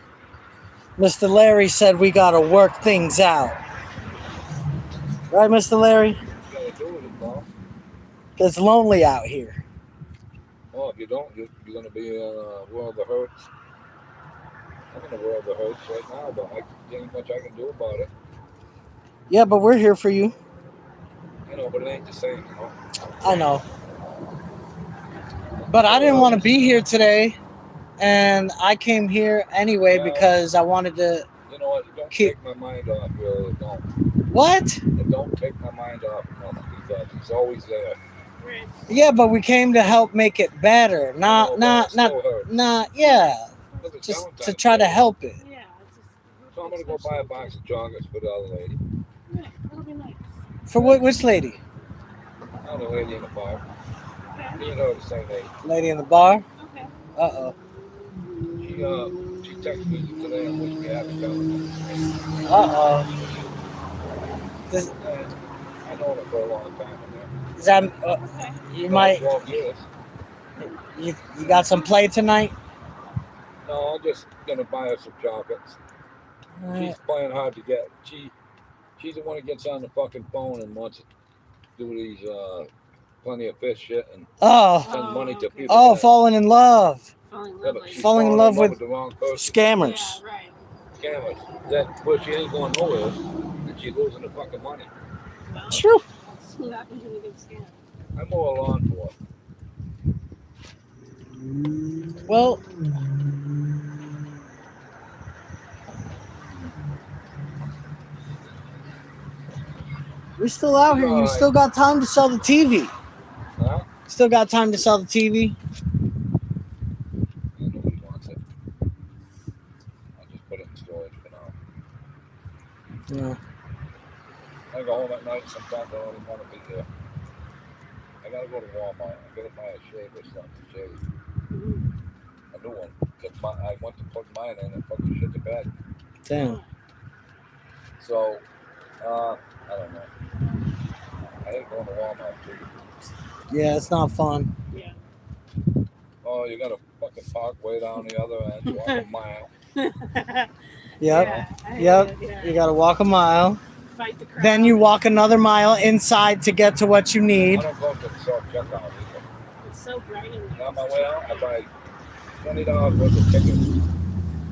Mr. Larry said we gotta work things out. Right, Mr. Larry? You gotta do it, Bob. It's lonely out here. Well, if you don't, you're gonna be in a world of hurts. I'm in a world of hurts right now, but there ain't much I can do about it. Yeah, but we're here for you. I know, but it ain't the same, you know. I know. But I didn't want to be here today, and I came here anyway because I wanted to. You know what? It don't Keep- take my mind off, really. It don't. What? It don't take my mind off nothing because it's always there. Right. Yeah, but we came to help make it better. I know, Not, but not, it not, still hurts. not. Yeah, Look, it's just to Valentine's try to Day. help it. Yeah. It's just, So I'm gonna go buy a box of chocolates for the other lady. Yeah, that'll be nice. For which lady? Not the lady in the bar. Okay. Me and her are the same age. Lady in the bar. Okay. Uh-oh. She texted me today and wished me happy Valentine's Day. Uh-oh. Does, And I know her for a long time. And is that you might 12 years. you got some play tonight? No, I'm just gonna buy her some chocolates. She's playing hard to get. She's the one that gets on the fucking phone and wants to do these plenty of fish shit and Oh, send money to people. oh, that- falling in love. falling in Yeah, love but like she's Falling in love with the wrong person. scammers. Yeah, right. Scammers. That well, she ain't going nowhere, and she's losing the fucking money. Well, True. that's what happens when you get scammed. I'm all on for it. Well, we're still out here. You still got time to sell the TV. Huh? Still got time to sell the TV. Yeah, nobody wants it. I'll just put it in storage for now. Yeah. I go home at night. Sometimes I don't even want to be there. I gotta go to Walmart. I gotta buy a shave or something to shave. A new one. Cause I went to plug mine in and fucking shit the bed. Damn. So, I don't know. I hate going to Walmart too. Yeah, it's not fun. Yeah. Oh, you gotta fucking park way down the other end, walk a mile. Yep. Yeah, I Yep. hate it, yeah. You got to walk a mile. Fight the crowd. Then you walk another mile inside to get to what you I need. don't go to the self checkout either. It's so bright in And there. on my way out, I buy $20 worth of tickets.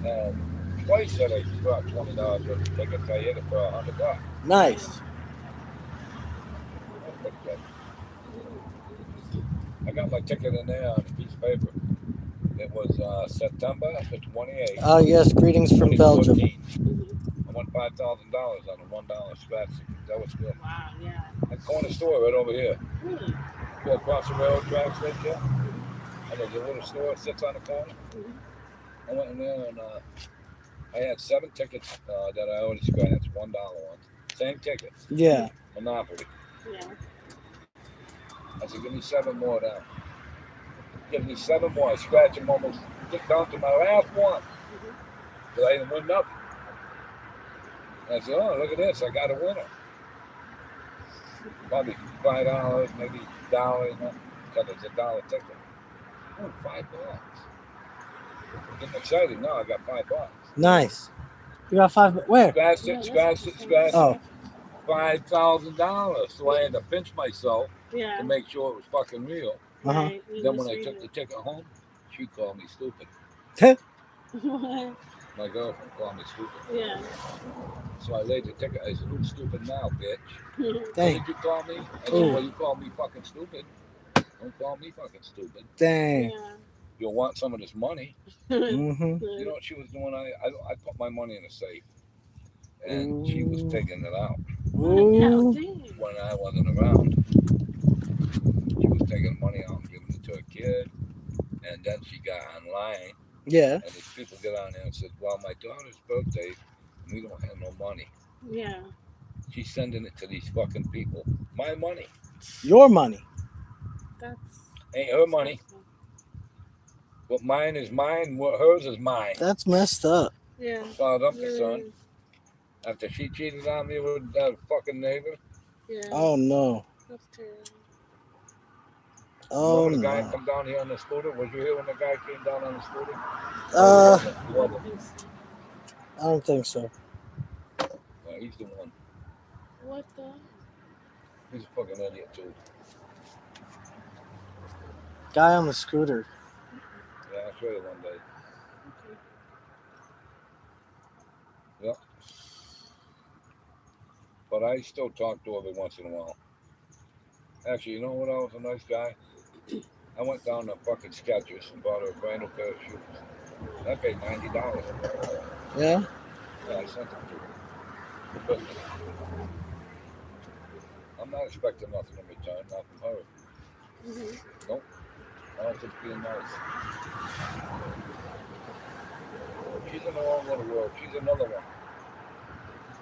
And twice that I bought $20 worth of tickets, I hit it for $100. Nice. That's pretty good. I got my ticket in there on a piece of paper. It was September the 28th. Oh, yes. Greetings from Belgium. 2014. I won $5,000 on a $1 scratch ticket. That was good. Wow, yeah. That corner store right over here. Really? Go across the railroad tracks right there. And there's a little store that sits on the corner. I went in there and I had 7 tickets that I already scratched, $1 ones. Same tickets. Yeah. Monopoly. Yeah. I said, give me 7 more now. Give me 7 more. I scratched them almost, get down to my last one. Because I didn't win nothing. And I said, oh, look at this. I got a winner. Probably $5, maybe $1, because it's $1 ticket. Oh, $5. Getting excited now. I got $5. Nice. You got 5. Where? Scratched Yeah, it, scratched it, scratched Oh. it. $5,000. So I had to pinch myself Yeah. to make sure it was fucking real. Uh-huh. Right. You Then when I misread took the ticket home, she called me stupid. it. My girlfriend called me stupid. Yeah. So I laid the ticket. I said, who's stupid now, bitch? What Dang. did you call me? I said, Ooh. well, you called me fucking stupid. Don't call me fucking stupid. Dang. Yeah. You'll want some of this money. Mm-hmm. You know what she was doing? I put my money in a safe. And she was taking it out Ooh. when I wasn't around. She was taking money out and giving it to a kid. And then she got online. Yeah. And these people get on there and said, well, my daughter's birthday, and we don't have no money. Yeah. She's sending it to these fucking people. My money. Your money. That's. Ain't her money. What mine is mine, what hers is mine. That's messed up. Yeah. As far as I'm Really concerned. is. After she cheated on me with that fucking neighbor. Yeah. Oh, no. That's terrible. Oh, When the guy no. come down here on the scooter, was you here when the guy came down on the scooter? I Well, don't think so. he's the one. What the? He's a fucking idiot too. Guy on the scooter. Yeah, I'll show you one day. Yep. But I still talk to her every once in a while. Actually, you know what? I was a nice guy. I went down to fucking Skechers and bought her a brand new pair of shoes. I paid $90. Yeah? Yeah, I sent them to her. For Christmas. I'm not expecting nothing in return, not from her. Nope. I don't think being nice. She's in her own little world. She's another one.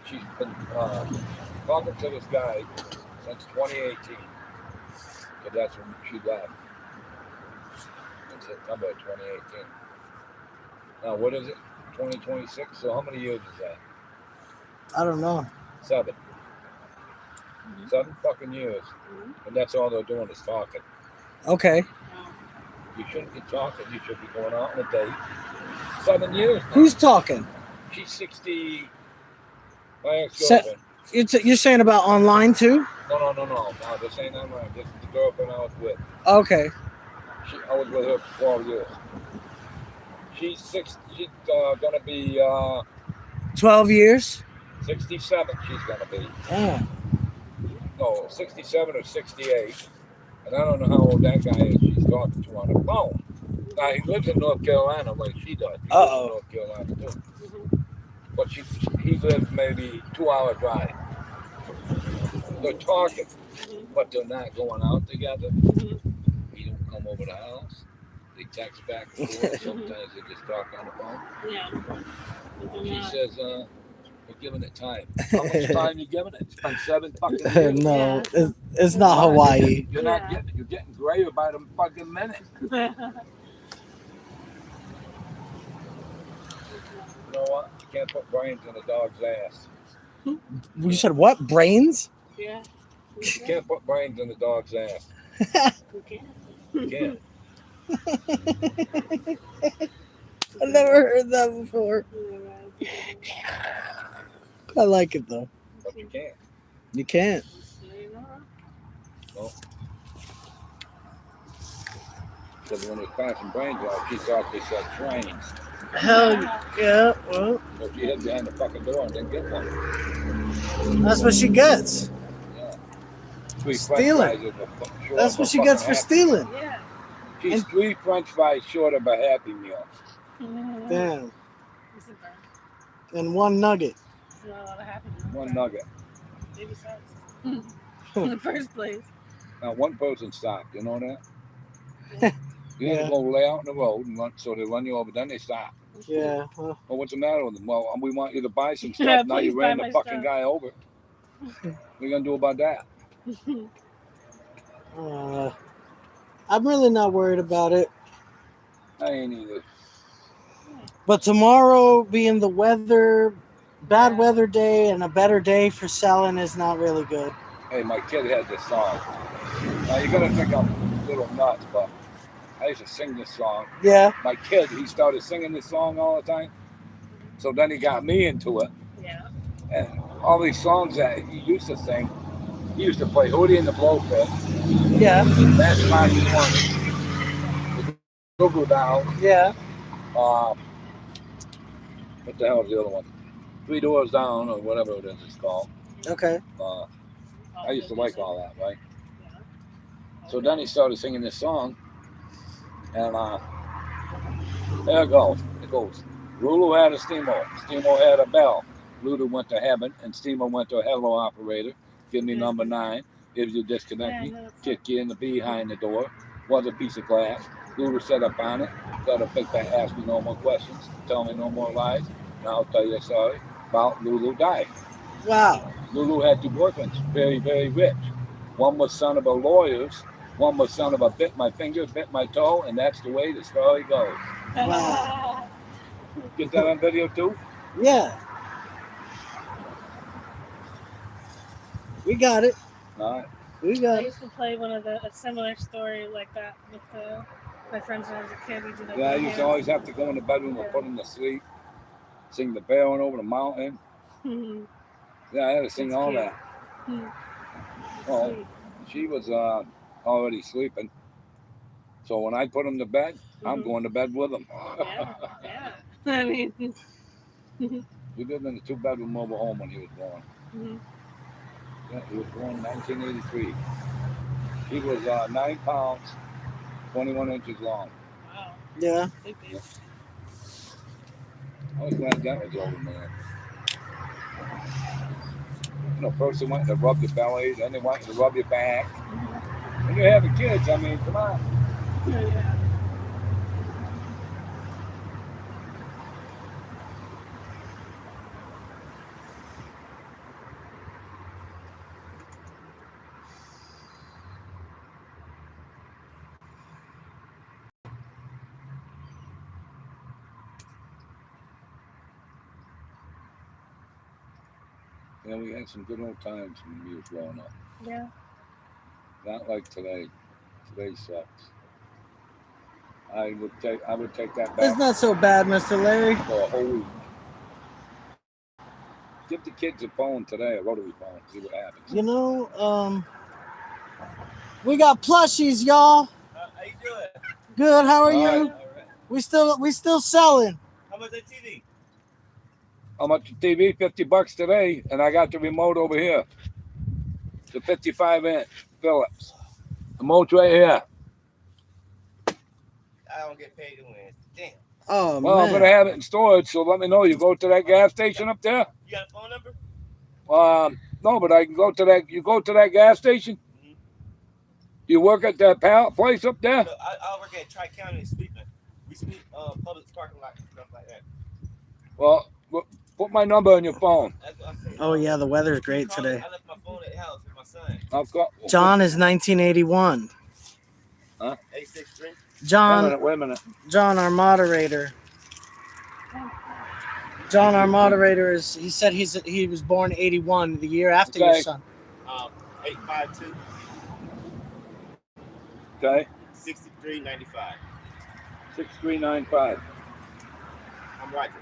She's been talking to this guy since 2018. Because that's when she left. In September 2018. Now, what is it? 2026? So how many years is that? I don't know. 7. 7 fucking years. And that's all they're doing is talking. Okay. You shouldn't be talking. You should be going out on a date. 7 years now. Who's talking? She's 60. My ex-girlfriend. You're saying about online too? No, this ain't online. This is the girlfriend I was with. Okay. I was with her for 12 years. She's gonna be 12 years. 67. She's gonna be. Oh. No, 67 or 68. And I don't know how old that guy is she's talking to on the phone. Now, he lives in North Carolina like she does. He lives in North Carolina, too. But he lives maybe 2-hour drive. They're talking, but they're not going out together. He don't come over the house. They text back and forth. Sometimes they just talk on the phone. Yeah. She says, we're giving it time. How much time you giving it? It's been 7 fucking years. No, it's not Hawaii. You're not getting it. You're getting grayer by the fucking minute. You know what? You can't put brains in a dog's ass. You said what? Brains? Yeah. You can't put brains in a dog's ass. You can. You can't. I've never heard that before. I like it though. But you can't. You can't. No. Because when they're passing brains out, she thought they said trains. Hell yeah. Well, So she hid behind the fucking door and didn't get one. that's what she gets. Yeah. 3 Stealing. French fries is short That's of what a she gets fucking for Happy- stealing. Yeah. She's 3 French fries short of a Happy Meal. Damn. It's a burn. And one nugget. It's not a lot of happiness. One nugget. Baby steps. In the first place. Now, one person stopped. You know that? You have Yeah. to go lay out in the road, and so they run you over. Then they stop. Yeah. Well, Well, what's the matter with them? Well, we want you to buy some stuff. Yeah, Now you please ran buy the my fucking stuff. guy over. What are you gonna do about that? I'm really not worried about it. I ain't either. But tomorrow being the bad weather day and a better day for selling is not really good. Hey, my kid had this song. Now you're gonna think I'm a little nuts, but I used to sing this song. Yeah. My kid, he started singing this song all the time. So then he got me into it. Yeah. And all these songs that he used to sing, he used to play Hootie and the Blowfish. Yeah. That's my one. Goo Goo Dolls. Yeah. What the hell is the other one? 3 Doors Down, or whatever it is it's called. Okay. I used to like all that, right? So then he started singing this song, and there it goes. It goes. Lulu had a steamboat. Steamboat had a bell. Lulu went to heaven, and Steamboat went to hello operator. Give me number 9. If you disconnect me, kick you in the behind the door. Was a piece of glass. Lulu sat up on it. Got a big back, ask me no more questions. Tell me no more lies. Now I'll tell you a story about Lulu died. Wow. Lulu had 2 boyfriends, very, very rich. One was son of a lawyer's. One was son of a bit my finger, bit my toe, and that's the way the story goes. Wow. Get that on video too? Yeah. We got it. All right. We I got it. used to play a similar story like that with my friends when I was a kid. We did that. Yeah, I used to always have to go in the bedroom and put them to sleep. Sing the bear on over the mountain. Yeah, I had to sing That's all cute. that. Well, she was already sleeping. So when I put them to bed, I'm going to bed with them. Yeah, yeah. I mean, We lived in a 2-bedroom mobile home when he was born. Yeah, he was born in 1983. He was 9 pounds, 21 inches long. wow. Yeah. Big baby. I was glad that was over, man. You know, first they want to rub your belly, then they want you to rub your back. When you're having kids, I mean, come on. Yeah. You know, we had some good old times when we were growing up. Yeah. Not like today. Today sucks. I would take that It's back not so bad, Mr. Larry. for a whole week. Give the kids a phone today, a rotary phone, see what happens. You know, we got plushies, y'all. How you doing? Good. How are All you? right. We still selling. How much that TV? How much the TV? $50 today, and I got the remote over here. The 55-inch Philips. The remote's right here. I don't get paid to win. Damn. Oh Well, I'm man. gonna have it in storage, so let me know. You go to that gas station up there. You got a phone number? No, but I can go to that. You go to that gas station. Mhm. You work at that place up there. So I work at Tri-County sweeping. We sweep public parking lot and stuff like that. Well, put my number on your phone. That's what I said. Oh yeah, the weather's great Call me. today. I left my phone at the house with my son. I've got John is 1981. 863. John, Wait a minute. John, our moderator. John, our moderator is. He said he was born 81, the year after your Okay. son. 852 Okay, 6395. 6395. I'm Roger.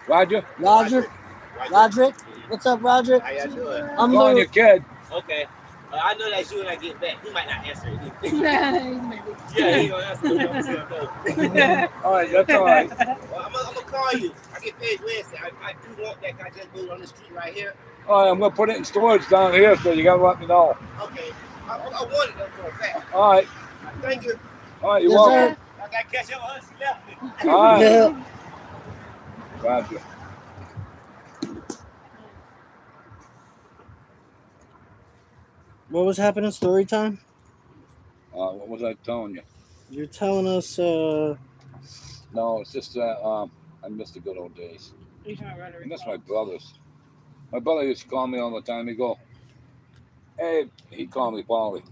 Roger, Roger, Roderick, what's up, Roger? How y'all doing? I'm calling Lou. your kid. Okay. I know that's you when I get back. He might not answer it. He's Yeah, he gonna answer it. All right, that's all right. Well, I'm gonna call you. I get paid Wednesday. I do want that. I just moved on the street right here. All right, I'm gonna put it in storage down here, so you gotta let me know. Okay. I wanted them for a fact. All right, Thank you. all right, you're Yes, welcome. I gotta catch up with her. She left me. All right, Yeah. Roger. What was happening? Story time? What was I telling you? You're telling us. No, it's just that I miss the good old days. I miss my brothers. My brother used to call me all the time. He'd go, hey, he'd call me Paulie.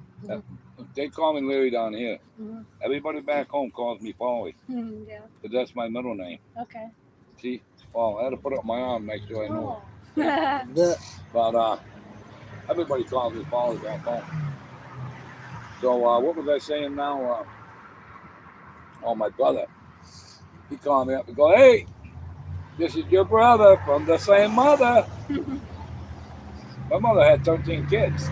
They call me Larry down here. Mhm. Everybody back home calls me Paulie, Yeah. because that's my middle name. Okay. See, Paul, I had to put it on my arm, make sure I know it. Oh. The, But everybody calls me Paulie back home. So what was I saying now? My brother. He called me up and go, hey, this is your brother from the same mother. My mother had 13 kids.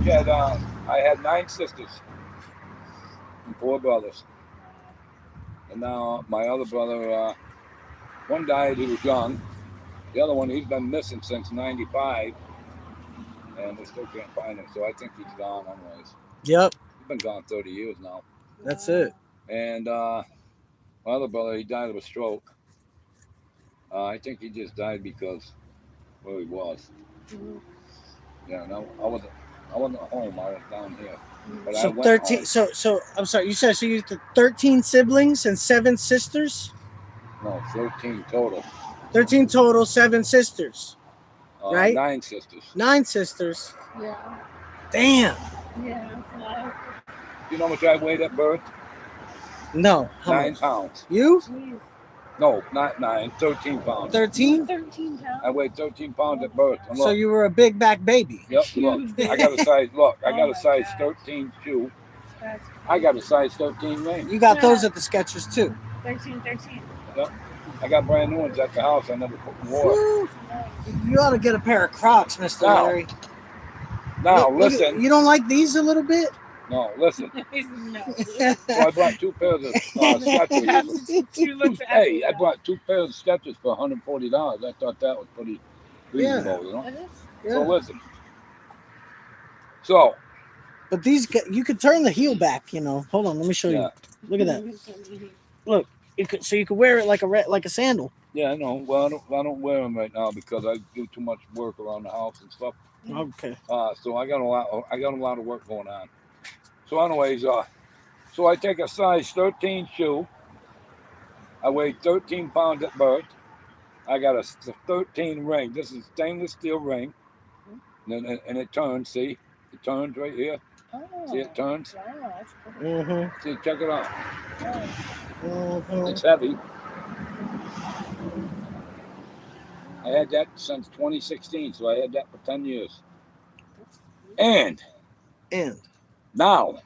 She had, I had 9 sisters and 4 brothers. And now my other brother, one died, he was young. The other one, he's been missing since 95. And we still can't find him, so I think he's gone anyways. yep, He's been gone 30 years now. that's it. And my other brother, he died of a stroke. I think he just died because where he was. Mhm. Yeah, no, I wasn't home. I was down here. But I So went 13. home. So I'm sorry. You said so you had 13 siblings and 7 sisters. No, 13 total. 13 total, 7 sisters, Right? 9 sisters. 9 sisters. Yeah. Damn. Yeah. Wow. You know how much I weighed at birth? No. How 9 much? pounds. You? Jeez. No, not 9, 13 pounds. 13. 13 pounds. I weighed 13 pounds at birth. And So look, you were a big back baby. yep, look. I got a size, look, I got Oh a my size God. 13 shoe. That's I got a size 13 ring. You got those at the Skechers too. 13. I got brand new ones at the house. I never wore. Woo. You ought to get a pair of Crocs, Mr. No. Larry. Now, Look at- listen. You don't like these a little bit? No, listen. No. So I bought 2 pairs of Skechers. You looked at Hey, I bought 2 pairs of Skechers for $140. I thought that was pretty reasonable, you know. It is. So listen. So But these, you could turn the heel back. You know. Hold on, let me show yeah, you. Look at that. You could, so you could wear it like a sandal. yeah, I know. Well, I don't wear them right now because I do too much work around the house and stuff. Okay. So I got a lot of work going on. So anyways, so I take a size 13 shoe. I weigh 13 pounds at birth. I got a 13 ring. This is stainless steel ring, and it turns. See, it turns right here. Oh. See, it turns. Wow, that's cool. Mm-hmm. See, check it out. Mm-hmm. It's heavy. I had that since 2016, so I had that for 10 years. And And now,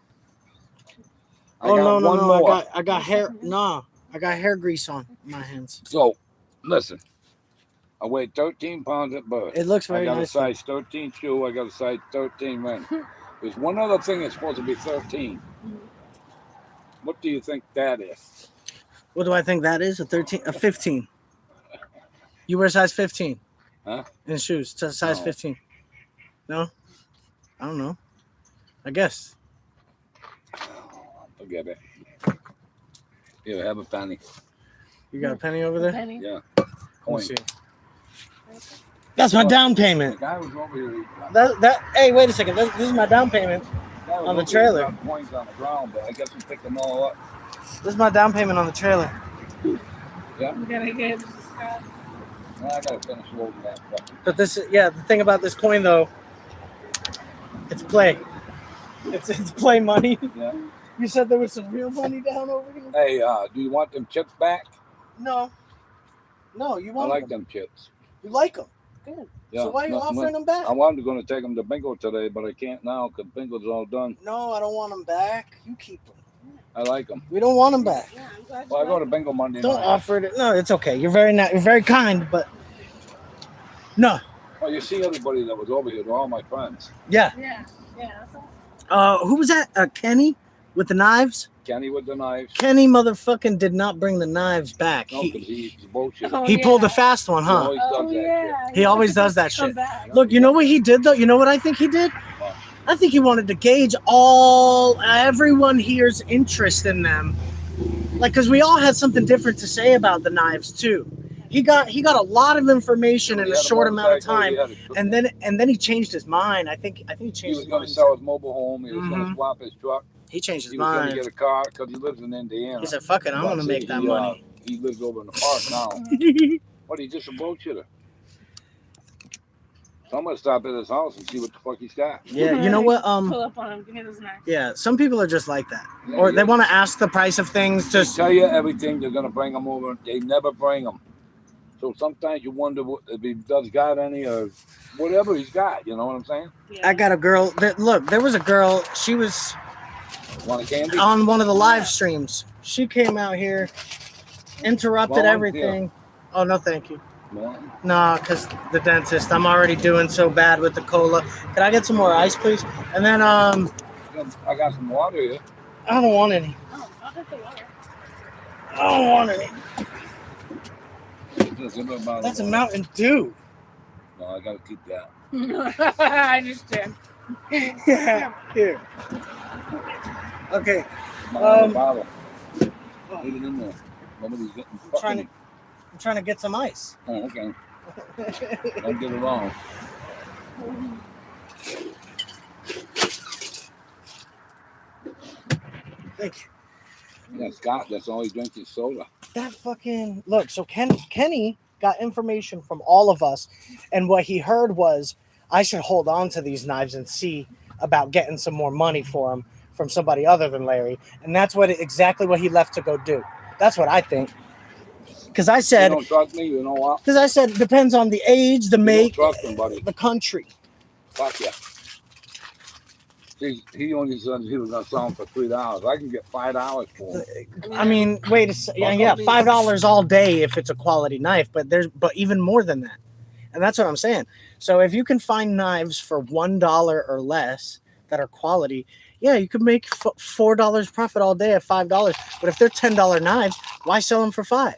I oh got no one more. I got hair. Nah, I got hair grease on my hands. So, listen, I weighed 13 pounds at birth. It looks I very got nice. a size 13 shoe. I got a size 13 ring. There's one other thing that's supposed to be 13. What do you think that is? What do I think that is? A 13, a 15. You wear size 15. Huh? In shoes, size No. 15. No? I don't know. I guess. Forget it. Here, have a penny. You got a penny over there? Penny. Yeah. Let me Coin. see. That's my down The payment. guy was over here. Hey, wait a second. This is my down payment. Guy was on the over here trailer. dropping coins on the ground, but I guess we picked them all up. This is my down payment on the trailer. Yeah. I'm gonna get Now I gotta finish loading that. But this, yeah, the thing about this coin though, it's play. It's play money. Yeah. You said there was some real money down over here. Hey, do you want them chips back? No, you I want like them. them chips. You like them. Good. Yeah. So why are you no, offering them back? I wanted to take them to bingo today, but I can't now because bingo's all done. No, I don't want them back. You keep them. I like them. We don't want them back. Yeah, I'm glad you Well, I go to like bingo Monday Don't night. offer it. No, it's okay. You're very kind, but no. Well, you see everybody that was over here. They're all my friends. Yeah. it. Yeah. That's all. Who was that? Kenny with the knives. Kenny with the knives. Kenny motherfucking did not bring the knives back. No, because he's bullshit. Oh, He yeah. pulled a fast one, He huh? always does Oh, that yeah. He always does that Come shit. back. shit. Look, you know what he did though? You know what I think he did? What? I think he wanted to gauge everyone here's interest in them. Like, cause we all had something different to say about the knives too. He got a lot of information in He a had short amount of motorcycle, he time, had a- and then he changed his mind. I think he he changed was his going mind. to sell his mobile home. He was going Mhm. to swap his truck. He changed his He was going to mind. get a car because he lives in Indiana. He said, "Fuck it, I But want to see, make that he, money." He lives over in the park now. What? He's just a bullshitter. So I'm gonna stop at his house and see what the fuck he's got. Yeah, you know what? Pull up on him. Give me those knives. Yeah, some people are just like that, Yeah, or they yeah. want to ask the price of things. They Just tell you everything. They're gonna bring them over. They never bring them. So sometimes you wonder if he does got any or whatever he's got. You know what I'm saying? Yeah. I got a girl that look. There was a girl. She was Want a candy? on one of the live streams. She came out here, interrupted Well, everything. Oh no, thank you. No. Nah, cause the dentist. I'm already doing so bad with the cola. Can I get some more ice, please? And then I got some water here. I don't want any. Oh, I'll get the water. I don't want any. Just a little bit That's a of water. Mountain Dew. No, I gotta keep that. I understand. Yeah. Here. Okay. My Um, bottle. Leave it in there. Nobody's getting trying fucking. I'm trying to get some ice. Oh, okay. Don't get it wrong. Thank you. Yeah, Scott. That's all he drinks is soda. That fucking look. So Kenny got information from all of us, and what he heard was I should hold on to these knives and see about getting some more money for them from somebody other than Larry, and that's exactly what he left to go do. That's what I think. Because I You said, don't trust me? You know what? depends on the age, the You make, don't trust him, buddy. the country. Fuck yeah. He only said he was gonna sell them for $3. I can get $5 for them. I mean, wait a second. Yeah, $5 all day if it's a quality knife, but even more than that. And that's what I'm saying. So if you can find knives for $1 or less that are quality, yeah, you could make $4 profit all day at $5. But if they're $10 knives, why sell them for $5?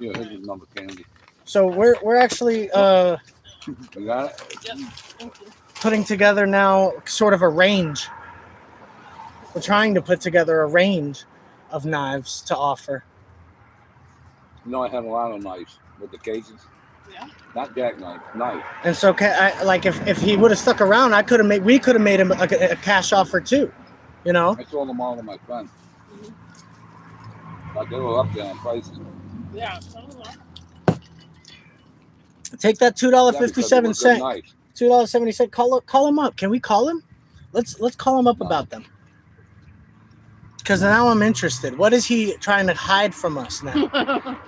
Yeah, here's his number, Candy. So we're actually You got it? Thank you. putting together now sort of a range. We're trying to put together a range of knives to offer. You know, I had a lot of knives with the cases. Yeah. Not jackknife, knife. And so, if he would have stuck around, we could have made him a cash offer too, you know. I sold them all to my friends. But they were up there on prices. Yeah. Take that $2.57. Knives. $2.70. Call him up. Can we call him? Let's call him up about them. Because now I'm interested. What is he trying to hide from us now?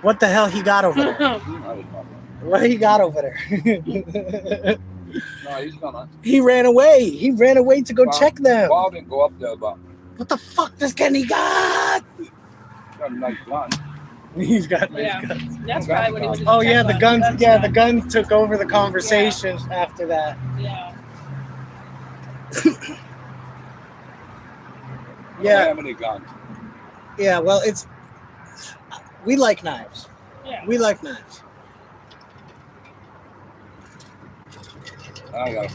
What the hell he got over there? What he got over there? No, he's gonna. He ran away. He ran away to go check them. Paul didn't go up there, but What the fuck does Kenny got? he got a nice gun. He's got nice Yeah. guns. That's probably what he was. Oh yeah, the guns. Yeah, the guns took over the conversation after that. Yeah. Yeah. How many guns? Yeah, well, we like knives. Yeah. We like knives. I got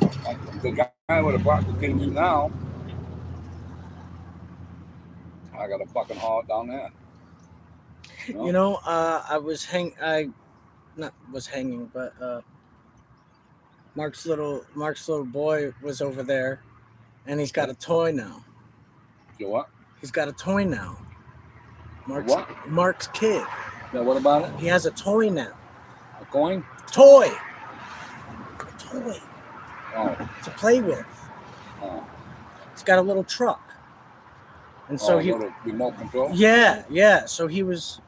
the guy with a bucket can you now. I got a fucking haul down there. No? You know, I not was hanging, but Mark's little boy was over there, and he's got a toy now. You what? He's got a toy now. What? Mark's kid. Yeah, what about it? He has a toy now. A coin? Toy. A toy Oh. to play with. Oh. He's got a little truck, and so he. Little remote control? Yeah. So he was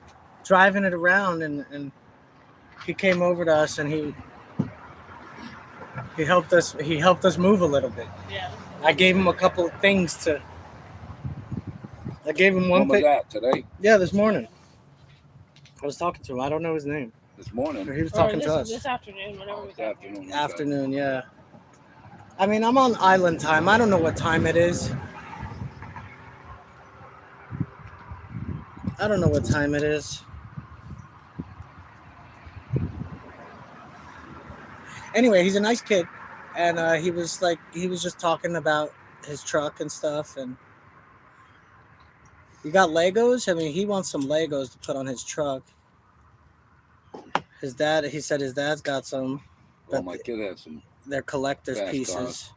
driving it around, and he came over to us, and he helped us. He helped us move a little bit. Yeah. I gave him a couple of things to. I gave him one When was thing. that? Today? Yeah, this morning. I was talking to him. I don't know his name. This morning? He was talking this, to us. This afternoon, whatever Oh, we this got. afternoon. okay. Afternoon, yeah. I mean, I'm on island time. I don't know what time it is. I don't know what time it is. Anyway, he's a nice kid, and he was just talking about his truck and stuff, and you got Legos. I mean, he wants some Legos to put on his truck. He said his dad's got some. Well, my kid had some They're collector's Fast pieces. cars.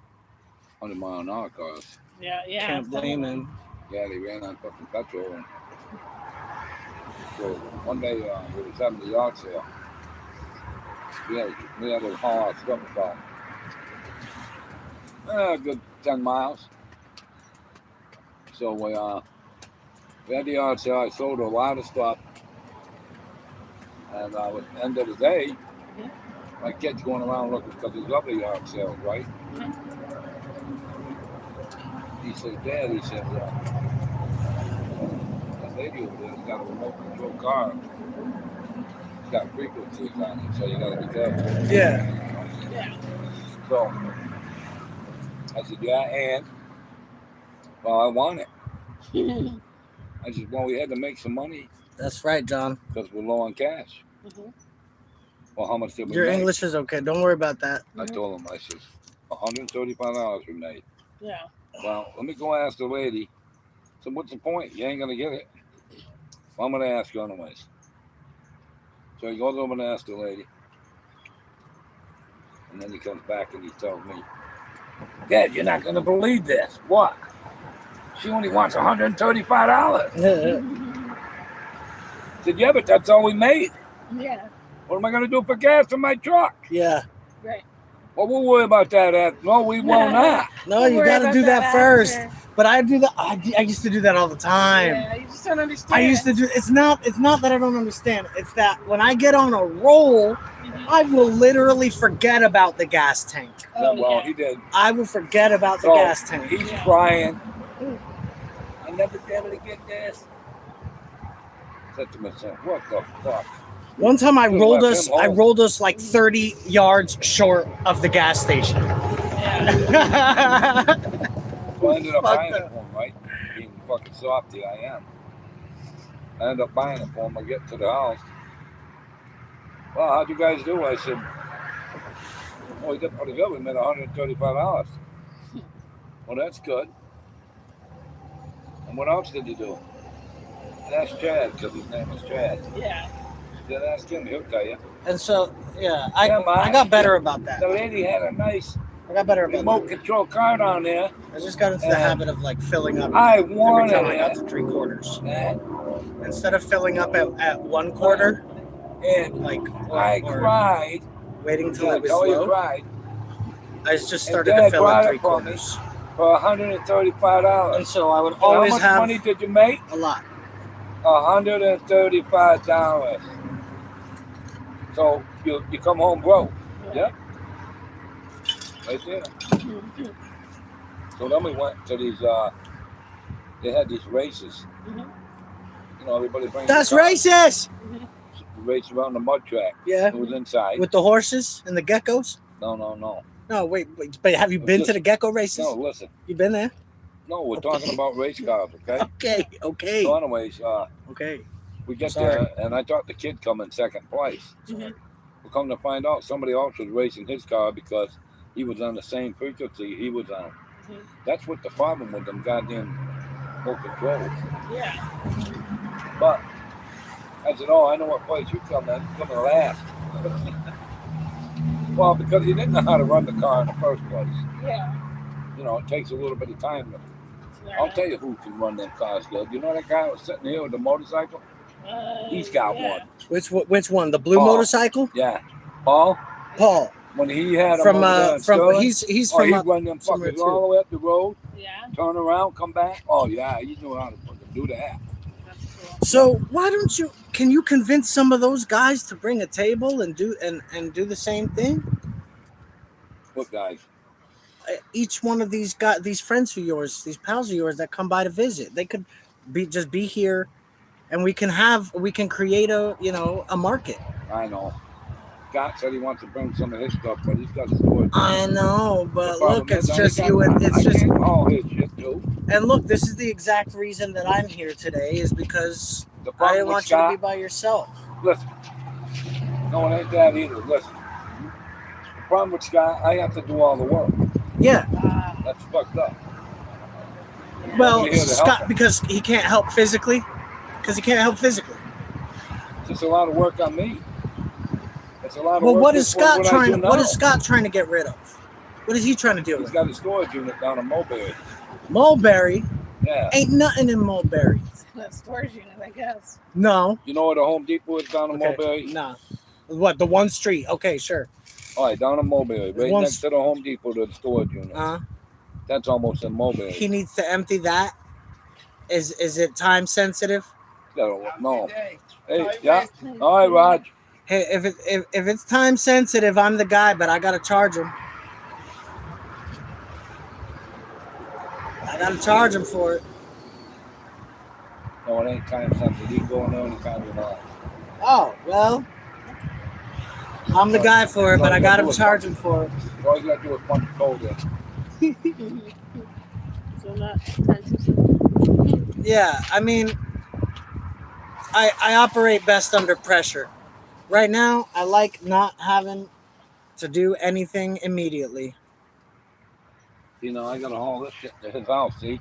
100-mile-an-hour cars. Yeah. Can't blame him. Yeah, they ran on fucking petrol. And so one day we was having the yard sale. We had to haul our stuff about a good 10 miles. So we had the yard sale. I sold a lot of stuff. And at the end of the day, my kid's going around looking because there's other yard sales, right? He said, Dad, that lady over there's got a remote control car. It's got frequencies on it, so you gotta be careful. Yeah. So I said, yeah, and well, I want it. I said, well, we had to make some money That's right, John. because we're low on cash. Mhm. Well, how much did we Your make? English is okay. Don't worry about that. I told him, I said, $135 we made. Yeah. Well, let me go ask the lady. So what's the point? You ain't gonna get it. Well, I'm gonna ask you anyways. So he goes over and asks the lady. And then he comes back and he tells me, Dad, you're not gonna believe this. What? She only wants $135. I said, yeah, but that's all we made. Yeah. What am I gonna do for gas in my truck? Yeah. Right. Well, we'll worry about that after. No, we will not. No, Don't you worry got to about do that first. after. But I do that. I used to do that all the time. Yeah, you just don't understand. I used to do. It's not that I don't understand. It's that when I get on a roll, I will literally forget about the gas tank. Oh, Yeah, well, yeah. he did. I will forget about the So, gas tank. He's Yeah. crying. I never be able to get this. I said to myself, what the fuck? One time I You rolled left us. him I home. rolled us like 30 yards short of the gas station. Yeah. So I ended up Fuck buying that. it for him, right? Being the fucking softy I am. I ended up buying it for him. I get to the house. Well, how'd you guys do? I said, oh, we did pretty good. We made $135. Well, that's good. And what else did you do? Ask Chad, because his name is Chad. Yeah. Then ask him, he'll tell you. And so, yeah, Yeah, man. I got better about that. The lady had a nice I got better about remote that. control car down there. I just got into the habit of like filling up I every wanted time I got it. to 3/4. And Instead of filling up at 1/4, like I or cried. waiting till it was Oh, you low, cried I just And started Dad to fill brought at it for me. 3/4. for $135. And so I would And always how much have money did you make? a lot. $135. So you come home broke. Yep. Right there. So then we went to these, they had these races. Mhm. You know, everybody brings That's a car. racist. Race around the mud track. Yeah, It was inside. with the horses and the geckos. No. No, wait, but have you been to the gecko races? No, listen. You been there? No, we're talking about race cars, okay? Okay. So anyways, Okay. we get Sorry. there, and I thought the kid come in second place. Mhm. We come to find out somebody else was racing his car because he was on the same frequency he was on. Mhm. That's what the problem with them goddamn remote controls. Yeah. But I said, oh, I know what place you come in. You come in last. Well, because he didn't know how to run the car in the first place. Yeah. You know, it takes a little bit of time. Yeah. I'll tell you who can run them cars good. You know that guy who was sitting here with the motorcycle? He's got yeah. one. Which one? The blue Paul. motorcycle? Yeah. Paul, Paul. when he had him From over there in from Sterling, he's oh, from he'd run them somewhere fuckers all too. the way up the road, Yeah. turn around, come back. Oh, yeah, he knew how to fucking do that. That's cool. So why don't you? Can you convince some of those guys to bring a table and do the same thing? What guys? Each one of these guys, these friends of yours, these pals of yours that come by to visit, they could be here, and we can create a market. I know. Scott said he wants to bring some of his stuff, but he's got storage. I know, but The problem look, it's is, just I you and it's just. can't haul his shit too. And look, this is the exact reason that I'm here today is because The I problem didn't with want you to Scott, be by yourself. listen, no, it ain't that either. Listen, the problem with Scott, I have to do all the work. Yeah. That's fucked up. Well, We're here to help Scott, him. because he can't help physically. Because he can't help physically. It's just a lot of work on me. It's a lot of Well, work. what is just for Scott what I trying? do What now. is Scott trying to get rid of? What is he trying to deal He's with? got a storage unit down in Mulberry. Mulberry Yeah. ain't nothing in Mulberry. That storage unit, I guess. No. You know where the Home Depot is down in Okay. Mulberry? Nah. What? The one street? Okay, sure. All right, down in Mulberry, There's right one next to the Home Depot, the storage unit. That's almost in Mulberry. He needs to empty that. Is it time sensitive? No. Hey, yeah. All right, Raj. Hey, if it's time sensitive, I'm the guy, but I gotta charge him. I gotta charge him for it. No, it ain't time sensitive. You can go in there anytime you want. Oh well, I'm the guy for it, but I gotta charge him for it. All you gotta do is punch a code in. So not expensive. Yeah, I mean, I operate best under pressure. Right now, I like not having to do anything immediately. You know, I gotta haul this shit to his house, see?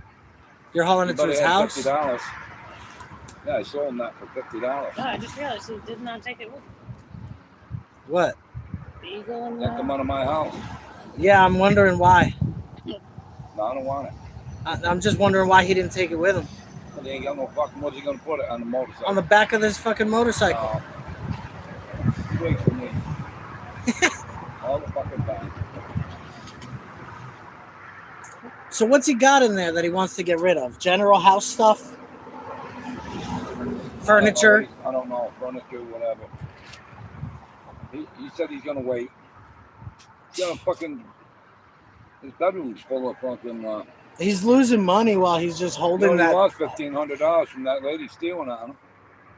You're hauling it to his house? $50. Yeah, I sold him that for $50. Oh, I just realized he did not take it with him. What? The eagle and That come out of my house. Yeah, I'm wondering why. No, I don't want it. I'm just wondering why he didn't take it with him. But he ain't got no fucking, what's he gonna put it on the motorcycle? On the back of this fucking motorcycle. Wait for me. All the fucking time. So what's he got in there that he wants to get rid of? General house stuff? Furniture? I don't know. Furniture, whatever. He said he's gonna wait. He's got a fucking, his bedroom's full of fucking, He's losing money while he's just holding he that. lost $1,500 from that lady stealing on him.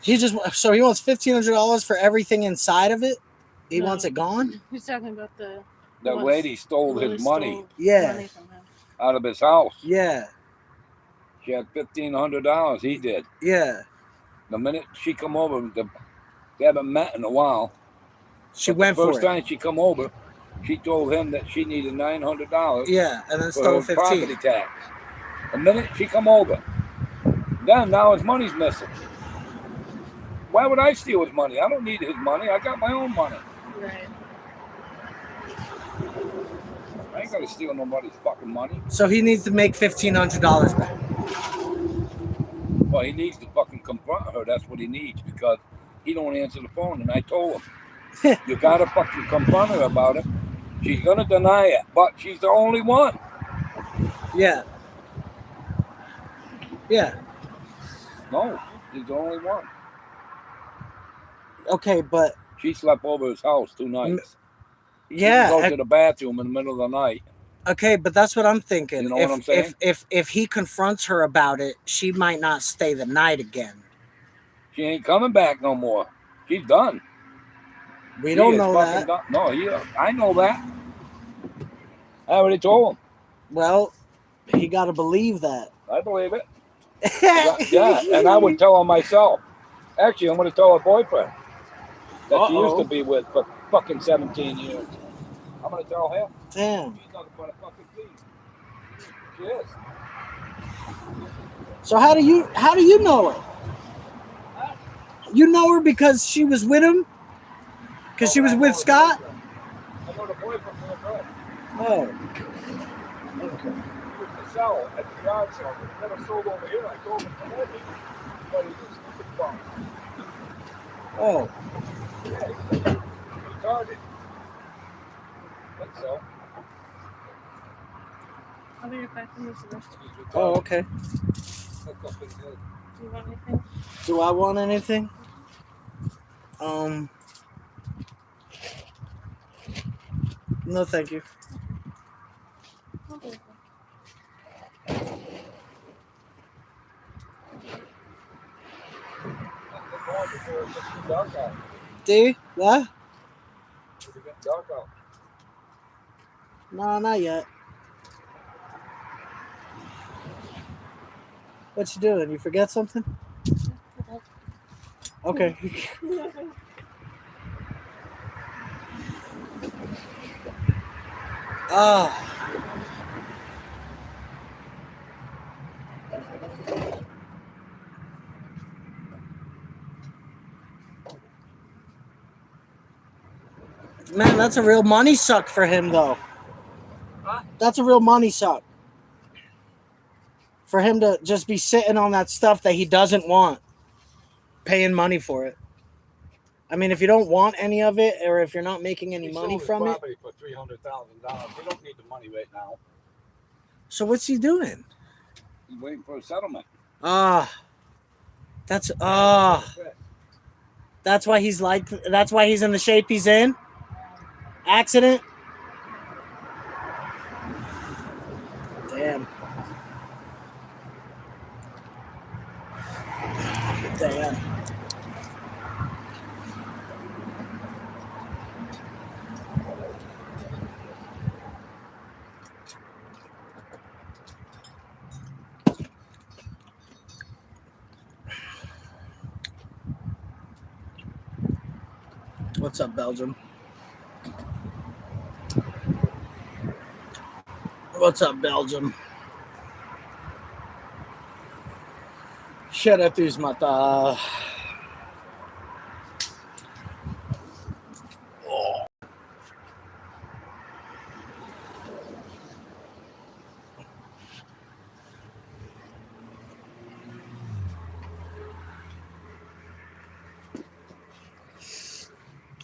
He wants $1,500 for everything inside of it. He No. wants it gone. He's talking about the That What? lady stole Lily his money stole Yeah. money from him. out of his house. Yeah, She had $1,500. He did. yeah. The minute she come over, they haven't met in a while. She But went the for first it. time she come over, she told him that she needed $900 Yeah, and then for stole her property 15. tax. The minute she come over, then now his money's missing. Why would I steal his money? I don't need his money. I got my own money. Right. I ain't gonna steal nobody's fucking money. So he needs to make $1,500 back. Well, he needs to fucking confront her. That's what he needs because he don't answer the phone. And I told him, you gotta fucking confront her about it. She's gonna deny it, but she's the only one. Yeah. Yeah. No, she's the only one. Okay, but She slept over his house 2 nights. yeah. She would go to the bathroom in the middle of the night. Okay, but that's what I'm thinking. You know what I'm saying? If he confronts her about it, she might not stay the night again. She ain't coming back no more. She's done. We She don't is know fucking that. done. No, I know that. I already told him. Well, he got to believe that. I believe it. Yeah, and I would tell her myself. Actually, I'm going to tell her boyfriend that she used to be with for fucking 17 years. I'm going to tell him. Damn. She's nothing but a fucking thief. She is. So how do you know her? You know her because she was with him? Because she was with Scott? I know the boyfriend from the girl. Oh. Okay. He used to sell at the yard sale. He never sold over here. I told him to hold it. But he was stupid bum. Oh. Retarded. That's so. I'll be right back from this list. He's retarded. Oh, okay. Hook up his head. Do you want anything? Do I want anything? No, thank you. Okay. They're going before it gets too dark out. D? What? It's getting dark out. No, not yet. What you doing? You forget something? Okay. Ah. Man, that's a real money suck for him, though. Huh? That's a real money suck. For him to just be sitting on that stuff that he doesn't want, paying money for it. I mean, if you don't want any of it, or if you're not making any He money sold his from it. property for $300,000. He don't need the money right now. So what's he doing? He's waiting for a settlement. That's why he's like, that's why he's in the shape he's in. Accident. Damn. What's up, Belgium? What's up, Belgium? Shut up, these mata.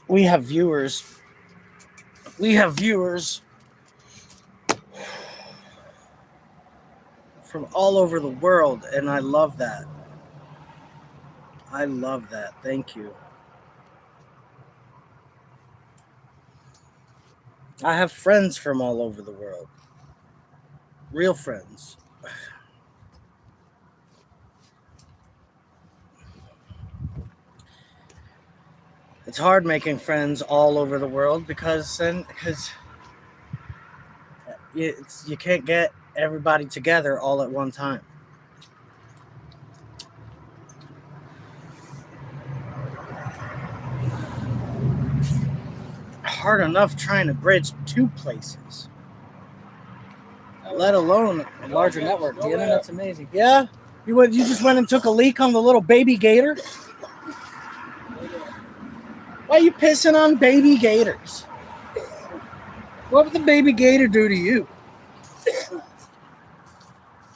We have viewers. We have viewers from all over the world, and I love that. I love that. Thank you. I have friends from all over the world. Real friends. It's hard making friends all over the world because you can't get everybody together all at one time. Hard enough trying to bridge two places, let alone a larger network. The internet's amazing. Yeah, you just went and took a leak on the little baby gator. Why are you pissing on baby gators? What would the baby gator do to you?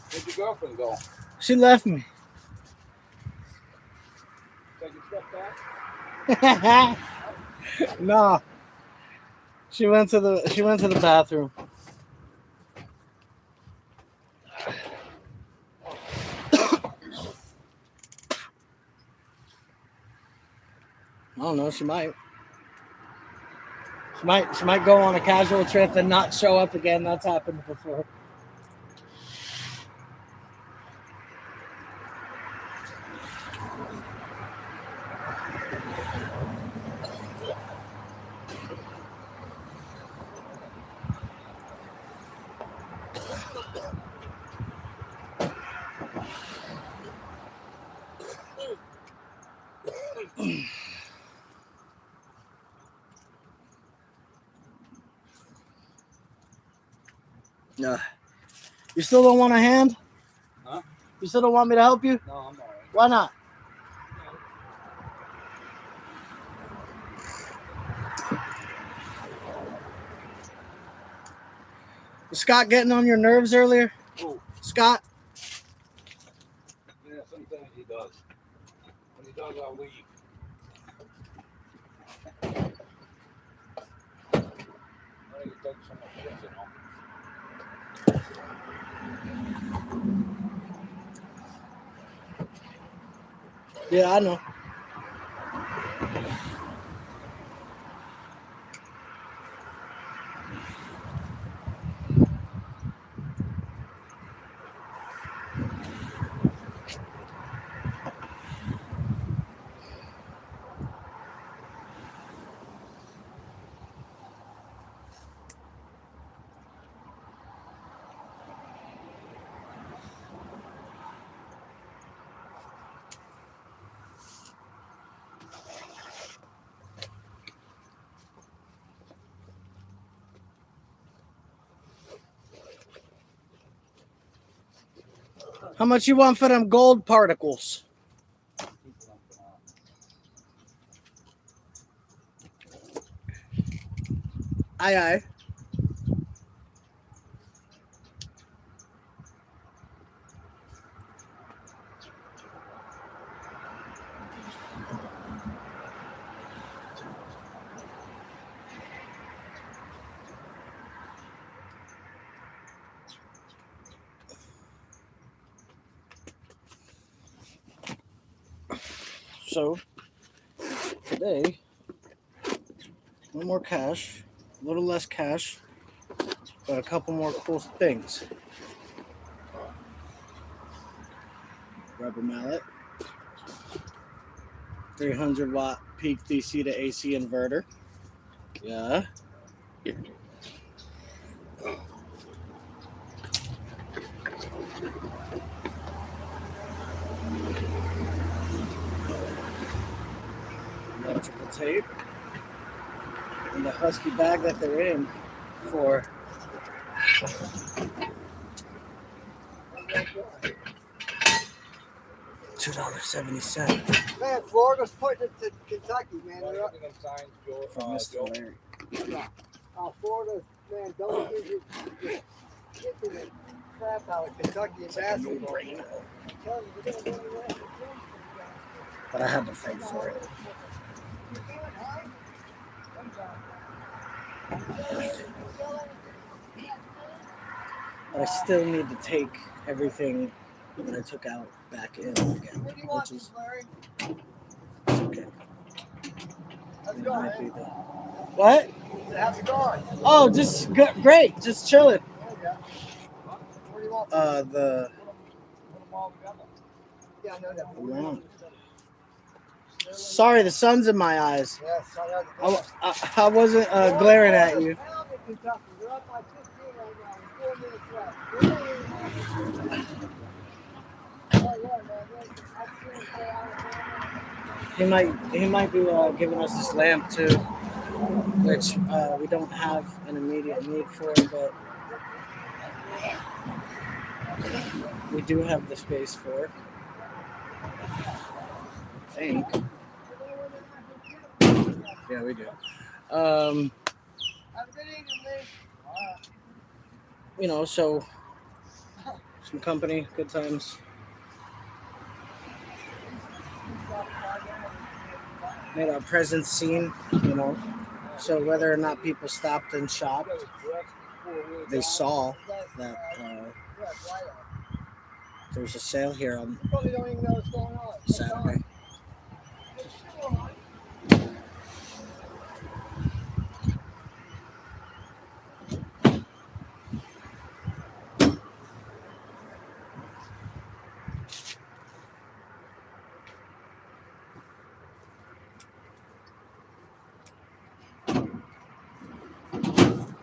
Where'd your girlfriend go? She left me. Take a step back? Nah. She went to the bathroom. I don't know. She might go on a casual trip and not show up again. That's happened before. You still don't want a hand? Huh? You still don't want me to help you? No, I'm all right. Why not? Was Scott getting on your nerves earlier? Who? Scott? Yeah, sometimes he does. When he does, I'll leave. I think he takes so much shit, you know. Yeah, I know. How much you want for them gold particles? Aye, aye. So, today, no more cash, a little less cash, but a couple more cool things. Rubber mallet, 300 watt peak DC to AC inverter. Yeah. Electrical tape. And the Husky bag that they're in for $2.70 Man, Florida's putting it to Kentucky, man. Well, They're up, everything signed, Joe, from Mr. Joe. Larry. Florida, man, double digit kicking the crap out of Kentucky and basketball. No-brainer. I'm telling you, they're gonna win that. But I had to fight for it. But I still need to take everything that I took out back in again, What do you want, which is Larry? it's okay. How's it It going, might be man? the... What? How's it going? Oh, just great, just chilling. There you go. What do you want? The Put them all together. Yeah, I know that. Wow. Sorry, the sun's in my eyes. Yes, I know. I wasn't glaring at you. Pound in Kentucky. They're up by 15 right now with 4 minutes left. They're not even on the- Oh, yeah, man. I've seen it play out. He might be giving us this lamp too, which we don't have an immediate need for, but we do have the space for it. I think. Yeah, we do. Have a good evening, Lee. You know, so some company, good times. Made our presence seen, you know. So whether or not people stopped and shopped, they saw that there's a sale here on You probably don't even know what's going on. Saturday.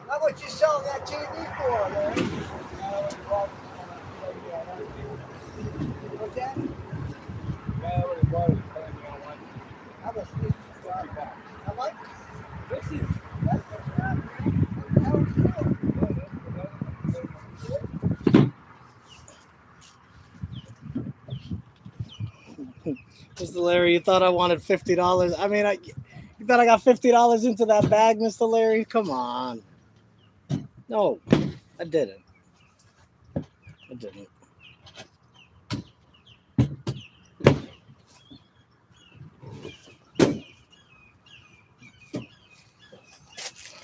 How much you selling that TV for, Larry? What's that? Yeah, everybody bought it. Paying me on one. Mr. Larry, you thought I wanted $50. I mean, you thought I got $50 into that bag, Mr. Larry? Come on. No, I didn't. I didn't.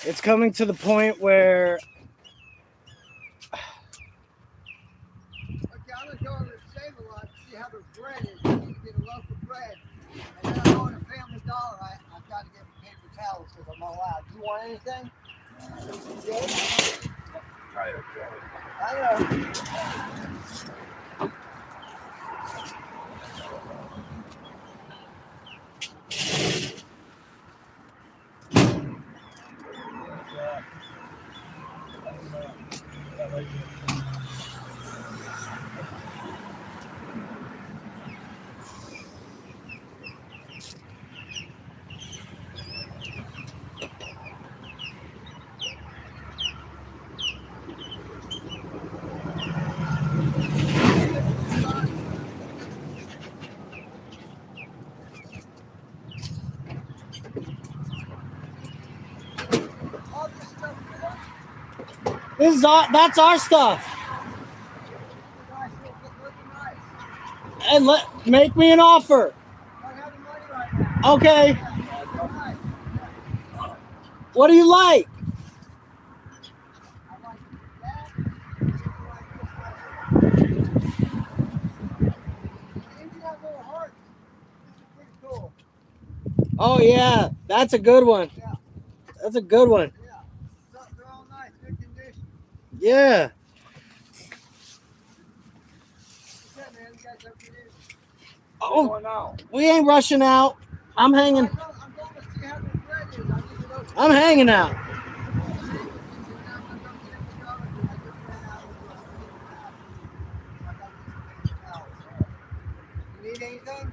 It's coming to the point where Okay, I'm gonna go to the Save-A-Lot to see how the bread is. I need to get a loaf of bread. And then I'm going to Family Dollar. I've got to get paper towels because I'm not allowed. Do you want anything? Good? I know. All this stuff good. that's our stuff. Nice, looking nice. And make me an offer. I don't have the money right now. Okay. Nice. What do you like? I like that. I like this. The engine has little hearts. This is pretty cool. Oh yeah, that's a good one. Yeah. That's a good one. Yeah. They're all nice, good condition. Yeah. What's that, man? You guys have good news. Oh, Going now. we ain't rushing out. I'm hanging. I'm going to see how the bread is. I need to know. I'm hanging out. You need anything?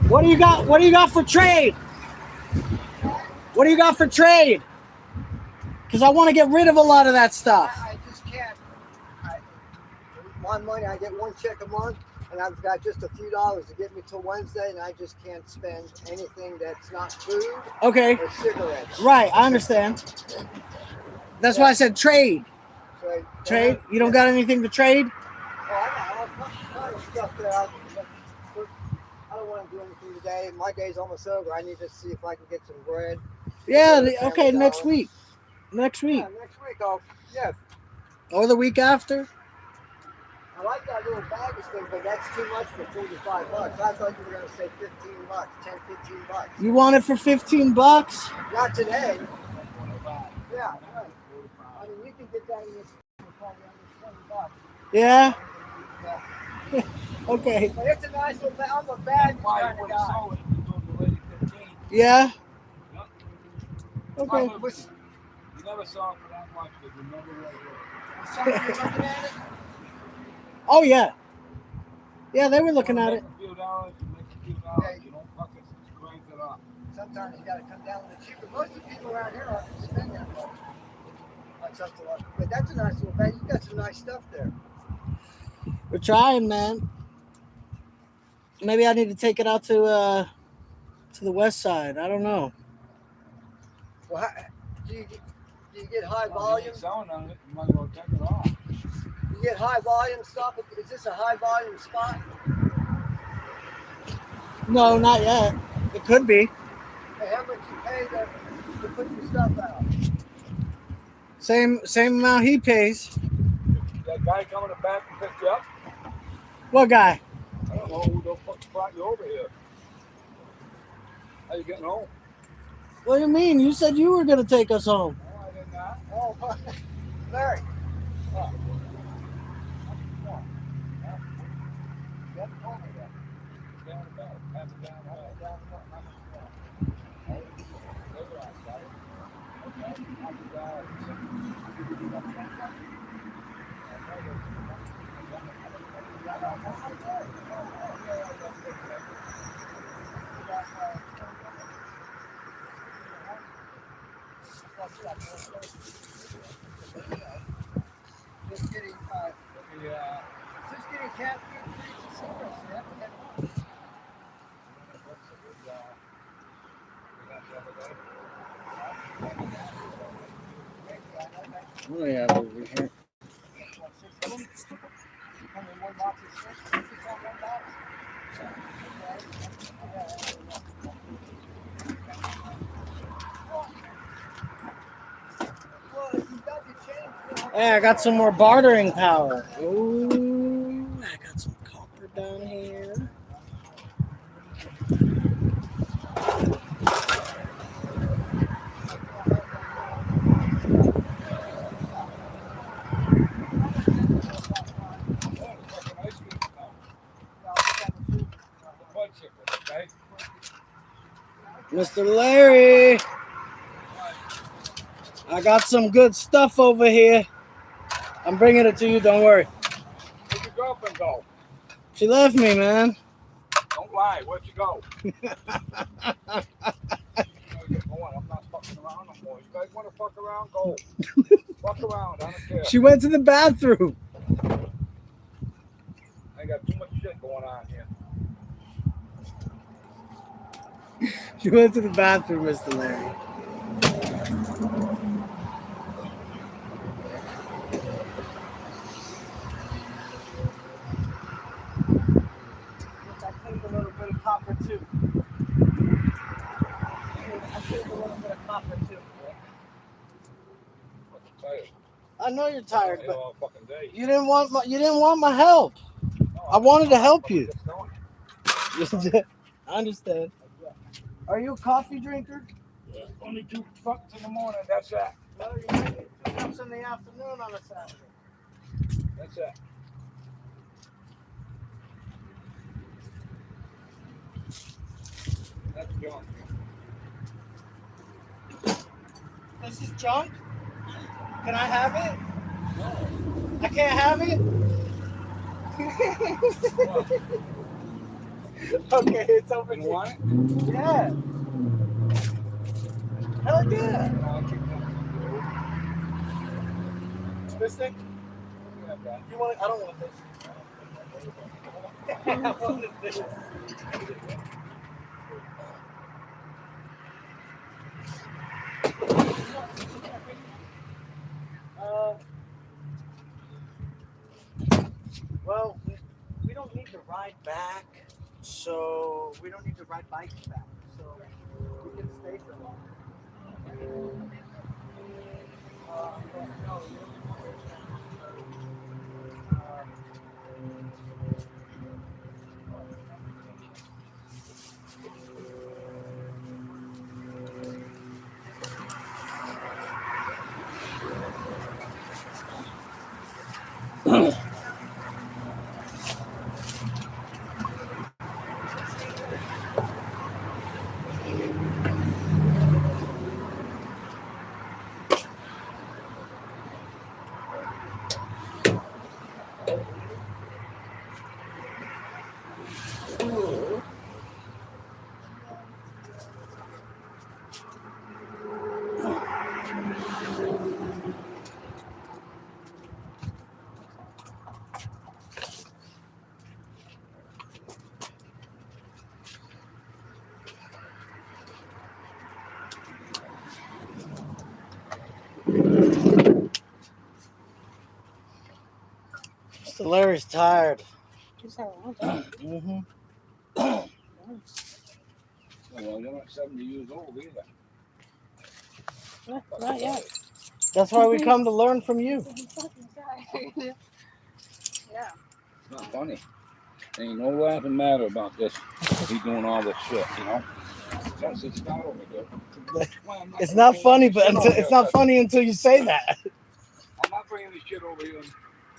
What do you got? What do you got for trade? What do you got for trade? Because I want to get rid of a lot of that stuff. I just can't. My money, I get one check a month, and I've got just a few dollars to get me till Wednesday, and I just can't spend anything that's not food Okay. or cigarettes. Right, I understand. That's why I said trade. So, Trade? You don't got anything to trade? Oh, I got all kinds of stuff there. I don't want to do anything today. My day's almost over. I need to see if I can get some bread. Yeah, Family okay, next Dollar. week. Next week. Yeah, next week I'll. Yeah, Or the week after. I like that little baggage thing, but that's too much for $45. I thought you were going to say $15, 10, $15. You want it for $15? Not today. Yeah, right. I mean, you can get that in this for probably under $20. Yeah? Yeah. Okay. But it's a nice little bag. I'm a bad kind of guy. Yeah? Yep. Okay. You never saw it for that much, but remember where it was. Somebody looking at it? Oh, yeah. Yeah, they were looking at it. Make a few dollars, you make a few Yeah. dollars, you don't fuck it, just crank it up. Sometimes you got to come down with the cheaper. Most of the people around here aren't going to spend that much on something like that. But that's a nice little bag. You got some nice stuff there. We're trying, man. Maybe I need to take it out to the west side. I don't know. Well, do you get high Well, you volume? ain't selling on it, you might as well take it off. You get high volume stuff? Is this a high volume spot? No, not yet. It could be. Hey, how much you pay to put your stuff out? Same amount he pays. That guy coming back and pick you up, What guy? I don't know who the fuck brought you over here. How you getting home? What do you mean? You said you were going to take us home. Oh, I did not. Oh, Larry. Oh. You haven't told me that. Down the belt, pass it down the belt. Down the belt. Yeah. Just getting cat food treats and cigarettes. That's what What do we have over here? Hey, I got some more bartering power. Ooh, I got some copper down here. Mr. Larry, I got some good stuff over here. I'm bringing it to you, don't worry. Where'd your girlfriend go? She left me, man. Don't lie. Where'd you go? I'm not fucking around no more. You guys want to fuck around? Go. Fuck around. I don't care. She went to the bathroom. I got too much shit going on here. She went to the bathroom, Mr. Larry. I cleaned a little bit of copper too. I know you're tired, but all fucking day. you didn't want my help. I wanted to help you. I understand. Are you a coffee drinker? Yeah. Only 2 fucks in the morning. That's that. Well, you might get 2 cups in the afternoon on a Saturday. That's that. That's junk. This is junk? Can I have it? No. I can't have it? Okay, it's over You here. want it? Yeah. Hell yeah. This thing? You want it? I don't want this. I wanted this. Well, we don't need to ride back, so we don't need to ride bikes back, so we can stay for long. Mr. Larry's tired. Just had a long time. Mm-hmm. Well, you're not 70 years old either. Not yet. That's why we come to learn from you. I'm fucking tired. Yeah. It's not funny. Ain't no laughing matter about this. He's doing all this shit, you know? Yes, it's not over there. Well, It's not funny, but it's not funny until you say that. I'm not bringing this shit over here and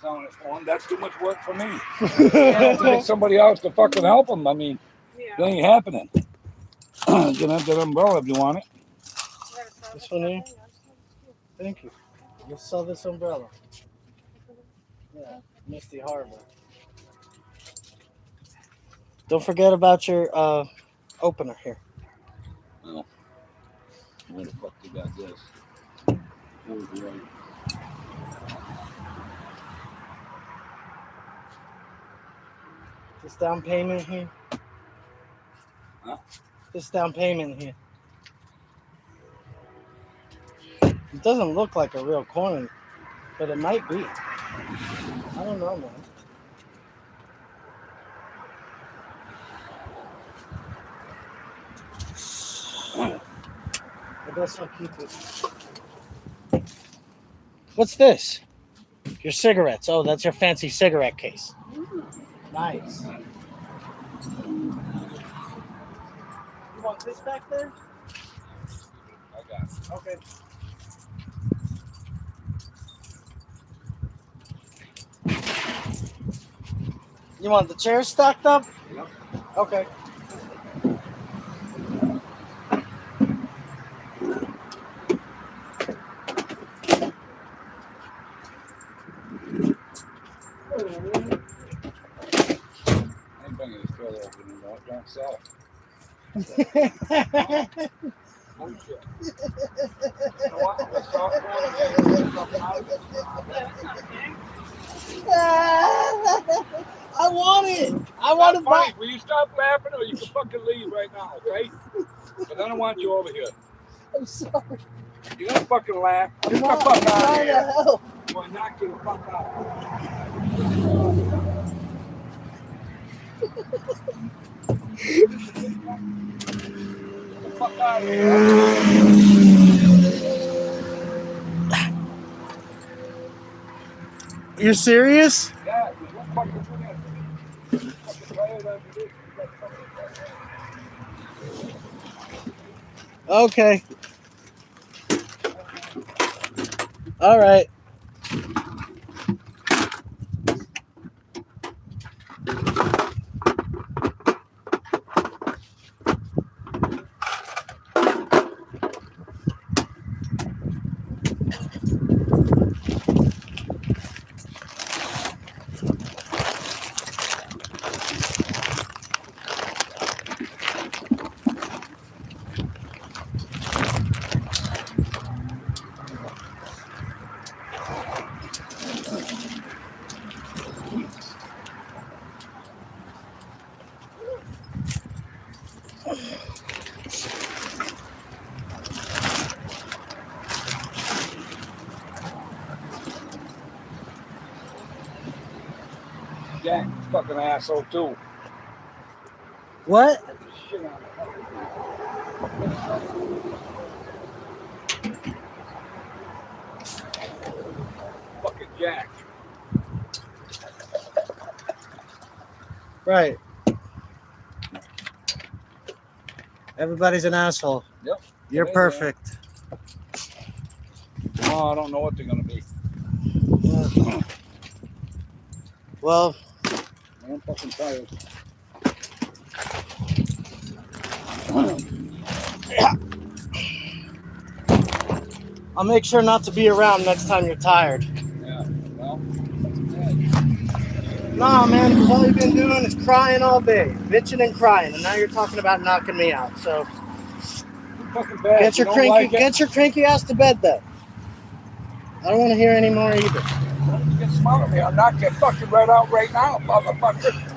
selling it for him. That's too much work for me. I have to get somebody else to fucking help him. I mean, it ain't happening. You can have that umbrella if you want it. This one here? Thank you. You'll sell this umbrella. Yeah, Misty Harbor. Don't forget about your opener here. Oh. Where the fuck you got this? Right. 1 This down payment here. Huh? This down payment here. It doesn't look like a real coin, but it might be. I don't know, man. I guess I'll keep it. What's this? Your cigarettes. Oh, that's your fancy cigarette case. Nice. You want this back there? I got it. Okay. You want the chairs stacked up? Yep. Okay. I'm bringing this trailer over and don't sell it. Oh, shit. You know what? Let's talk about I want it. I want to buy. Will you stop laughing or you can fucking leave right now, okay? Because I don't want you over here. I'm sorry. You're gonna fucking laugh. Get the not. fuck I'm out of trying to here. help. Boy, knock you the fuck out. Get the fuck out of here. You're serious? Yeah, what fucking doing that? Fucking tired of this. Okay. All right. Jack, fucking asshole too. What? Shit on fucking Jack. Right. Everybody's an asshole. Yep. You're It is, perfect. Oh, I don't know what they're gonna be. Well, I'm fucking tired. I'll make sure not to be around next time you're tired. Yeah, well, Nah, man, because all you've been doing is crying all day, bitching and crying, and now you're talking about knocking me out. So fucking bad. get your cranky ass to bed then. I don't want to hear any more either. Don't get smart at me. I'll knock that fucking right out right now, motherfucker.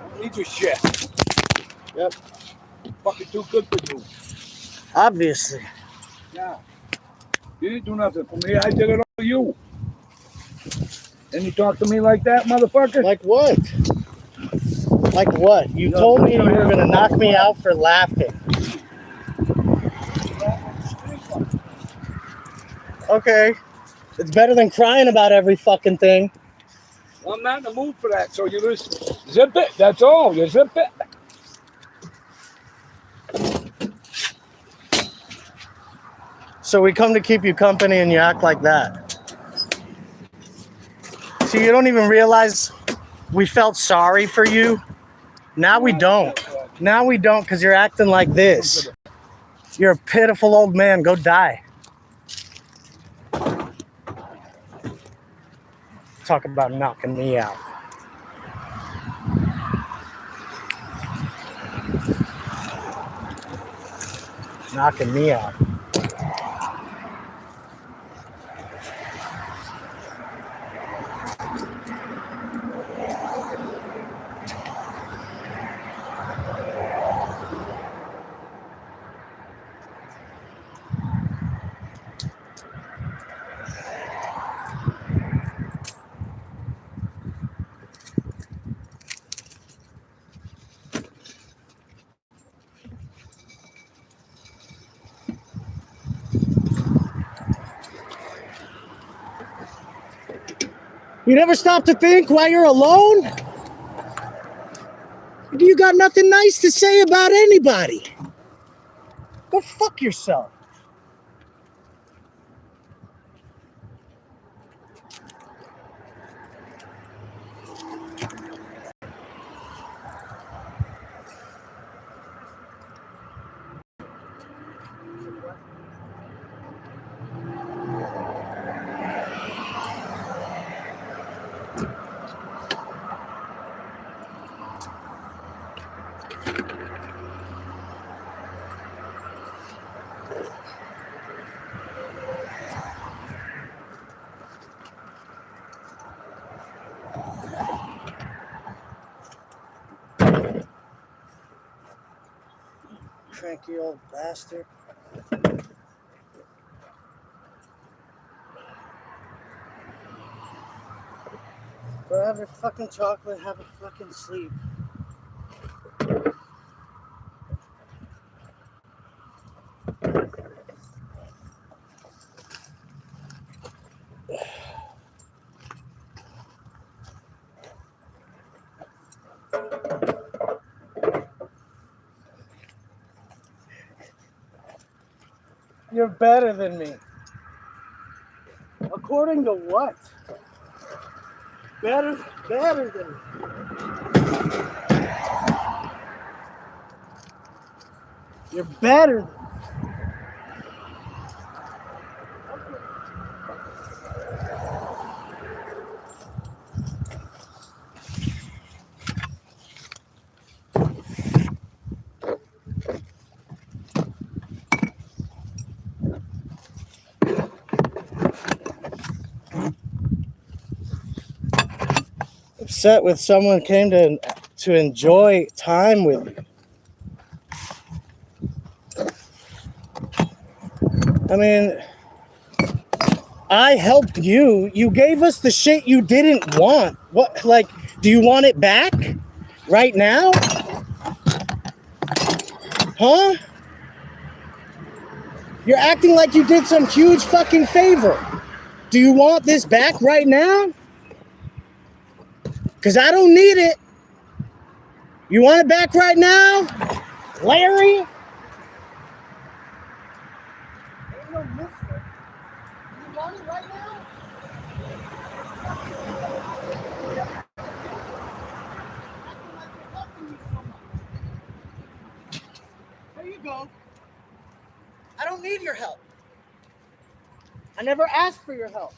I need your shit. Yep. Fucking too good for you. Obviously. Yeah. You didn't do nothing for me. I did it all for you. And you talk to me like that, motherfucker? Like what? Like what? You told me you were going to knock me out for laughing. Okay. It's better than crying about every fucking thing. Well, I'm not in the mood for that, so you just zip it. That's all. You zip it. So we come to keep you company and you act like that. See, you don't even realize we felt sorry for you. Now we don't. Now we don't because you're acting like this. You're a pitiful old man. Go die. Talk about knocking me out. Knocking me out. You never stop to think why you're alone? You got nothing nice to say about anybody. Go fuck yourself. Cranky old bastard. Go have your fucking chocolate, have a fucking sleep. You're better than me. According to what? Better than me. You're better than me. Upset with someone came to enjoy time with me. I mean, I helped you. You gave us the shit you didn't want. What, like, do you want it back? Right now? Huh? You're acting like you did some huge fucking favor. Do you want this back right now? Because I don't need it. You want it back right now? Larry? Ain't no mister. You want it right now? There you go. I don't need your help. I never asked for your help.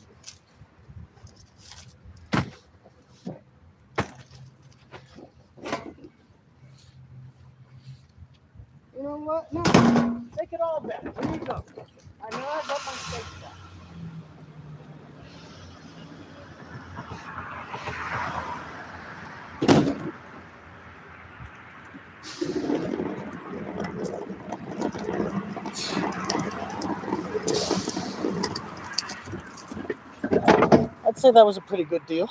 You know what? No, take it all back. Here you go. I know I got my steak back. I'd say that was a pretty good deal.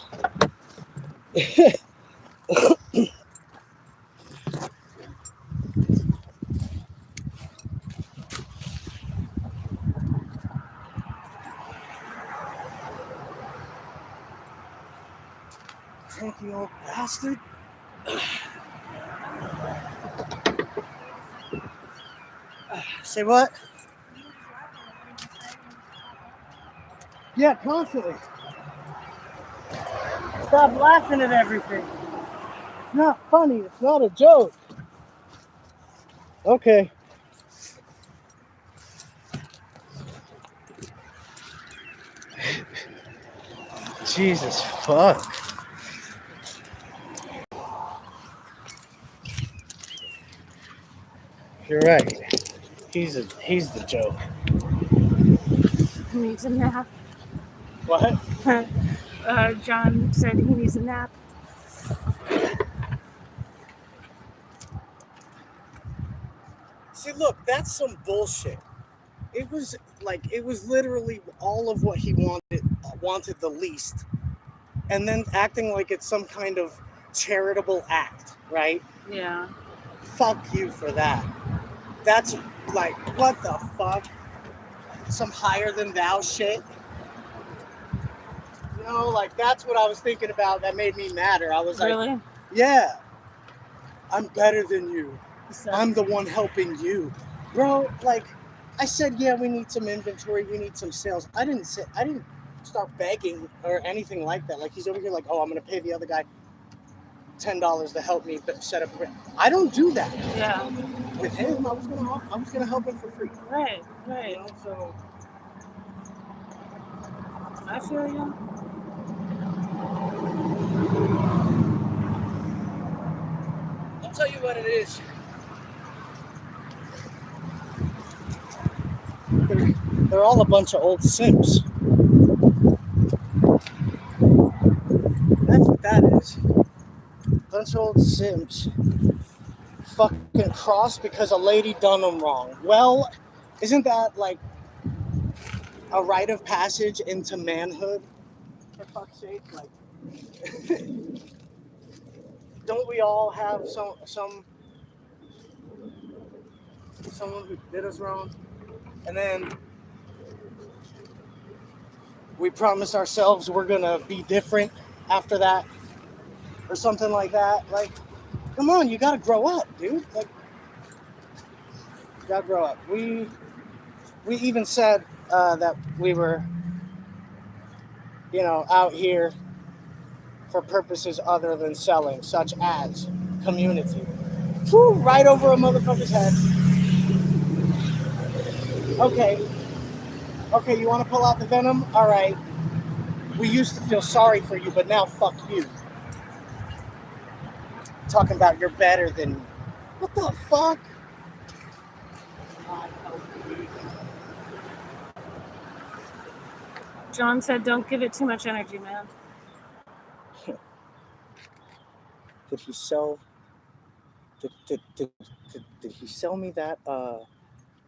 Cranky old bastard. Say what? Yeah, constantly. Stop laughing at everything. It's not funny. It's not a joke. Okay. Jesus fuck. You're right. He's the joke. He needs a nap. What? John said he needs a nap. See, look, that's some bullshit. It was literally all of what he wanted the least. And then acting like it's some kind of charitable act, right? Yeah. Fuck you for that. That's like, what the fuck? Some higher than thou shit? You know, like that's what I was thinking about that made me madder. I was like, Really? yeah, I'm better than you. So, I'm the one helping you. Bro, like I said, yeah, we need some inventory, we need some sales. I didn't start begging or anything like that. Like he's over here like, oh, I'm gonna pay the other guy $10 to help me set up a brand. I don't do that. yeah. With him, I was gonna help him for free. Right. You Right. know, so I feel you. I'll tell you what it is. They're all a bunch of old simps. That's what that is. Bunch of old simps. Fucking cross because a lady done them wrong. Well, isn't that like a rite of passage into manhood? For fuck's sake, like, don't we all have someone who did us wrong, and then we promise ourselves we're gonna be different after that, or something like that? Like, come on, you gotta grow up, dude. Like, you gotta grow up. We even said that we were, out here for purposes other than selling, such as community. Whew, right over a motherfucker's head. Okay, you want to pull out the venom? All right. We used to feel sorry for you, but now fuck you. Talking about you're better than me. What the fuck? John said, "Don't give it too much energy, man." Did he sell? Did he sell me that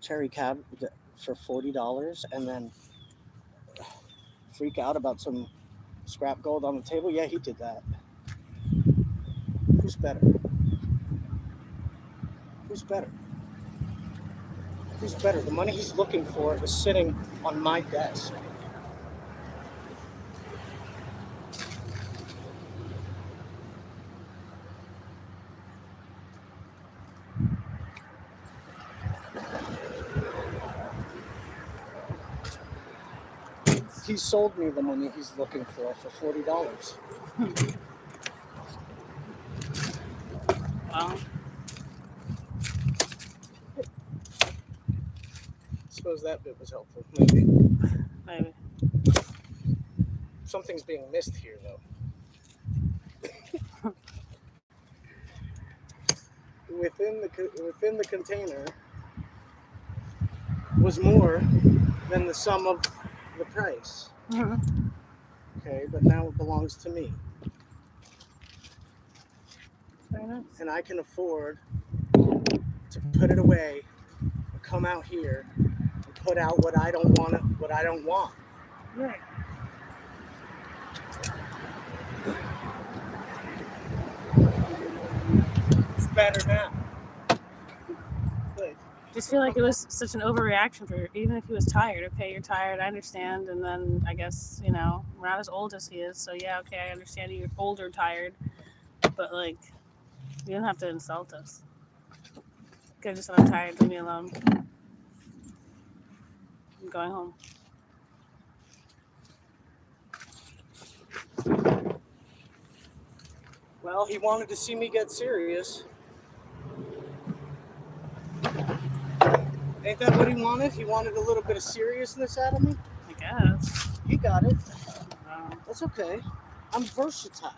cherry cab for $40 and then freak out about some scrap gold on the table? Yeah, he did that. Who's better? Who's better? Who's better? The money he's looking for is sitting on my desk. He sold me the money he's looking for $40. Well, Suppose that bit was helpful. Maybe. maybe. Something's being missed here, though. Within the container was more than the sum of the price. Mm-hmm. Okay, but now it belongs to me, Very nice. and I can afford to put it away, come out here, and put out what I don't want. Right. It's better now. Good. Just feel like it was such an overreaction for even if he was tired. Okay, you're tired. I understand. And then I guess we're not as old as he is. So yeah, okay, I understand you're older, tired. But like, you don't have to insult us. Okay, just said I'm tired. Leave me alone. I'm going home. Well, he wanted to see me get serious. Ain't that what he wanted? He wanted a little bit of seriousness out of me? I guess. He got it. Wow. That's okay. I'm versatile.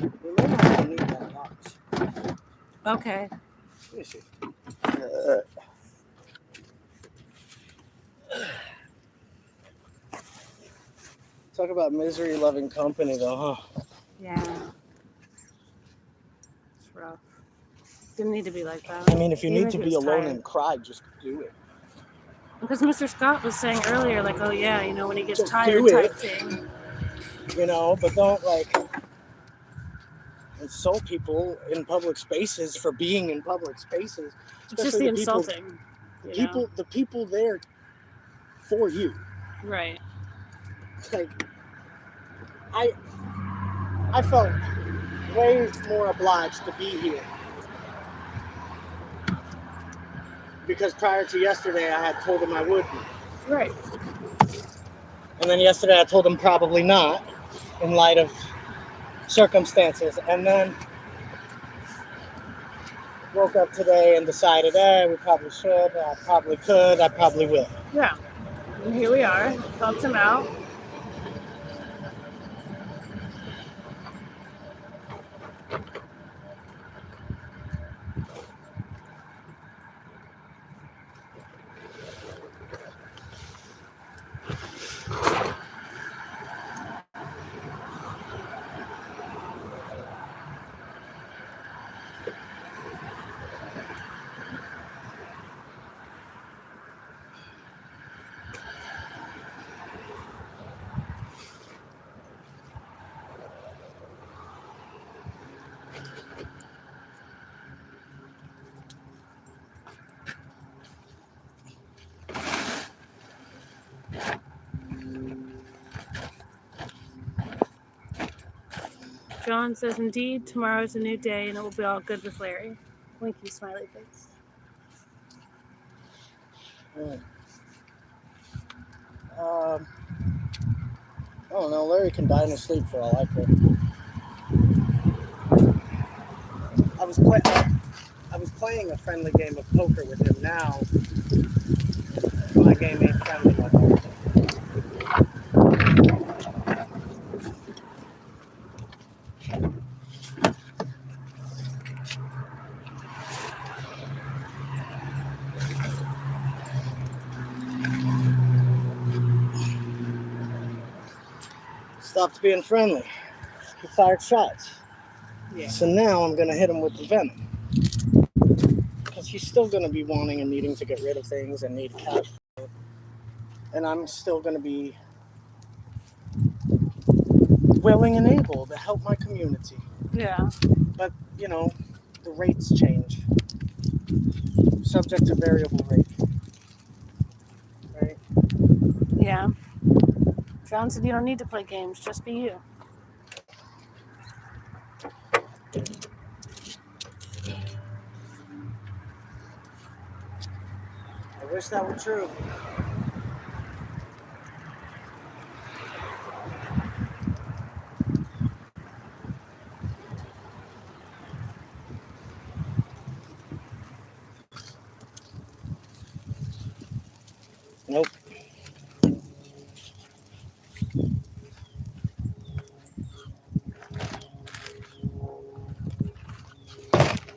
We may not need that box. Okay. Let me see. Talk about misery loving company, though, huh? Yeah. It's rough. Didn't need to be like that. I mean, if you Even need to he be was alone tired. and cry, just do it. Because Mr. Scott was saying earlier, like, oh yeah, you know, when he gets Just tired do type it. thing. You know, but don't like insult people in public spaces for being in public spaces. It's just the Especially insulting. You know? the people there for you. Right. Like I felt way more obliged to be here. Because prior to yesterday I had told him I would be. Right. And then yesterday I told him probably not, in light of circumstances. And then woke up today and decided, we probably should, I probably could, I probably will. Yeah. And here we are. Helped him out. John says, indeed, tomorrow is a new day and it will be all good with Larry. Winky smiley face. I don't know, Larry can die in his sleep for all I care. I was playing a friendly game of poker with him now. My game ain't friendly no more. Stopped being friendly. He fired shots. Yeah. So now I'm going to hit him with the venom. Because he's still going to be wanting and needing to get rid of things and need cash flow. And I'm still going to be willing and able to help my community. Yeah. But, you know, the rates change. Subject to variable rate. Right? Yeah. John said you don't need to play games, just be you. I wish that were true. Nope.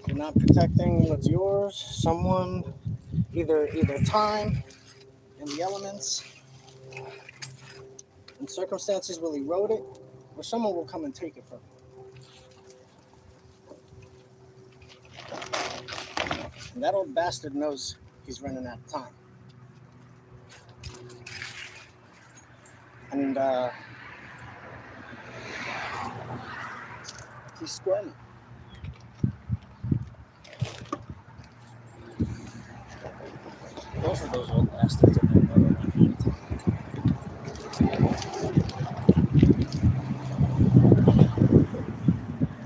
You're not protecting what's yours. Someone, either time and the elements and circumstances will erode it, or someone will come and take it from you. And that old bastard knows he's running out of time. And he's squirming. Both of those old bastards are going to eat.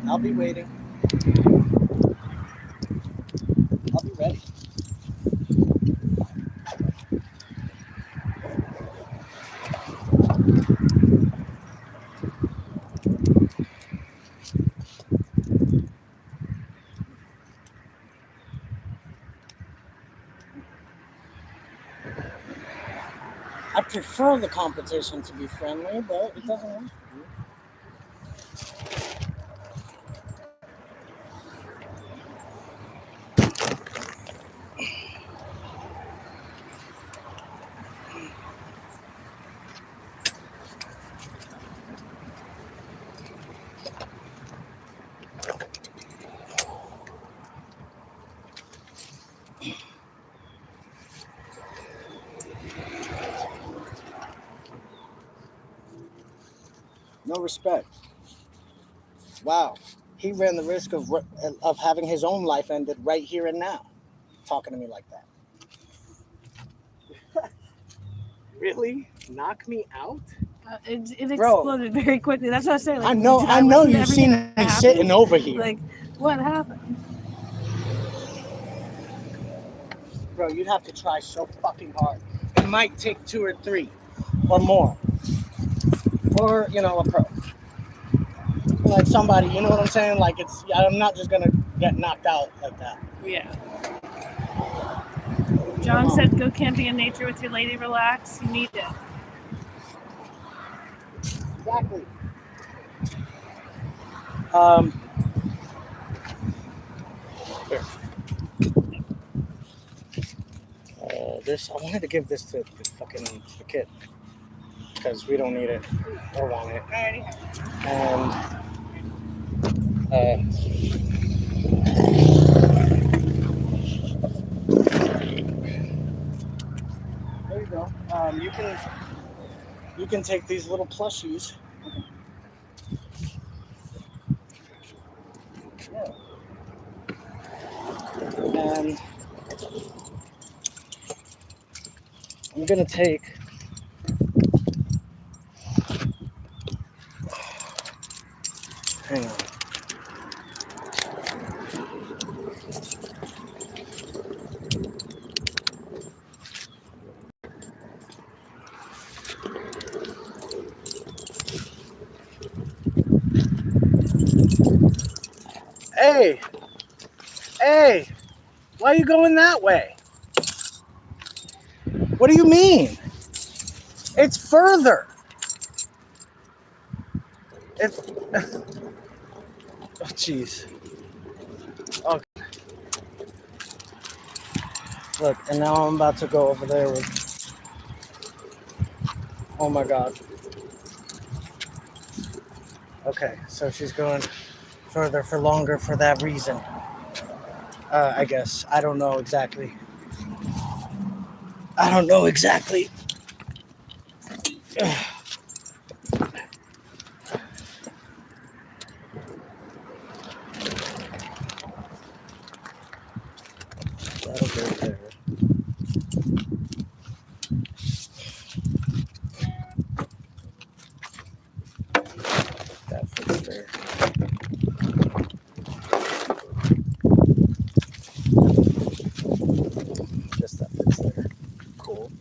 I'll be waiting. I'll be ready. I prefer the competition to be friendly, but it doesn't have to be. No respect. Wow. He ran the risk of having his own life ended right here and now, talking to me like that. Really? Knock me out? It Bro. exploded very quickly. That's what I was saying. Like, I know did you've listen to seen everything me that sitting happened? over here. Like, what happened? Bro, you'd have to try so fucking hard. It might take 2 or 3 or more. Or, a pro. Like somebody, you know what I'm saying? Like I'm not just gonna get knocked out like that. Yeah. John said go camping in nature with your lady, relax. You need it. Exactly. Here. I wanted to give this to the kid because we don't need it or want it. I already have And there you go. You can take these little plushies. Yeah. And I'm gonna take hang on. Hey, why are you going that way? What do you mean? It's further. It's oh jeez. Okay. Look, and now I'm about to go over there with. Oh my God. Okay, so she's going further for longer for that reason. I guess. I don't know exactly. That'll go there. That fits there. Just that fits there. Cool.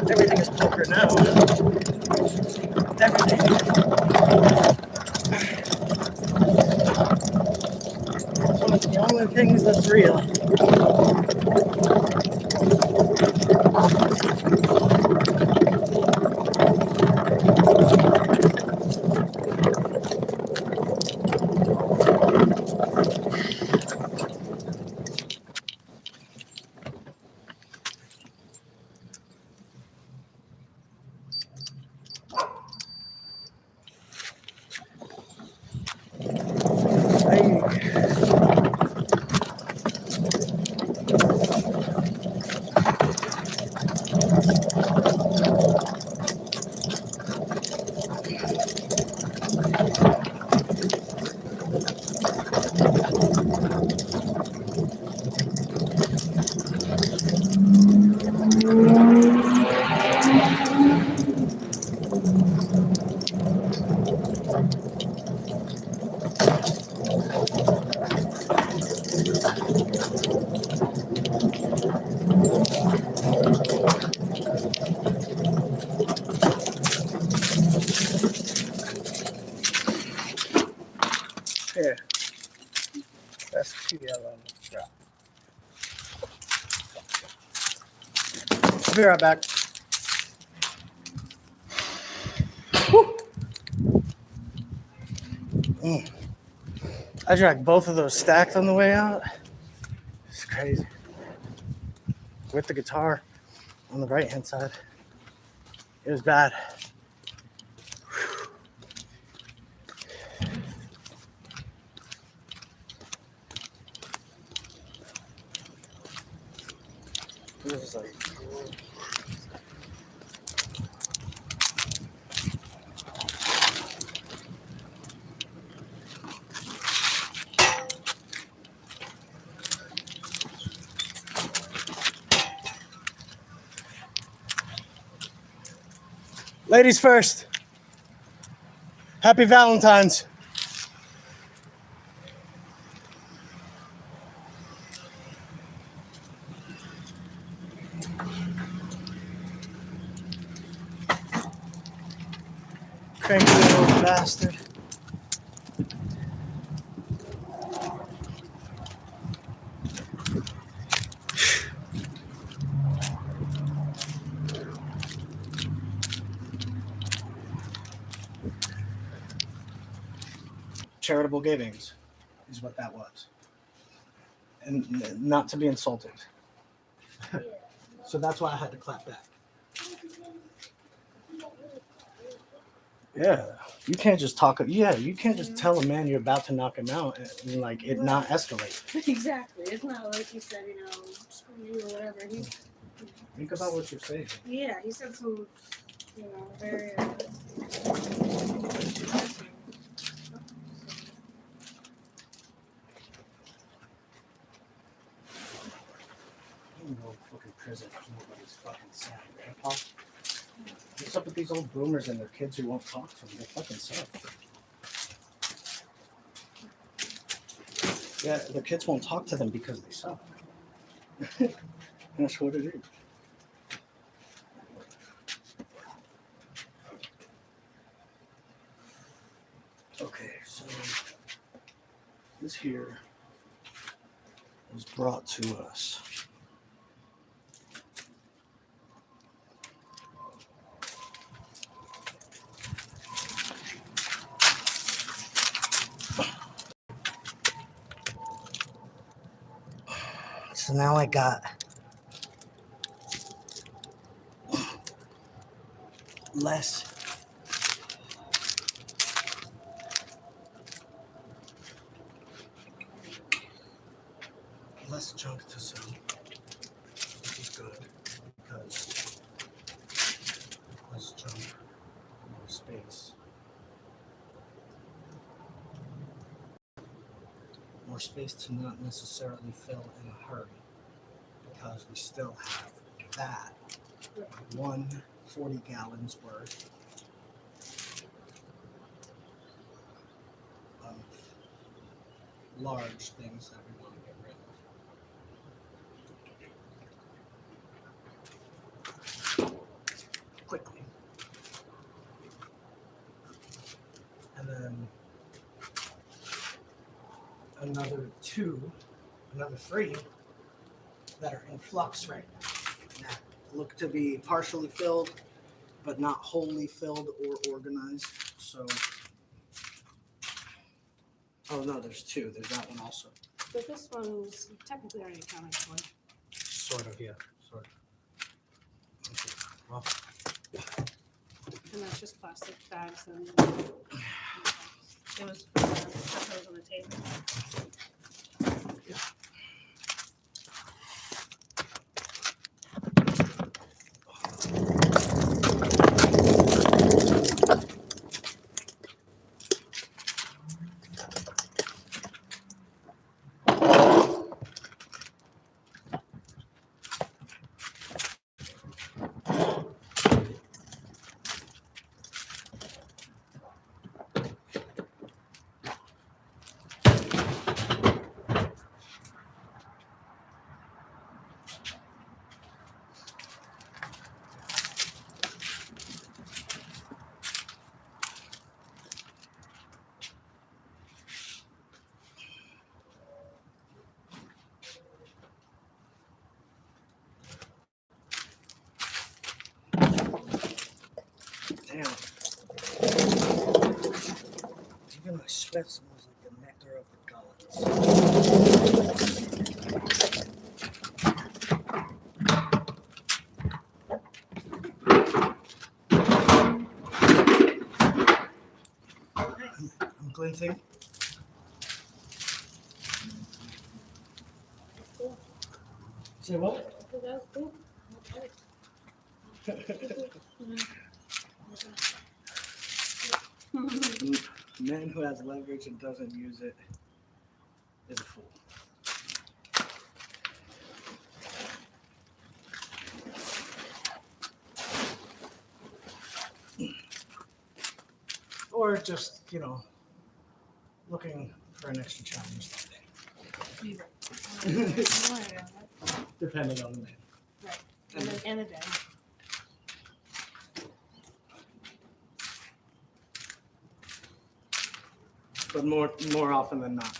Everything is poker now. Everything. It's one of the only things that's real. Here. That's TL on the drop. I'll be right back. 。 it. I dragged both of those stacked on the way out. It's crazy. With the guitar on the right hand side. It was bad. It was like, ladies first. Happy Valentine's. Cranky little bastard. Charitable givings is what that was. And not to be insulted. So that's why I had to clap back. Yeah, you can't just talk. Yeah, you can't just tell a man you're about to knock him out and like it not escalate. Exactly. It's not like he said, you know, screw you or whatever. He, Think about what you're saying. yeah, he said some, you know, very. I'm gonna go to fucking prison for nobody's fucking sad, grandpa. What's up with these old boomers and their kids who won't talk to them? They fucking suck. Yeah, the kids won't talk to them because they suck. That's what it is. Okay, so this here was brought to us. So now I got less junk to sell, which is good because less junk, more space. More space to not necessarily fill in a hurry because we still have that 140 gallons worth of large things that we want to get rid of quickly. And then another three that are in flux right now that look to be partially filled but not wholly filled or organized. So oh no, there's two. There's that one also. But this one's technically already accounted for. Sort of, yeah. Sort of. Okay. Well, And that's just plastic bags and it was put those on the table. Damn. Even my sweat smells like the nectar of the gods. implementing. Say what? Man who has leverage and doesn't use it is a fool. Or just, looking for an extra challenge that day. Depending on the man. Right. And the day. But more often than not,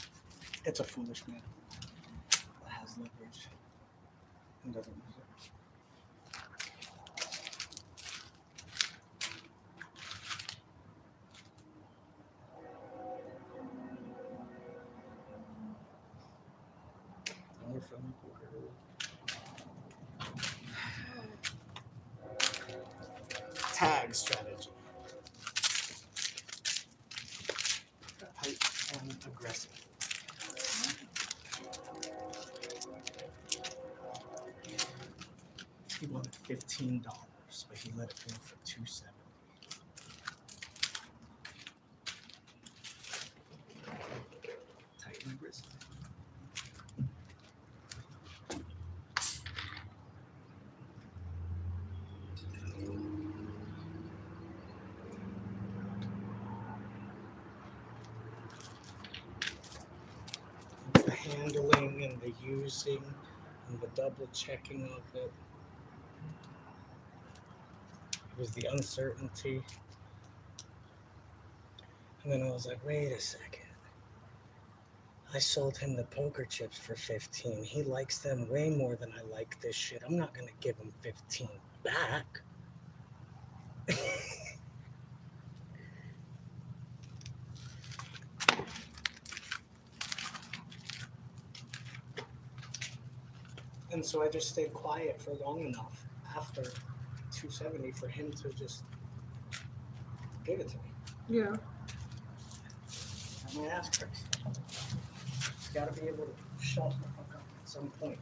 it's a foolish man that has leverage and doesn't use it. More filming poker. Tag strategy. Tight and aggressive. He wanted $15, but he let it go for $270. Tight and aggressive. The handling and the using and the double checking of it. It was the uncertainty. And then I was like, wait a second. I sold him the poker chips for 15. He likes them way more than I like this shit. I'm not gonna give him 15 back. And so I just stayed quiet for long enough after 270 for him to just give it to me. Yeah. At my ass price. You gotta be able to shut the fuck up at some point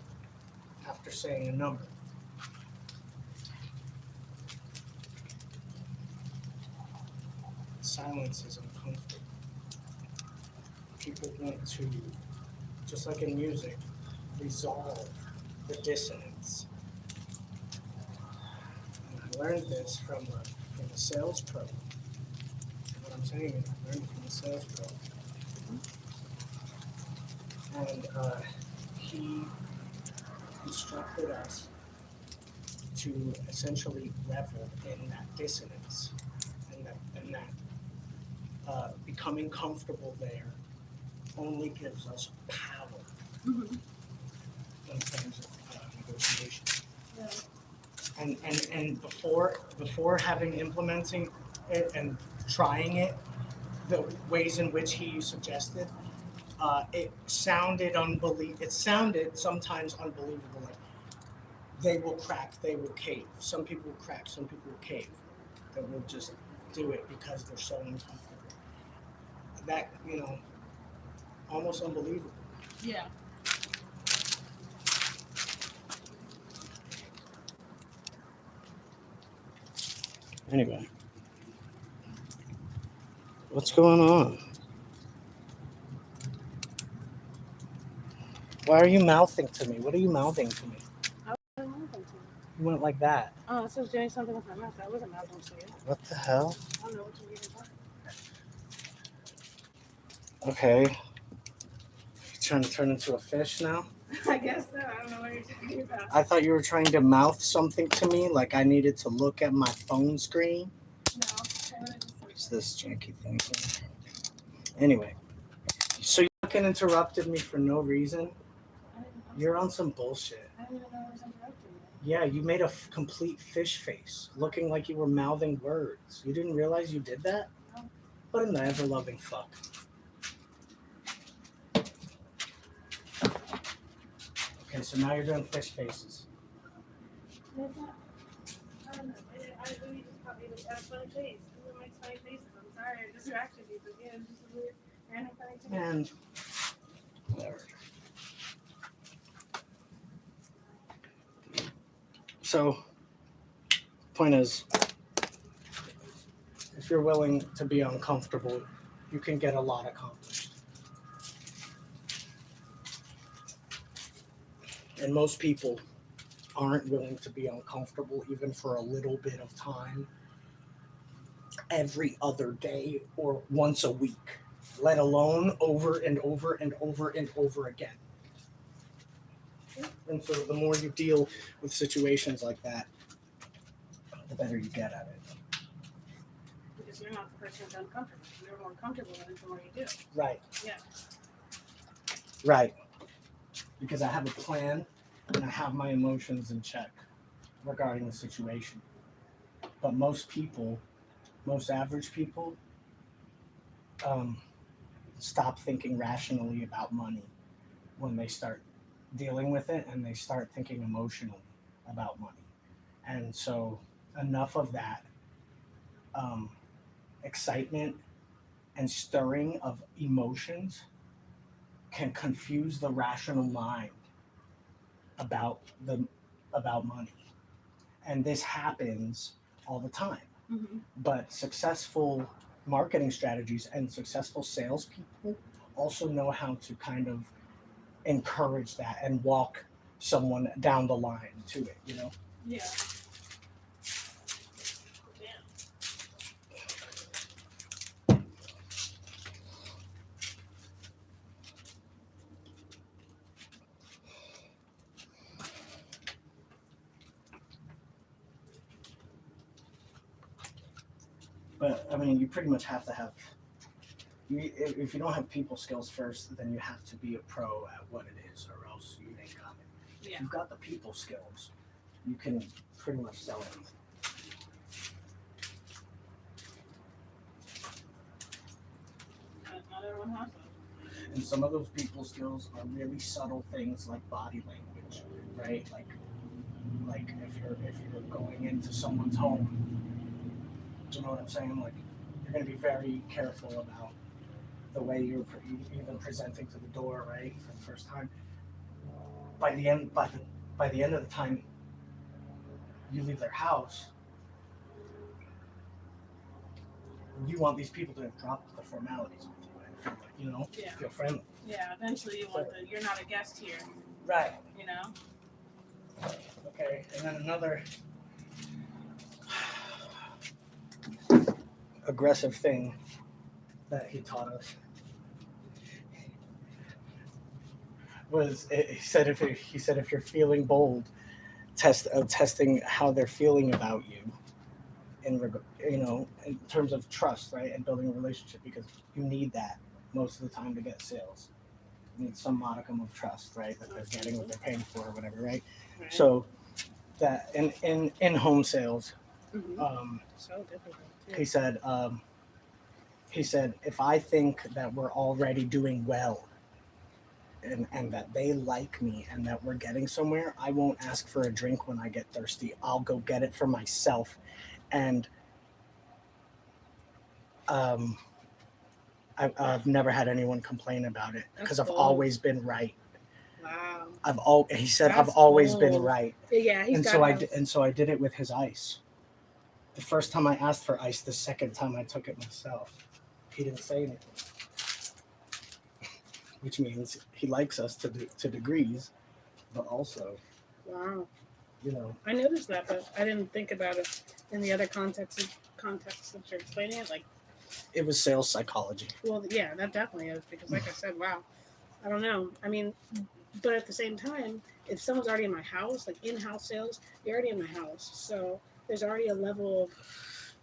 after saying a number. Silence is uncomfortable. People want to, just like in music, resolve the dissonance. And I learned this from a sales pro. What I'm saying is I learned it from a sales pro. And he instructed us to essentially revel in that dissonance and that becoming comfortable there only gives us power in terms of negotiation. Yeah. And before implementing it and trying it, the ways in which he suggested, it sounded It sounded sometimes unbelievable. Like they will crack, they will cave. Some people will crack, some people will cave. They will just do it because they're so uncomfortable. That almost unbelievable. Yeah. Anyway, what's going on? Why are you mouthing to me? What are you mouthing to me? I wasn't mouthing to you. You went like that. Oh, I was just doing something with my mouth. I wasn't mouthing to you. What the hell? I don't know what you're even talking Okay. You trying to turn into a fish now? about. I guess so. I don't know what you're talking about. I thought you were trying to mouth something to me, like I needed to look at my phone screen. No. I wanted to What's this janky thing here? Anyway, so you fucking interrupted me for no reason. You're on some bullshit. I didn't even know I was interrupting you. Yeah, you made a complete fish face, looking like you were mouthing words. You didn't realize you did that? No. What an ever-loving fuck. Okay, so now you're doing fish faces. I don't know. I really just caught me at a funny face. It makes funny faces. I'm sorry I distracted you, but yeah, it's just weird. And whatever. So, point is, if you're willing to be uncomfortable, you can get a lot accomplished. And most people aren't willing to be uncomfortable even for a little bit of time every other day or once a week, let alone over and over and over and over again. And so the more you deal with situations like that, the better you get at it. Because you're not the person who's uncomfortable. You're more comfortable with it the more you do. Right. Yeah. Right. Because I have a plan and I have my emotions in check regarding the situation. But most people, most average people, stop thinking rationally about money when they start dealing with it, and they start thinking emotionally about money. And so enough of that excitement and stirring of emotions can confuse the rational mind about money. And this happens all the time. Mm-hmm. But successful marketing strategies and successful salespeople also know how to kind of encourage that and walk someone down the line to it, you know? Yeah. But I mean, you pretty much have to have. If you don't have people skills first, then you have to be a pro at what it is, or else you ain't got it. Yeah. If you've got the people skills, you can pretty much sell anything. Not everyone has them. And some of those people skills are really subtle things like body language, right? Like if you're going into someone's home, you know what I'm saying? Like, you're going to be very careful about the way you're even presenting to the door, right, for the first time. By the end of the time you leave their house, you want these people to have dropped the formalities with you and feel like, you know, Yeah. feel friendly. Yeah, eventually you want the, you're not a guest here, Right. you know? Okay, and then another aggressive thing that he taught us was he said if you're feeling bold, testing how they're feeling about you in terms of trust, right, and building a relationship, because you need that most of the time to get sales. You need some modicum of trust, right, that they're getting what they're paying for or whatever, right? Right. So that in home sales, Mm-hmm. So difficult. Too. he said if I think that we're already doing well and that they like me and that we're getting somewhere, I won't ask for a drink when I get thirsty. I'll go get it for myself. And I've never had anyone complain about it because I've always been right. Wow. He said That's I've always been bold. right. Yeah, he's And got so I did it with his ice. The first time I asked for ice, the second time I took it myself. He didn't say anything. Which means he likes us to degrees, but also, Wow. you know. I noticed that, but I didn't think about it in the other context that you're explaining it. Like, It was sales psychology. well, yeah, that definitely is, because like I said, wow, I don't know. I mean, but at the same time, if someone's already in my house, like in-house sales, they're already in my house. So there's already a level of,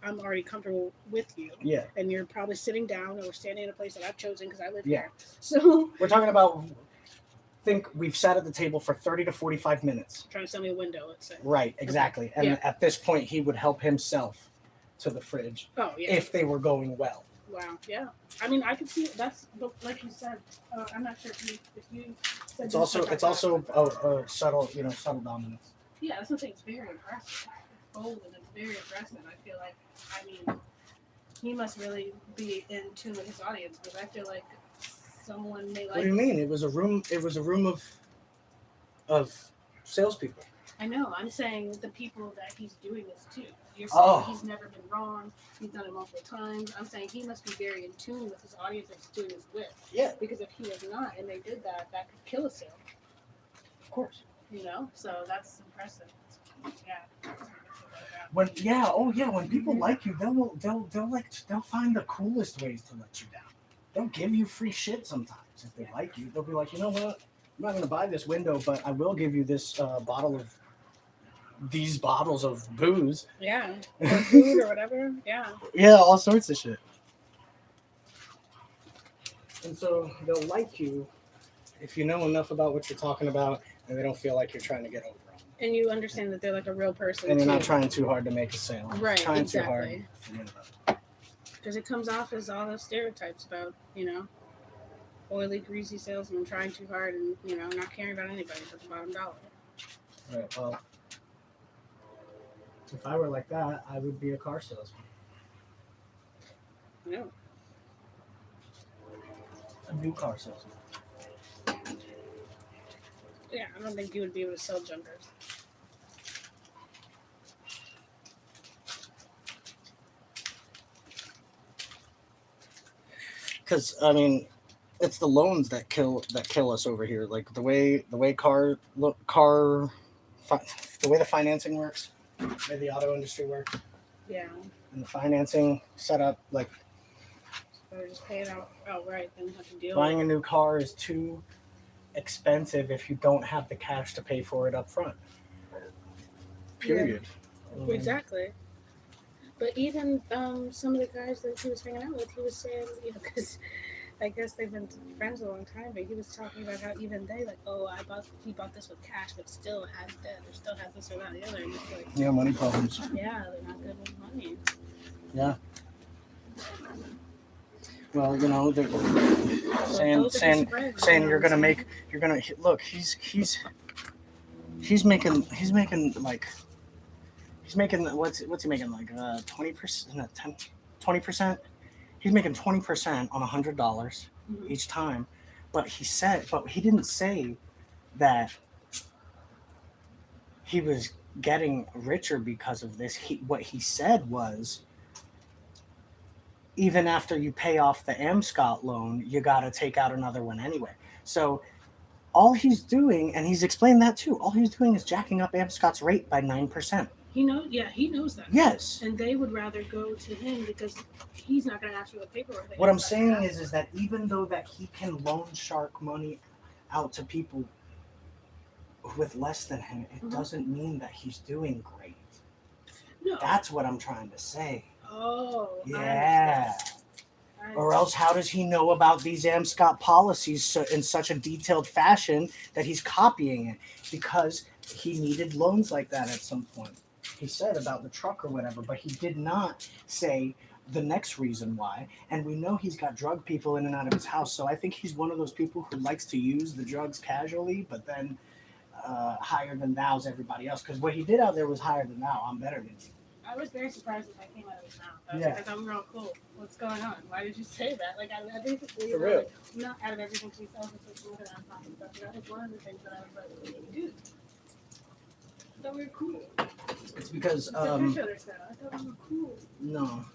I'm already comfortable with you. Yeah. And you're probably sitting down or we're standing in a place that I've chosen because I live Yeah. here. So We're talking about, think we've sat at the table for 30 to 45 minutes. trying to sell me a window, let's say. Right, exactly. And Yeah. at this point, he would help himself to the fridge Oh, yeah. if they were going well. Wow. Yeah. I mean, I could see that's, but like you said, I'm not sure if you said It's this, also like, it's also a subtle dominance. yeah, that's something that's very aggressive. It's bold and it's very aggressive. I feel like, I mean, he must really be in tune with his audience, because I feel like someone may What do you like. mean? It was a room. It was a room of salespeople. I know. I'm saying the people that he's doing this to. You're saying Oh. he's never been wrong. He's done it multiple times. I'm saying he must be very in tune with his audience that he's doing this with. Yeah, Because if he was not, and they did that, that could kill a sale. of course. You know, so that's impressive. Yeah. When when people like you, they'll find the coolest ways to let you down. They'll give you free shit sometimes if they like you. They'll be like, you know what? I'm not gonna buy this window, but I will give you this these bottles of booze. Yeah. Or food or whatever. Yeah. Yeah, all sorts of shit. And so they'll like you if you know enough about what you're talking about, and they don't feel like you're trying to get over them. And you understand that they're like a real person. And you're not too. trying too hard to make a sale. Right, Trying exactly. too hard. Forget about it. Because it comes off as all those stereotypes about, oily, greasy salesman trying too hard and, not caring about anybody but the bottom dollar. Right. Well, if I were like that, I would be a car salesman. No. A new car salesman. Yeah, I don't think you would be able to sell junkers. Because it's the loans that kill us over here. Like the way the way the financing works, the way the auto industry works, Yeah. and the financing setup. Like Or just pay it outright, then have to deal buying with a new car is too expensive if you don't have the cash to pay for it up front. Period. it. Exactly. But even some of the guys that he was hanging out with, he was saying, because I guess they've been friends a long time, but he was talking about how even they, like, he bought this with cash, but still has debt, or still has this or that, the other. And it's like, Yeah, money problems. yeah, they're not good with money. Yeah. Well, they're So saying those are his saying friends, saying you know you're what gonna I'm make look. He's making like he's making what's he making like 20%, no, 20%. He's making 20% on $100 Mhm. each time, but he didn't say that he was getting richer because of this. What he said was, even after you pay off the Amscot loan, you got to take out another one anyway. So all he's doing, and he's explained that too, all he's doing is jacking up Amscot's rate by 9%. He knows that. Yes. And they would rather go to him because he's not going to ask for the paperwork. that What I'm he's saying not is that even though that he can loan shark money out to people with less than him, it Mhm. doesn't mean that he's doing great. No. That's what I'm trying to say. Oh. Yeah. Or else, how does he know about these Amscot policies in such a detailed fashion that he's copying it? Because he needed loans like that at some point. He said about the truck or whatever, but he did not say the next reason why. And we know he's got drug people in and out of his house, so I think he's one of those people who likes to use the drugs casually, but then higher than thou's everybody else. Because what he did out there was higher than thou. I'm better than you. I was very surprised when that came out of his mouth. I was Yeah. like, I thought we were all cool. What's going on? Why did you say that? Like, I basically, For real. like, not out of everything she tells us, it's what I'm talking about. That was one of the things that I was like, dude, I thought we were cool. It's because Except for each other stuff. I thought we were cool. no.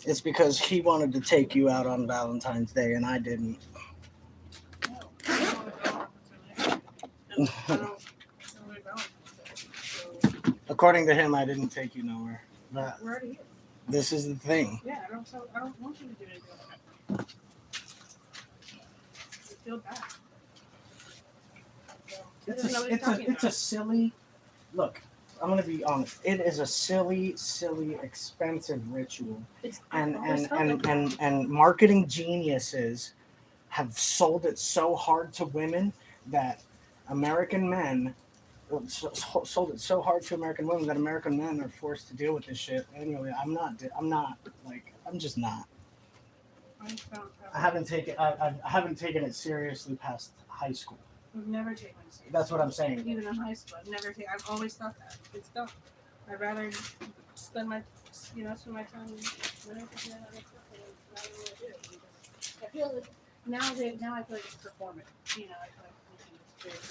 It's because he wanted to take you out on Valentine's Day and I didn't. No. I don't want to go on this relationship. And I don't really go on this. So, According to him, I didn't take you nowhere. But we're already here. this is the thing. Yeah, I don't want you to do anything like that. I feel bad. So, he doesn't know what he's talking It's a about. silly look. I'm gonna be honest. It is a silly, expensive ritual, It's and always felt like that. and marketing geniuses have sold it so hard to women that American men sold it so hard to American women that American men are forced to deal with this shit. Anyway, I'm just not. I haven't taken it seriously past high school. I've never taken it seriously. That's what I'm saying. Even in high school, I've always thought that it's dumb. I'd rather spend my time. I feel like now I feel like it's performance. You know, I feel like we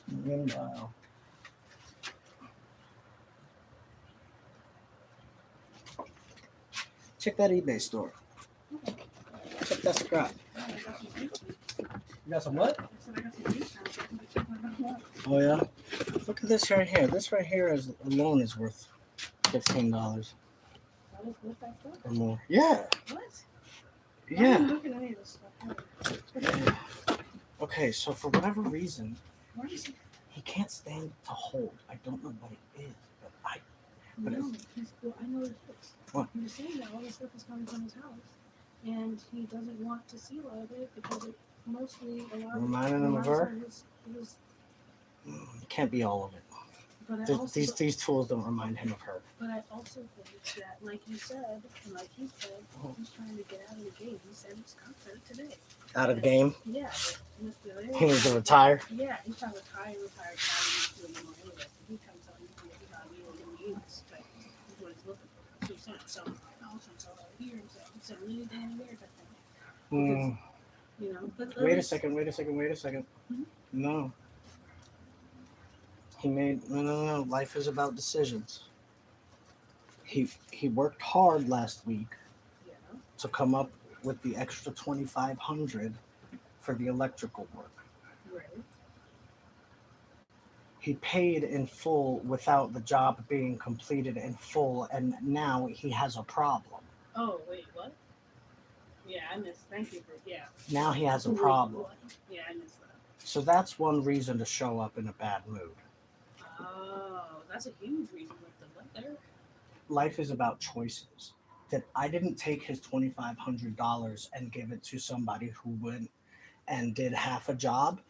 can Meanwhile. Check that eBay store. Check that scrap. You got some what? Oh yeah. Look at this right here. This right here is alone is worth $15 or more. Yeah. What? Yeah. Look at any of this stuff. Okay, so for whatever reason, Where is he? he can't stand to hold. I don't know what it is, but But No, I know this. What? He was saying that all this stuff is coming from his house, and he doesn't want to see a lot of it because it mostly a lot Reminding him of reminds her? him his It can't be all of it. but I Th- also, These tools don't remind him of her. but I also think that, like you said, and like he said, he's trying to get out of the game. He said Scott said it today. Out of game. Yeah, but Mr. He needs to retire. Yeah, he's trying to retire. He's doing more anyway. He comes out and he's not even use, but that's what he's looking for. So he's not selling my house, I'm selling over here, I'm selling anything anywhere type thing. You know, but Wait a second. Mhm. No. He made no. Life is about decisions. He worked hard last week Yeah. to come up with the extra $2,500 for the electrical work. Right. He paid in full without the job being completed in full, and now he has a problem. Oh wait, what? Yeah, I missed. Thank you for Now he has a problem. Yeah, I missed that. So that's one reason to show up in a bad mood. Oh, that's a huge reason with the weather. Life is about choices. That I didn't take his $2,500 and give it to somebody who went and did half a job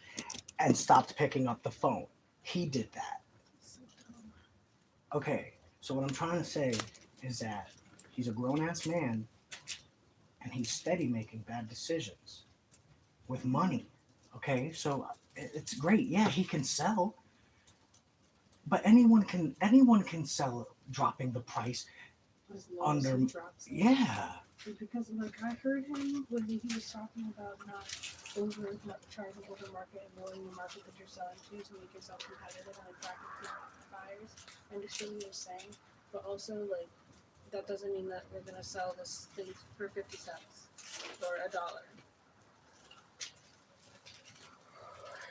and stopped picking up the phone. He did that. So dumb. Okay, so what I'm trying to say is that he's a grown-ass man and he's steady making bad decisions with money. Okay, so it's great. Yeah, he can sell, but anyone can sell dropping the price. As long as Under- he drops it. Yeah. Because like I heard him when he was talking about not charging over market and knowing the market that you're selling to make yourself competitive and attractive to buyers. I understand what you're saying, but also like that doesn't mean that we're gonna sell this thing for 50 cents or $1.